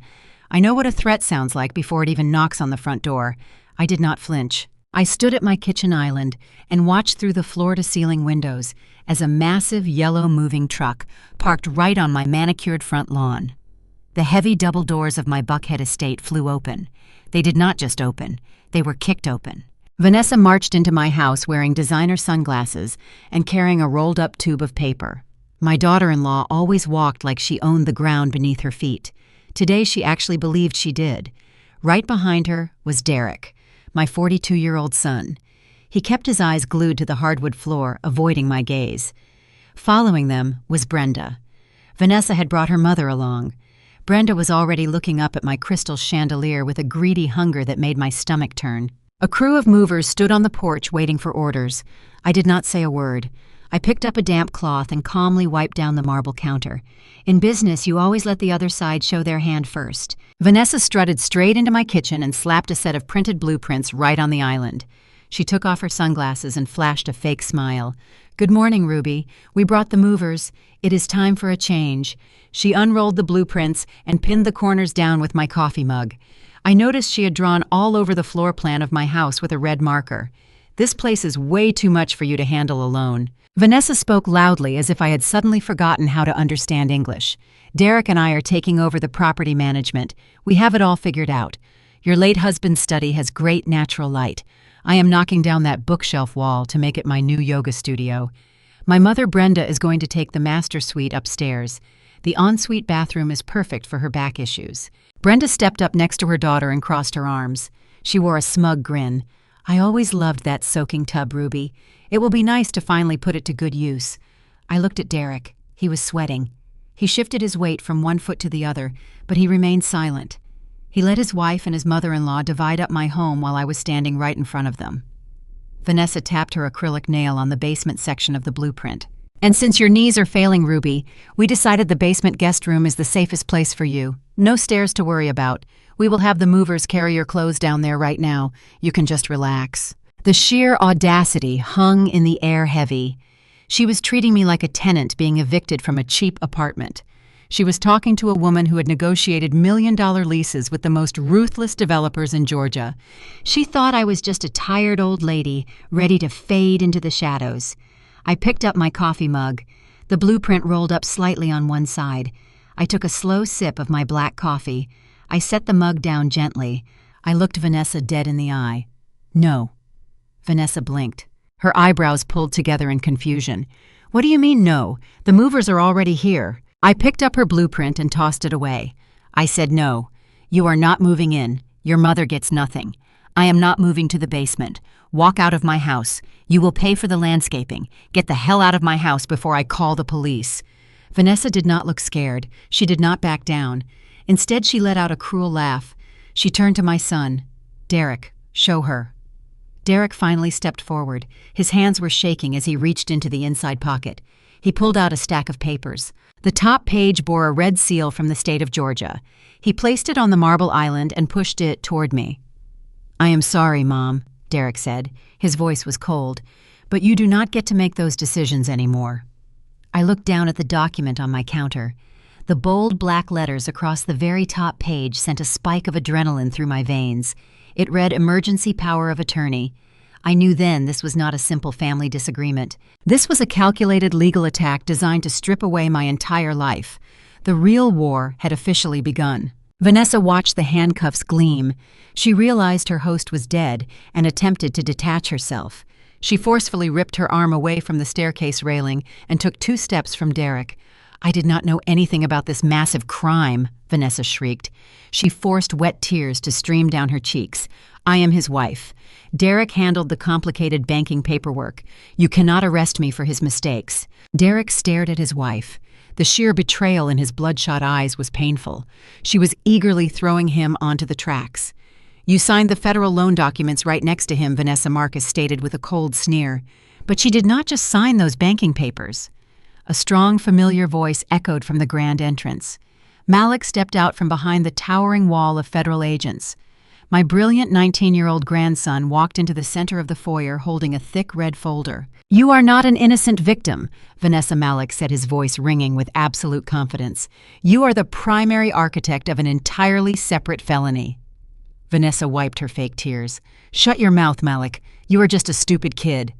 I know what a threat sounds like before it even knocks on the front door. I did not flinch. I stood at my kitchen island and watched through the floor-to-ceiling windows as a massive yellow moving truck parked right on my manicured front lawn. The heavy double doors of my Buckhead estate flew open. They did not just open, they were kicked open. Vanessa marched into my house wearing designer sunglasses and carrying a rolled-up tube of paper. My daughter-in-law always walked like she owned the ground beneath her feet. Today she actually believed she did. Right behind her was Derek, my 42-year-old son. He kept his eyes glued to the hardwood floor, avoiding my gaze. Following them was Brenda. Vanessa had brought her mother along. Brenda was already looking up at my crystal chandelier with a greedy hunger that made my stomach turn. A crew of movers stood on the porch waiting for orders. I did not say a word. I picked up a damp cloth and calmly wiped down the marble counter. In business, you always let the other side show their hand first. Vanessa strutted straight into my kitchen and slapped a set of printed blueprints right on the island. She took off her sunglasses and flashed a fake smile. "Good morning, Ruby. We brought the movers. It is time for a change." She unrolled the blueprints and pinned the corners down with my coffee mug. I noticed she had drawn all over the floor plan of my house with a red marker. "This place is way too much for you to handle alone." Vanessa spoke loudly as if I had suddenly forgotten how to understand English. "Derek and I are taking over the property management. We have it all figured out. Your late husband's study has great natural light. I am knocking down that bookshelf wall to make it my new yoga studio. My mother Brenda is going to take the master suite upstairs. The ensuite bathroom is perfect for her back issues." Brenda stepped up next to her daughter and crossed her arms. She wore a smug grin. "I always loved that soaking tub, Ruby. It will be nice to finally put it to good use." I looked at Derek. He was sweating. He shifted his weight from one foot to the other, but he remained silent. He let his wife and his mother-in-law divide up my home while I was standing right in front of them. Vanessa tapped her acrylic nail on the basement section of the blueprint. "And since your knees are failing, Ruby, we decided the basement guest room is the safest place for you. No stairs to worry about. We will have the movers carry your clothes down there right now. You can just relax." The sheer audacity hung in the air heavy. She was treating me like a tenant being evicted from a cheap apartment. She was talking to a woman who had negotiated million-dollar leases with the most ruthless developers in Georgia. She thought I was just a tired old lady ready to fade into the shadows. I picked up my coffee mug. The blueprint rolled up slightly on one side. I took a slow sip of my black coffee. I set the mug down gently. I looked Vanessa dead in the eye. "No." Vanessa blinked. Her eyebrows pulled together in confusion. "What do you mean, no? The movers are already here." I picked up her blueprint and tossed it away. I said, "No. You are not moving in. Your mother gets nothing. I am not moving to the basement. Walk out of my house. You will pay for the landscaping. Get the hell out of my house before I call the police." Vanessa did not look scared. She did not back down. Instead, she let out a cruel laugh. She turned to my son. "Derek, show her." Derek finally stepped forward. His hands were shaking as he reached into the inside pocket. He pulled out a stack of papers. The top page bore a red seal from the state of Georgia. He placed it on the marble island and pushed it toward me. "I am sorry, Mom," Derek said. His voice was cold. "But you do not get to make those decisions anymore." I looked down at the document on my counter. The bold black letters across the very top page sent a spike of adrenaline through my veins. It read "Emergency Power of Attorney." I knew then this was not a simple family disagreement. This was a calculated legal attack designed to strip away my entire life. The real war had officially begun. Vanessa watched the handcuffs gleam. She realized her host was dead and attempted to detach herself. She forcefully ripped her arm away from the staircase railing and took 2 steps from Derek. "I did not know anything about this massive crime," Vanessa shrieked. She forced wet tears to stream down her cheeks. "I am his wife. Derek handled the complicated banking paperwork. You cannot arrest me for his mistakes." Derek stared at his wife. The sheer betrayal in his bloodshot eyes was painful. She was eagerly throwing him onto the tracks. "You signed the federal loan documents right next to him," Vanessa Marcus stated with a cold sneer. But she did not just sign those banking papers. A strong, familiar voice echoed from the grand entrance. Malik stepped out from behind the towering wall of federal agents. My brilliant 19-year-old grandson walked into the center of the foyer holding a thick red folder. "You are not an innocent victim," Vanessa Malik said, his voice ringing with absolute confidence. "You are the primary architect of an entirely separate felony." Vanessa wiped her fake tears. "Shut your mouth, Malik. You are just a stupid kid."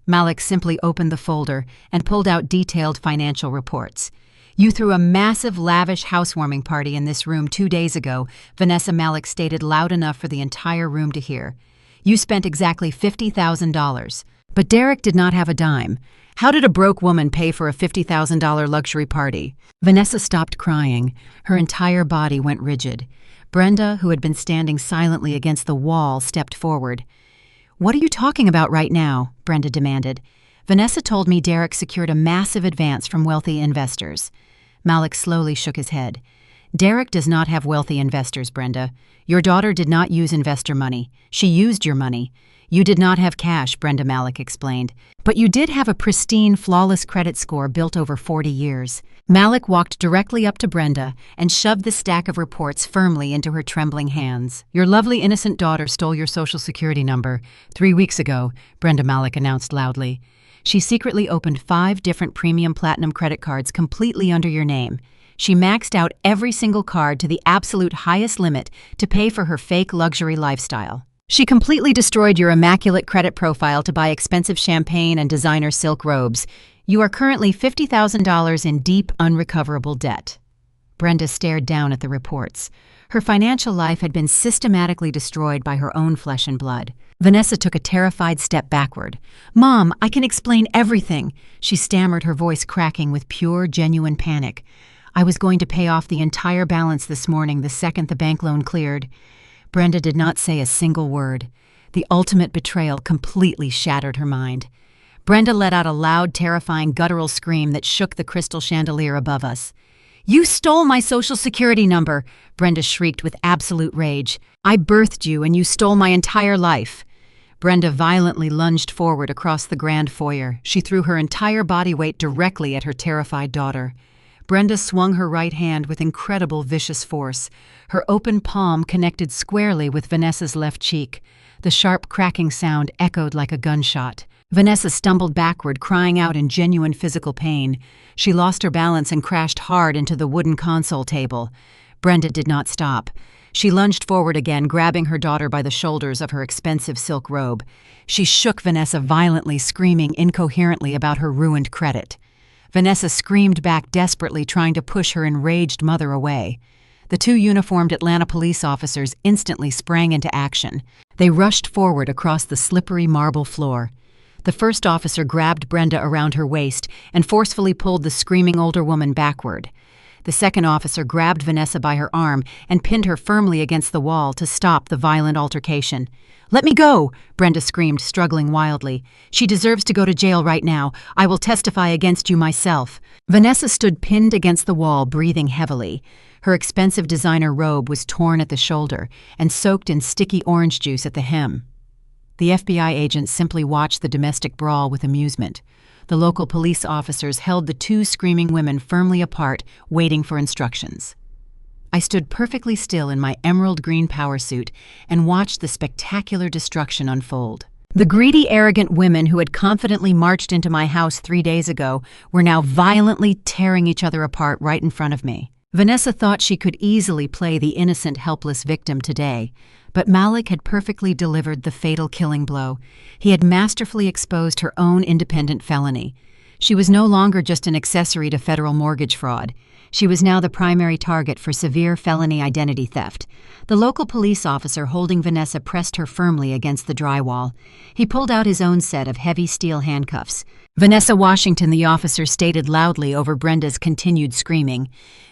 Malik simply opened the folder and pulled out detailed financial reports. "You threw a massive, lavish housewarming party in this room 2 days ago," Vanessa Malik stated loud enough for the entire room to hear. "You spent exactly $50,000. But Derek did not have a dime. How did a broke woman pay for a $50,000 luxury party?" Vanessa stopped crying. Her entire body went rigid. Brenda, who had been standing silently against the wall, stepped forward. "What are you talking about right now?" Brenda demanded. Vanessa told me Derek secured a massive advance from wealthy investors. Malik slowly shook his head. Derek does not have wealthy investors, Brenda. Your daughter did not use investor money. She used your money. You did not have cash, Brenda, Malik explained. But you did have a pristine, flawless credit score built over 40 years. Malik walked directly up to Brenda and shoved the stack of reports firmly into her trembling hands. Your lovely innocent daughter stole your social security number 3 weeks ago, Brenda, Malik announced loudly. She secretly opened 5 different premium platinum credit cards completely under your name. She maxed out every single card to the absolute highest limit to pay for her fake luxury lifestyle. She completely destroyed your immaculate credit profile to buy expensive champagne and designer silk robes. You are currently $50,000 in deep, unrecoverable debt. Brenda stared down at the reports. Her financial life had been systematically destroyed by her own flesh and blood. Vanessa took a terrified step backward. "Mom, I can explain everything," she stammered, her voice cracking with pure, genuine panic. "I was going to pay off the entire balance this morning the second the bank loan cleared." Brenda did not say a single word. The ultimate betrayal completely shattered her mind. Brenda let out a loud, terrifying, guttural scream that shook the crystal chandelier above us. "You stole my social security number!" Brenda shrieked with absolute rage. "I birthed you and you stole my entire life!" Brenda violently lunged forward across the grand foyer. She threw her entire body weight directly at her terrified daughter. Brenda swung her right hand with incredible vicious force. Her open palm connected squarely with Vanessa's left cheek. The sharp cracking sound echoed like a gunshot. Vanessa stumbled backward, crying out in genuine physical pain. She lost her balance and crashed hard into the wooden console table. Brenda did not stop. She lunged forward again, grabbing her daughter by the shoulders of her expensive silk robe. She shook Vanessa violently, screaming incoherently about her ruined credit. Vanessa screamed back desperately, trying to push her enraged mother away. The 2 uniformed Atlanta police officers instantly sprang into action. They rushed forward across the slippery marble floor. The first officer grabbed Brenda around her waist and forcefully pulled the screaming older woman backward. The second officer grabbed Vanessa by her arm and pinned her firmly against the wall to stop the violent altercation. "Let me go!" Brenda screamed, struggling wildly. "She deserves to go to jail right now. I will testify against you myself." Vanessa stood pinned against the wall, breathing heavily. Her expensive designer robe was torn at the shoulder and soaked in sticky orange juice at the hem. The FBI agents simply watched the domestic brawl with amusement. The local police officers held the 2 screaming women firmly apart, waiting for instructions. I stood perfectly still in my emerald green power suit and watched the spectacular destruction unfold. The greedy, arrogant women who had confidently marched into my house 3 days ago were now violently tearing each other apart right in front of me. Vanessa thought she could easily play the innocent, helpless victim today, but Malik had perfectly delivered the fatal killing blow. He had masterfully exposed her own independent felony. She was no longer just an accessory to federal mortgage fraud. She was now the primary target for severe felony identity theft. The local police officer holding Vanessa pressed her firmly against the drywall. He pulled out his own set of heavy steel handcuffs. "Vanessa Washington," the officer stated loudly over Brenda's continued screaming.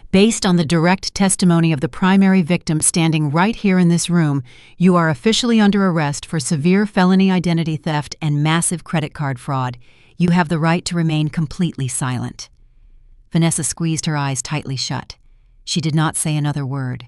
"Based on the direct testimony of the primary victim standing right here in this room, you are officially under arrest for severe felony identity theft and massive credit card fraud. You have the right to remain completely silent." Vanessa squeezed her eyes tightly shut. She did not say another word.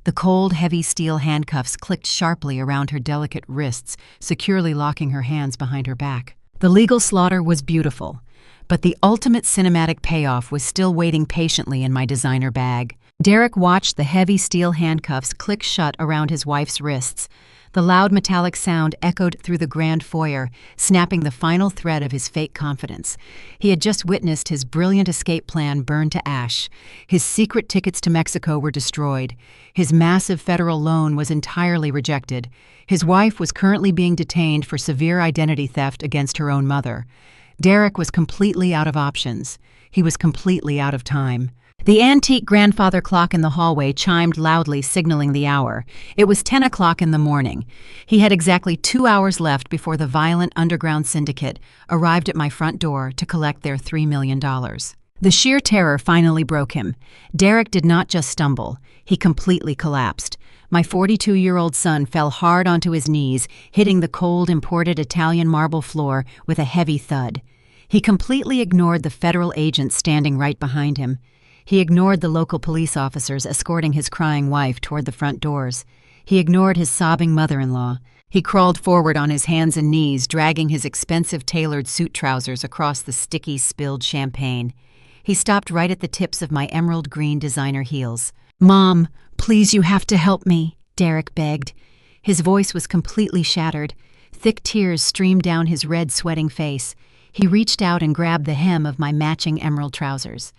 The cold, heavy steel handcuffs clicked sharply around her delicate wrists, securely locking her hands behind her back. The legal slaughter was beautiful, but the ultimate cinematic payoff was still waiting patiently in my designer bag. Derek watched the heavy steel handcuffs click shut around his wife's wrists. The loud metallic sound echoed through the grand foyer, snapping the final thread of his fake confidence. He had just witnessed his brilliant escape plan burn to ash. His secret tickets to Mexico were destroyed. His massive federal loan was entirely rejected. His wife was currently being detained for severe identity theft against her own mother. Derek was completely out of options. He was completely out of time. The antique grandfather clock in the hallway chimed loudly, signaling the hour. It was 10 o'clock in the morning. He had exactly 2 hours left before the violent underground syndicate arrived at my front door to collect their $3 million. The sheer terror finally broke him. Derek did not just stumble. He completely collapsed. My 42-year-old son fell hard onto his knees, hitting the cold, imported Italian marble floor with a heavy thud. He completely ignored the federal agents standing right behind him. He ignored the local police officers escorting his crying wife toward the front doors. He ignored his sobbing mother-in-law. He crawled forward on his hands and knees, dragging his expensive tailored suit trousers across the sticky, spilled champagne. He stopped right at the tips of my emerald green designer heels. "Mom, please, you have to help me," Derek begged. His voice was completely shattered. Thick tears streamed down his red, sweating face. He reached out and grabbed the hem of my matching emerald trousers.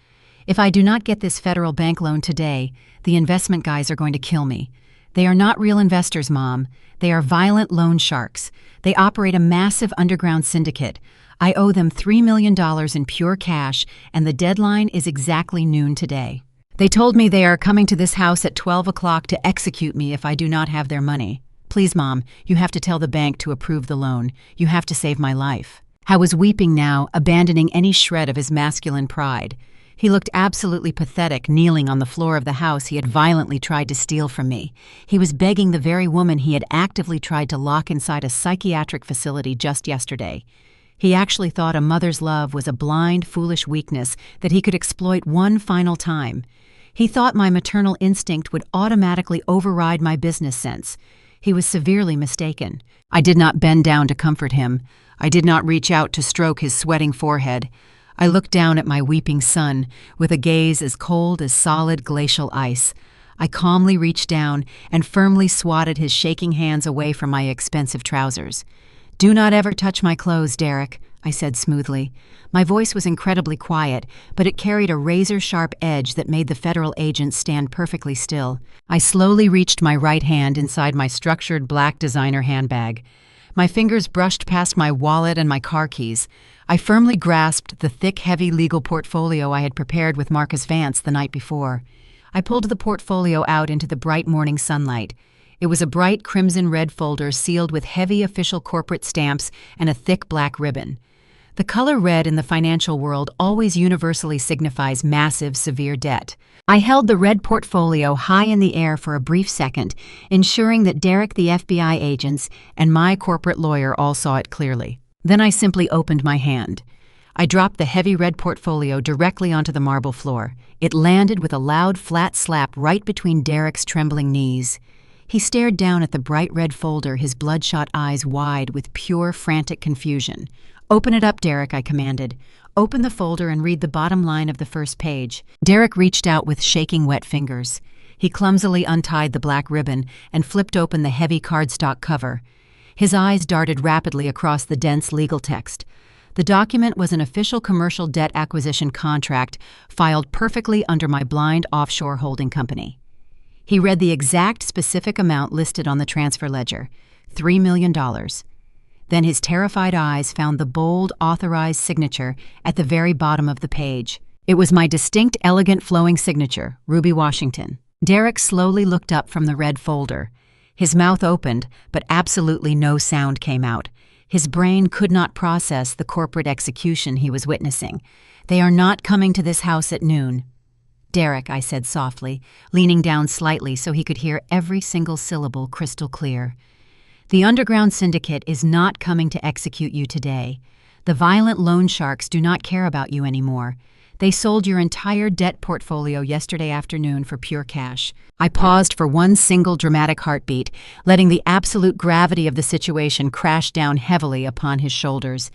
"If I do not get this federal bank loan today, the investment guys are going to kill me. They are not real investors, Mom. They are violent loan sharks. They operate a massive underground syndicate. I owe them $3 million in pure cash, and the deadline is exactly noon today. They told me they are coming to this house at 12 o'clock to execute me if I do not have their money. Please, Mom, you have to tell the bank to approve the loan. You have to save my life." I was weeping now, abandoning any shred of his masculine pride. He looked absolutely pathetic, kneeling on the floor of the house he had violently tried to steal from me. He was begging the very woman he had actively tried to lock inside a psychiatric facility just yesterday. He actually thought a mother's love was a blind, foolish weakness that he could exploit one final time. He thought my maternal instinct would automatically override my business sense. He was severely mistaken. I did not bend down to comfort him. I did not reach out to stroke his sweating forehead. I looked down at my weeping son with a gaze as cold as solid glacial ice. I calmly reached down and firmly swatted his shaking hands away from my expensive trousers. "Do not ever touch my clothes, Derek," I said smoothly. My voice was incredibly quiet, but it carried a razor-sharp edge that made the federal agents stand perfectly still. I slowly reached my right hand inside my structured black designer handbag. My fingers brushed past my wallet and my car keys. I firmly grasped the thick, heavy legal portfolio I had prepared with Marcus Vance the night before. I pulled the portfolio out into the bright morning sunlight. It was a bright crimson-red folder sealed with heavy official corporate stamps and a thick black ribbon. The color red in the financial world always universally signifies massive, severe debt. I held the red portfolio high in the air for a brief second, ensuring that Derek, the FBI agents, and my corporate lawyer all saw it clearly. Then I simply opened my hand. I dropped the heavy red portfolio directly onto the marble floor. It landed with a loud, flat slap right between Derek's trembling knees. He stared down at the bright red folder, his bloodshot eyes wide with pure, frantic confusion. "Open it up, Derek," I commanded. "Open the folder and read the bottom line of the first page." Derek reached out with shaking, wet fingers. He clumsily untied the black ribbon and flipped open the heavy cardstock cover. His eyes darted rapidly across the dense legal text. The document was an official commercial debt acquisition contract filed perfectly under my blind offshore holding company. He read the exact specific amount listed on the transfer ledger, $3 million. Then his terrified eyes found the bold, authorized signature at the very bottom of the page. It was my distinct, elegant, flowing signature, Ruby Washington. Derek slowly looked up from the red folder. His mouth opened, but absolutely no sound came out. His brain could not process the corporate execution he was witnessing. "They are not coming to this house at noon." "Derek," I said softly, leaning down slightly so he could hear every single syllable crystal clear. "The underground syndicate is not coming to execute you today. The violent loan sharks do not care about you anymore. They sold your entire debt portfolio yesterday afternoon for pure cash." I paused for one single dramatic heartbeat, letting the absolute gravity of the situation crash down heavily upon his shoulders.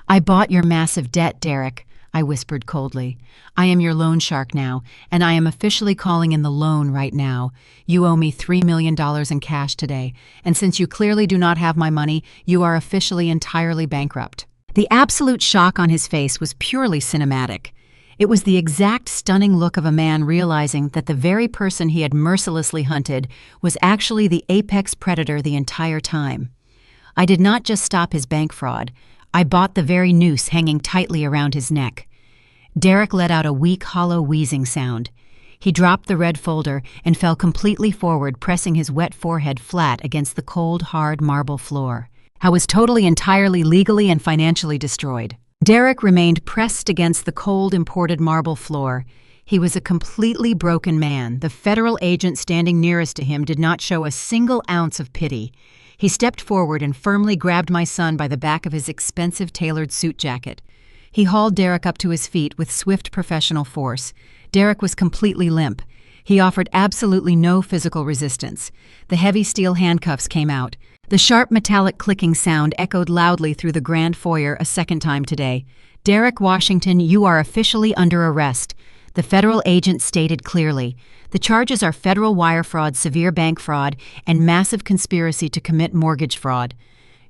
"I bought your massive debt, Derek," I whispered coldly. "I am your loan shark now, and I am officially calling in the loan right now. You owe me $3 million in cash today, and since you clearly do not have my money, you are officially entirely bankrupt." The absolute shock on his face was purely cinematic. It was the exact stunning look of a man realizing that the very person he had mercilessly hunted was actually the apex predator the entire time. I did not just stop his bank fraud. I bought the very noose hanging tightly around his neck. Derek let out a weak, hollow wheezing sound. He dropped the red folder and fell completely forward, pressing his wet forehead flat against the cold, hard marble floor. I was totally, entirely, legally, and financially destroyed. Derek remained pressed against the cold, imported marble floor. He was a completely broken man. The federal agent standing nearest to him did not show a single ounce of pity. He stepped forward and firmly grabbed my son by the back of his expensive tailored suit jacket. He hauled Derek up to his feet with swift professional force. Derek was completely limp. He offered absolutely no physical resistance. The heavy steel handcuffs came out. The sharp metallic clicking sound echoed loudly through the grand foyer a second time today. "Derek Washington, you are officially under arrest," the federal agent stated clearly. "The charges are federal wire fraud, severe bank fraud, and massive conspiracy to commit mortgage fraud.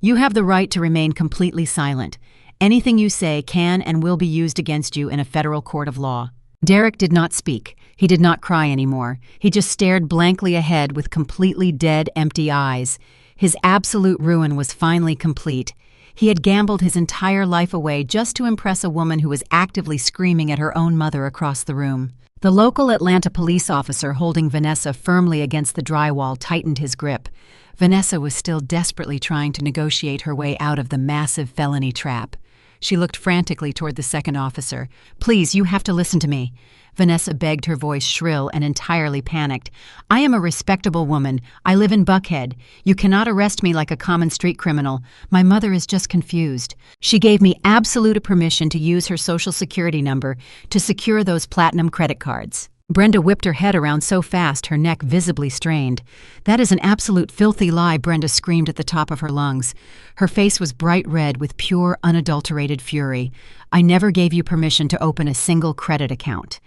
You have the right to remain completely silent. Anything you say can and will be used against you in a federal court of law." Derek did not speak. He did not cry anymore. He just stared blankly ahead with completely dead, empty eyes. His absolute ruin was finally complete. He had gambled his entire life away just to impress a woman who was actively screaming at her own mother across the room. The local Atlanta police officer holding Vanessa firmly against the drywall tightened his grip. Vanessa was still desperately trying to negotiate her way out of the massive felony trap. She looked frantically toward the second officer. "Please, you have to listen to me," Vanessa begged, her voice shrill and entirely panicked. "I am a respectable woman. I live in Buckhead. You cannot arrest me like a common street criminal. My mother is just confused. She gave me absolute permission to use her social security number to secure those platinum credit cards." Brenda whipped her head around so fast her neck visibly strained. "That is an absolute filthy lie," Brenda screamed at the top of her lungs. Her face was bright red with pure, unadulterated fury. "I never gave you permission to open a single credit account.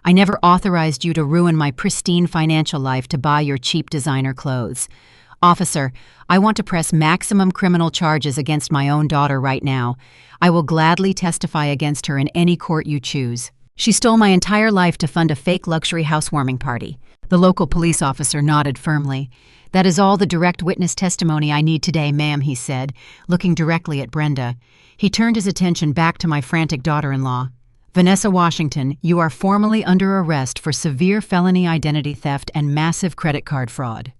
I never authorized you to ruin my pristine financial life to buy your cheap designer clothes. Officer, I want to press maximum criminal charges against my own daughter right now. I will gladly testify against her in any court you choose. She stole my entire life to fund a fake luxury housewarming party." The local police officer nodded firmly. "That is all the direct witness testimony I need today, ma'am," he said, looking directly at Brenda. He turned his attention back to my frantic daughter-in-law. "Vanessa Washington, you are formally under arrest for severe felony identity theft and massive credit card fraud."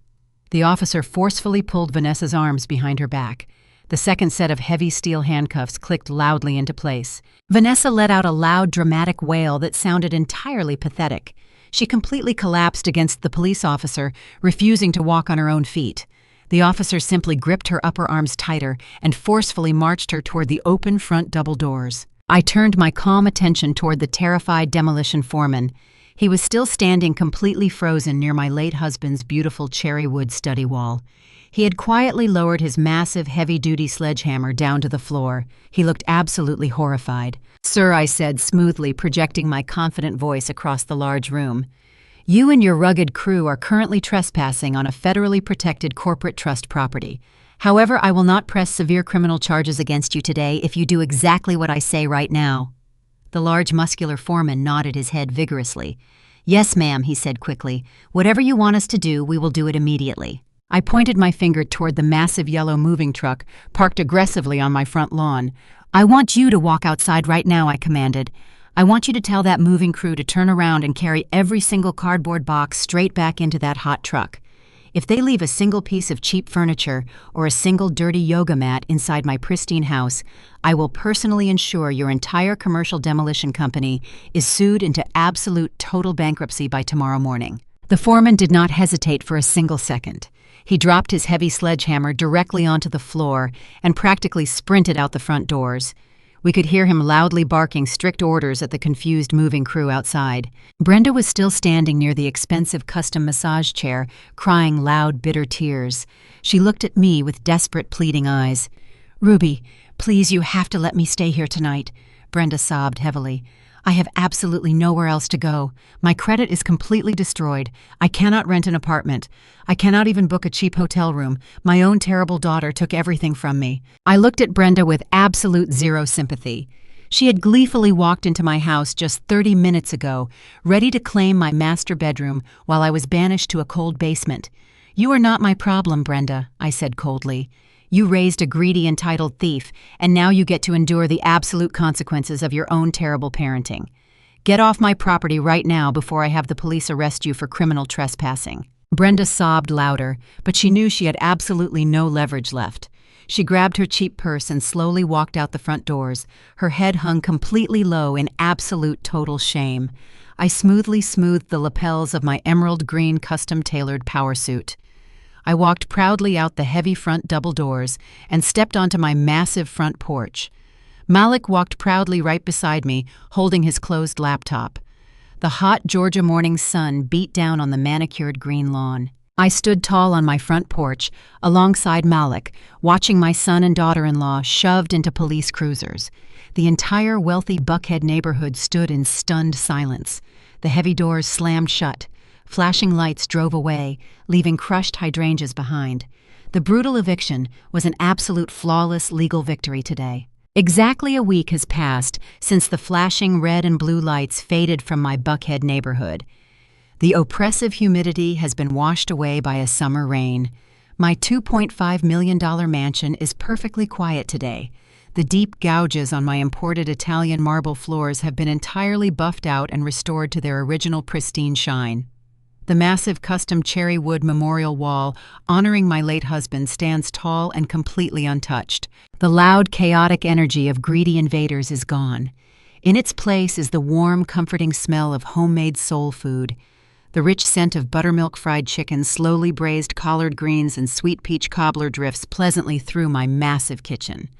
The officer forcefully pulled Vanessa's arms behind her back. The second set of heavy steel handcuffs clicked loudly into place. Vanessa let out a loud, dramatic wail that sounded entirely pathetic. She completely collapsed against the police officer, refusing to walk on her own feet. The officer simply gripped her upper arms tighter and forcefully marched her toward the open front double doors. I turned my calm attention toward the terrified demolition foreman. He was still standing completely frozen near my late husband's beautiful cherry wood study wall. He had quietly lowered his massive, heavy-duty sledgehammer down to the floor. He looked absolutely horrified. "Sir," I said smoothly, projecting my confident voice across the large room, "you and your rugged crew are currently trespassing on a federally protected corporate trust property. However, I will not press severe criminal charges against you today if you do exactly what I say right now." The large, muscular foreman nodded his head vigorously. "Yes, ma'am," he said quickly. "Whatever you want us to do, we will do it immediately." I pointed my finger toward the massive yellow moving truck parked aggressively on my front lawn. "I want you to walk outside right now," I commanded. "I want you to tell that moving crew to turn around and carry every single cardboard box straight back into that hot truck. If they leave a single piece of cheap furniture or a single dirty yoga mat inside my pristine house, I will personally ensure your entire commercial demolition company is sued into absolute total bankruptcy by tomorrow morning." The foreman did not hesitate for a single second. He dropped his heavy sledgehammer directly onto the floor and practically sprinted out the front doors. We could hear him loudly barking strict orders at the confused moving crew outside. Brenda was still standing near the expensive custom massage chair, crying loud, bitter tears. She looked at me with desperate, pleading eyes. "Ruby, please, you have to let me stay here tonight," Brenda sobbed heavily. "I have absolutely nowhere else to go. My credit is completely destroyed. I cannot rent an apartment. I cannot even book a cheap hotel room. My own terrible daughter took everything from me." I looked at Brenda with absolute zero sympathy. She had gleefully walked into my house just 30 minutes ago, ready to claim my master bedroom while I was banished to a cold basement. "You are not my problem, Brenda," I said coldly. "You raised a greedy, entitled thief, and now you get to endure the absolute consequences of your own terrible parenting. Get off my property right now before I have the police arrest you for criminal trespassing." Brenda sobbed louder, but she knew she had absolutely no leverage left. She grabbed her cheap purse and slowly walked out the front doors, her head hung completely low in absolute total shame. I smoothly smoothed the lapels of my emerald green custom-tailored power suit. I walked proudly out the heavy front double doors and stepped onto my massive front porch. Malik walked proudly right beside me, holding his closed laptop. The hot Georgia morning sun beat down on the manicured green lawn. I stood tall on my front porch, alongside Malik, watching my son and daughter-in-law shoved into police cruisers. The entire wealthy Buckhead neighborhood stood in stunned silence. The heavy doors slammed shut. Flashing lights drove away, leaving crushed hydrangeas behind. The brutal eviction was an absolute flawless legal victory today. Exactly a week has passed since the flashing red and blue lights faded from my Buckhead neighborhood. The oppressive humidity has been washed away by a summer rain. My $2.5 million mansion is perfectly quiet today. The deep gouges on my imported Italian marble floors have been entirely buffed out and restored to their original pristine shine. The massive custom cherry wood memorial wall honoring my late husband stands tall and completely untouched. The loud, chaotic energy of greedy invaders is gone. In its place is the warm, comforting smell of homemade soul food. The rich scent of buttermilk fried chicken, slowly braised collard greens, and sweet peach cobbler drifts pleasantly through my massive kitchen.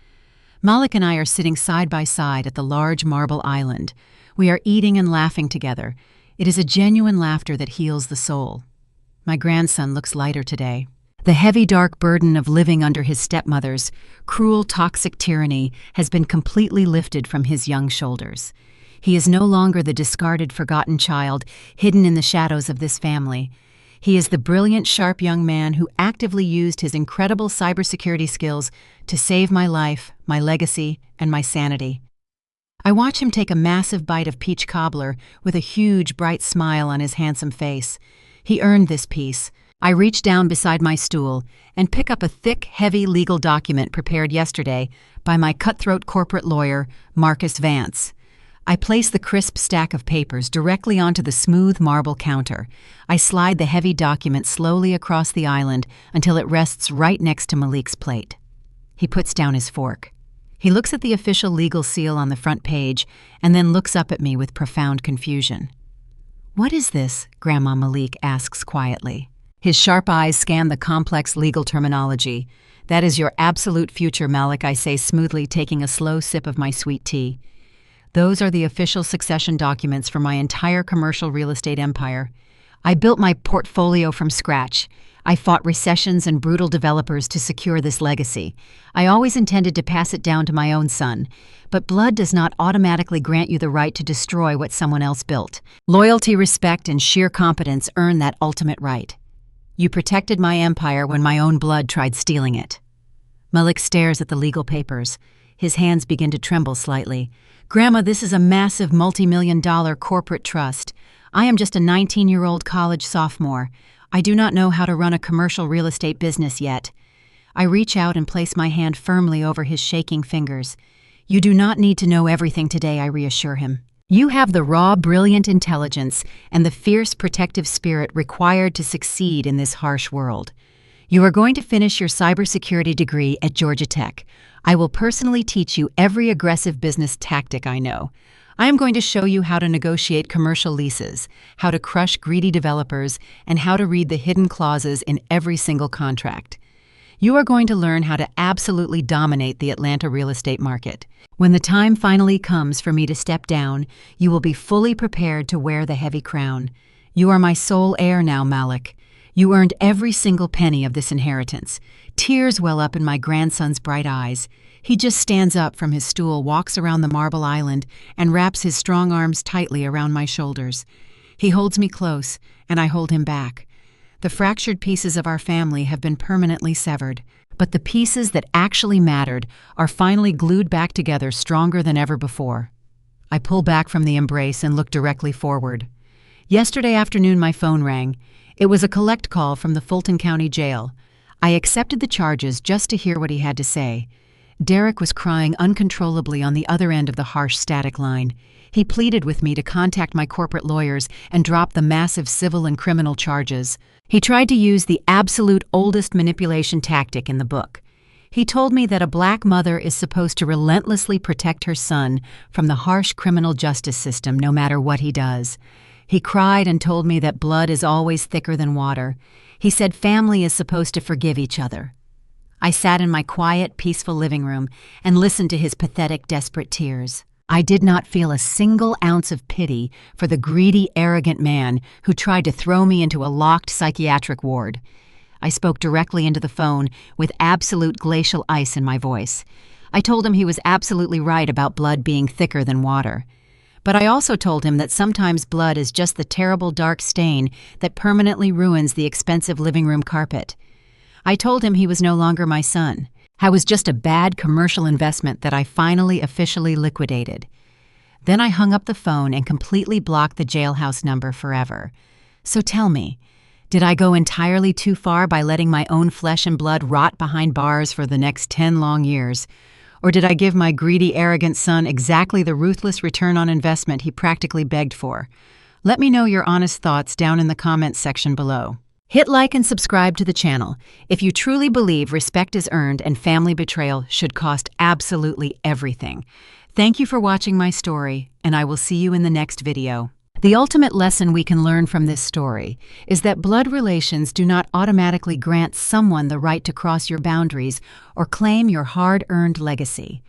Malik and I are sitting side by side at the large marble island. We are eating and laughing together. It is a genuine laughter that heals the soul. My grandson looks lighter today. The heavy, dark burden of living under his stepmother's cruel, toxic tyranny has been completely lifted from his young shoulders. He is no longer the discarded, forgotten child hidden in the shadows of this family. He is the brilliant, sharp young man who actively used his incredible cybersecurity skills to save my life, my legacy, and my sanity. I watch him take a massive bite of peach cobbler with a huge, bright smile on his handsome face. He earned this piece. I reach down beside my stool and pick up a thick, heavy legal document prepared yesterday by my cutthroat corporate lawyer, Marcus Vance. I place the crisp stack of papers directly onto the smooth marble counter. I slide the heavy document slowly across the island until it rests right next to Malik's plate. He puts down his fork. He looks at the official legal seal on the front page and then looks up at me with profound confusion. "What is this?" Grandma Malik asks quietly. His sharp eyes scan the complex legal terminology. "That is your absolute future, Malik," I say smoothly, taking a slow sip of my sweet tea. "Those are the official succession documents for my entire commercial real estate empire. I built my portfolio from scratch. I fought recessions and brutal developers to secure this legacy. I always intended to pass it down to my own son, but blood does not automatically grant you the right to destroy what someone else built. Loyalty, respect, and sheer competence earn that ultimate right. You protected my empire when my own blood tried stealing it." Malik stares at the legal papers. His hands begin to tremble slightly. "Grandma, this is a massive multi-million-dollar corporate trust. I am just a 19-year-old college sophomore. I do not know how to run a commercial real estate business yet." I reach out and place my hand firmly over his shaking fingers. "You do not need to know everything today," I reassure him. "You have the raw, brilliant intelligence and the fierce, protective spirit required to succeed in this harsh world. You are going to finish your cybersecurity degree at Georgia Tech. I will personally teach you every aggressive business tactic I know. I am going to show you how to negotiate commercial leases, how to crush greedy developers, and how to read the hidden clauses in every single contract. You are going to learn how to absolutely dominate the Atlanta real estate market. When the time finally comes for me to step down, you will be fully prepared to wear the heavy crown. You are my sole heir now, Malik. You earned every single penny of this inheritance." Tears well up in my grandson's bright eyes. He just stands up from his stool, walks around the marble island, and wraps his strong arms tightly around my shoulders. He holds me close, and I hold him back. The fractured pieces of our family have been permanently severed, but the pieces that actually mattered are finally glued back together stronger than ever before. I pull back from the embrace and look directly forward. Yesterday afternoon my phone rang. It was a collect call from the Fulton County Jail. I accepted the charges just to hear what he had to say. Derek was crying uncontrollably on the other end of the harsh static line. He pleaded with me to contact my corporate lawyers and drop the massive civil and criminal charges. He tried to use the absolute oldest manipulation tactic in the book. He told me that a black mother is supposed to relentlessly protect her son from the harsh criminal justice system no matter what he does. He cried and told me that blood is always thicker than water. He said family is supposed to forgive each other. I sat in my quiet, peaceful living room and listened to his pathetic, desperate tears. I did not feel a single ounce of pity for the greedy, arrogant man who tried to throw me into a locked psychiatric ward. I spoke directly into the phone with absolute glacial ice in my voice. I told him he was absolutely right about blood being thicker than water. But I also told him that sometimes blood is just the terrible dark stain that permanently ruins the expensive living room carpet. I told him he was no longer my son. I was just a bad commercial investment that I finally officially liquidated. Then I hung up the phone and completely blocked the jailhouse number forever. So tell me, did I go entirely too far by letting my own flesh and blood rot behind bars for the next 10 long years? Or did I give my greedy, arrogant son exactly the ruthless return on investment he practically begged for? Let me know your honest thoughts down in the comments section below. Hit like and subscribe to the channel if you truly believe respect is earned and family betrayal should cost absolutely everything. Thank you for watching my story, and I will see you in the next video. The ultimate lesson we can learn from this story is that blood relations do not automatically grant someone the right to cross your boundaries or claim your hard-earned legacy.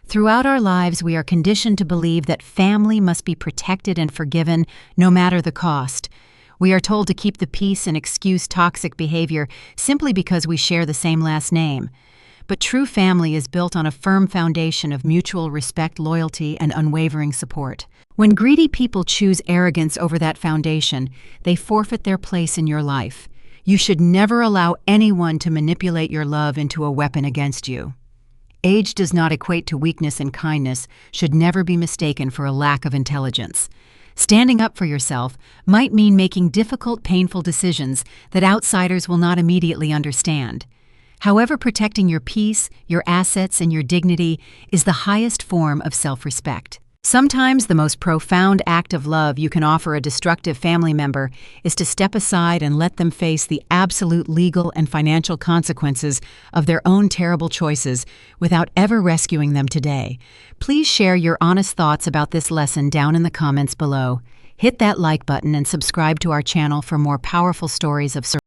Throughout our lives, we are conditioned to believe that family must be protected and forgiven no matter the cost. We are told to keep the peace and excuse toxic behavior simply because we share the same last name. But true family is built on a firm foundation of mutual respect, loyalty, and unwavering support. When greedy people choose arrogance over that foundation, they forfeit their place in your life. You should never allow anyone to manipulate your love into a weapon against you. Age does not equate to weakness, and kindness should never be mistaken for a lack of intelligence. Standing up for yourself might mean making difficult, painful decisions that outsiders will not immediately understand. However, protecting your peace, your assets, and your dignity is the highest form of self-respect. Sometimes the most profound act of love you can offer a destructive family member is to step aside and let them face the absolute legal and financial consequences of their own terrible choices without ever rescuing them today. Please share your honest thoughts about this lesson down in the comments below. Hit that like button and subscribe to our channel for more powerful stories of survival.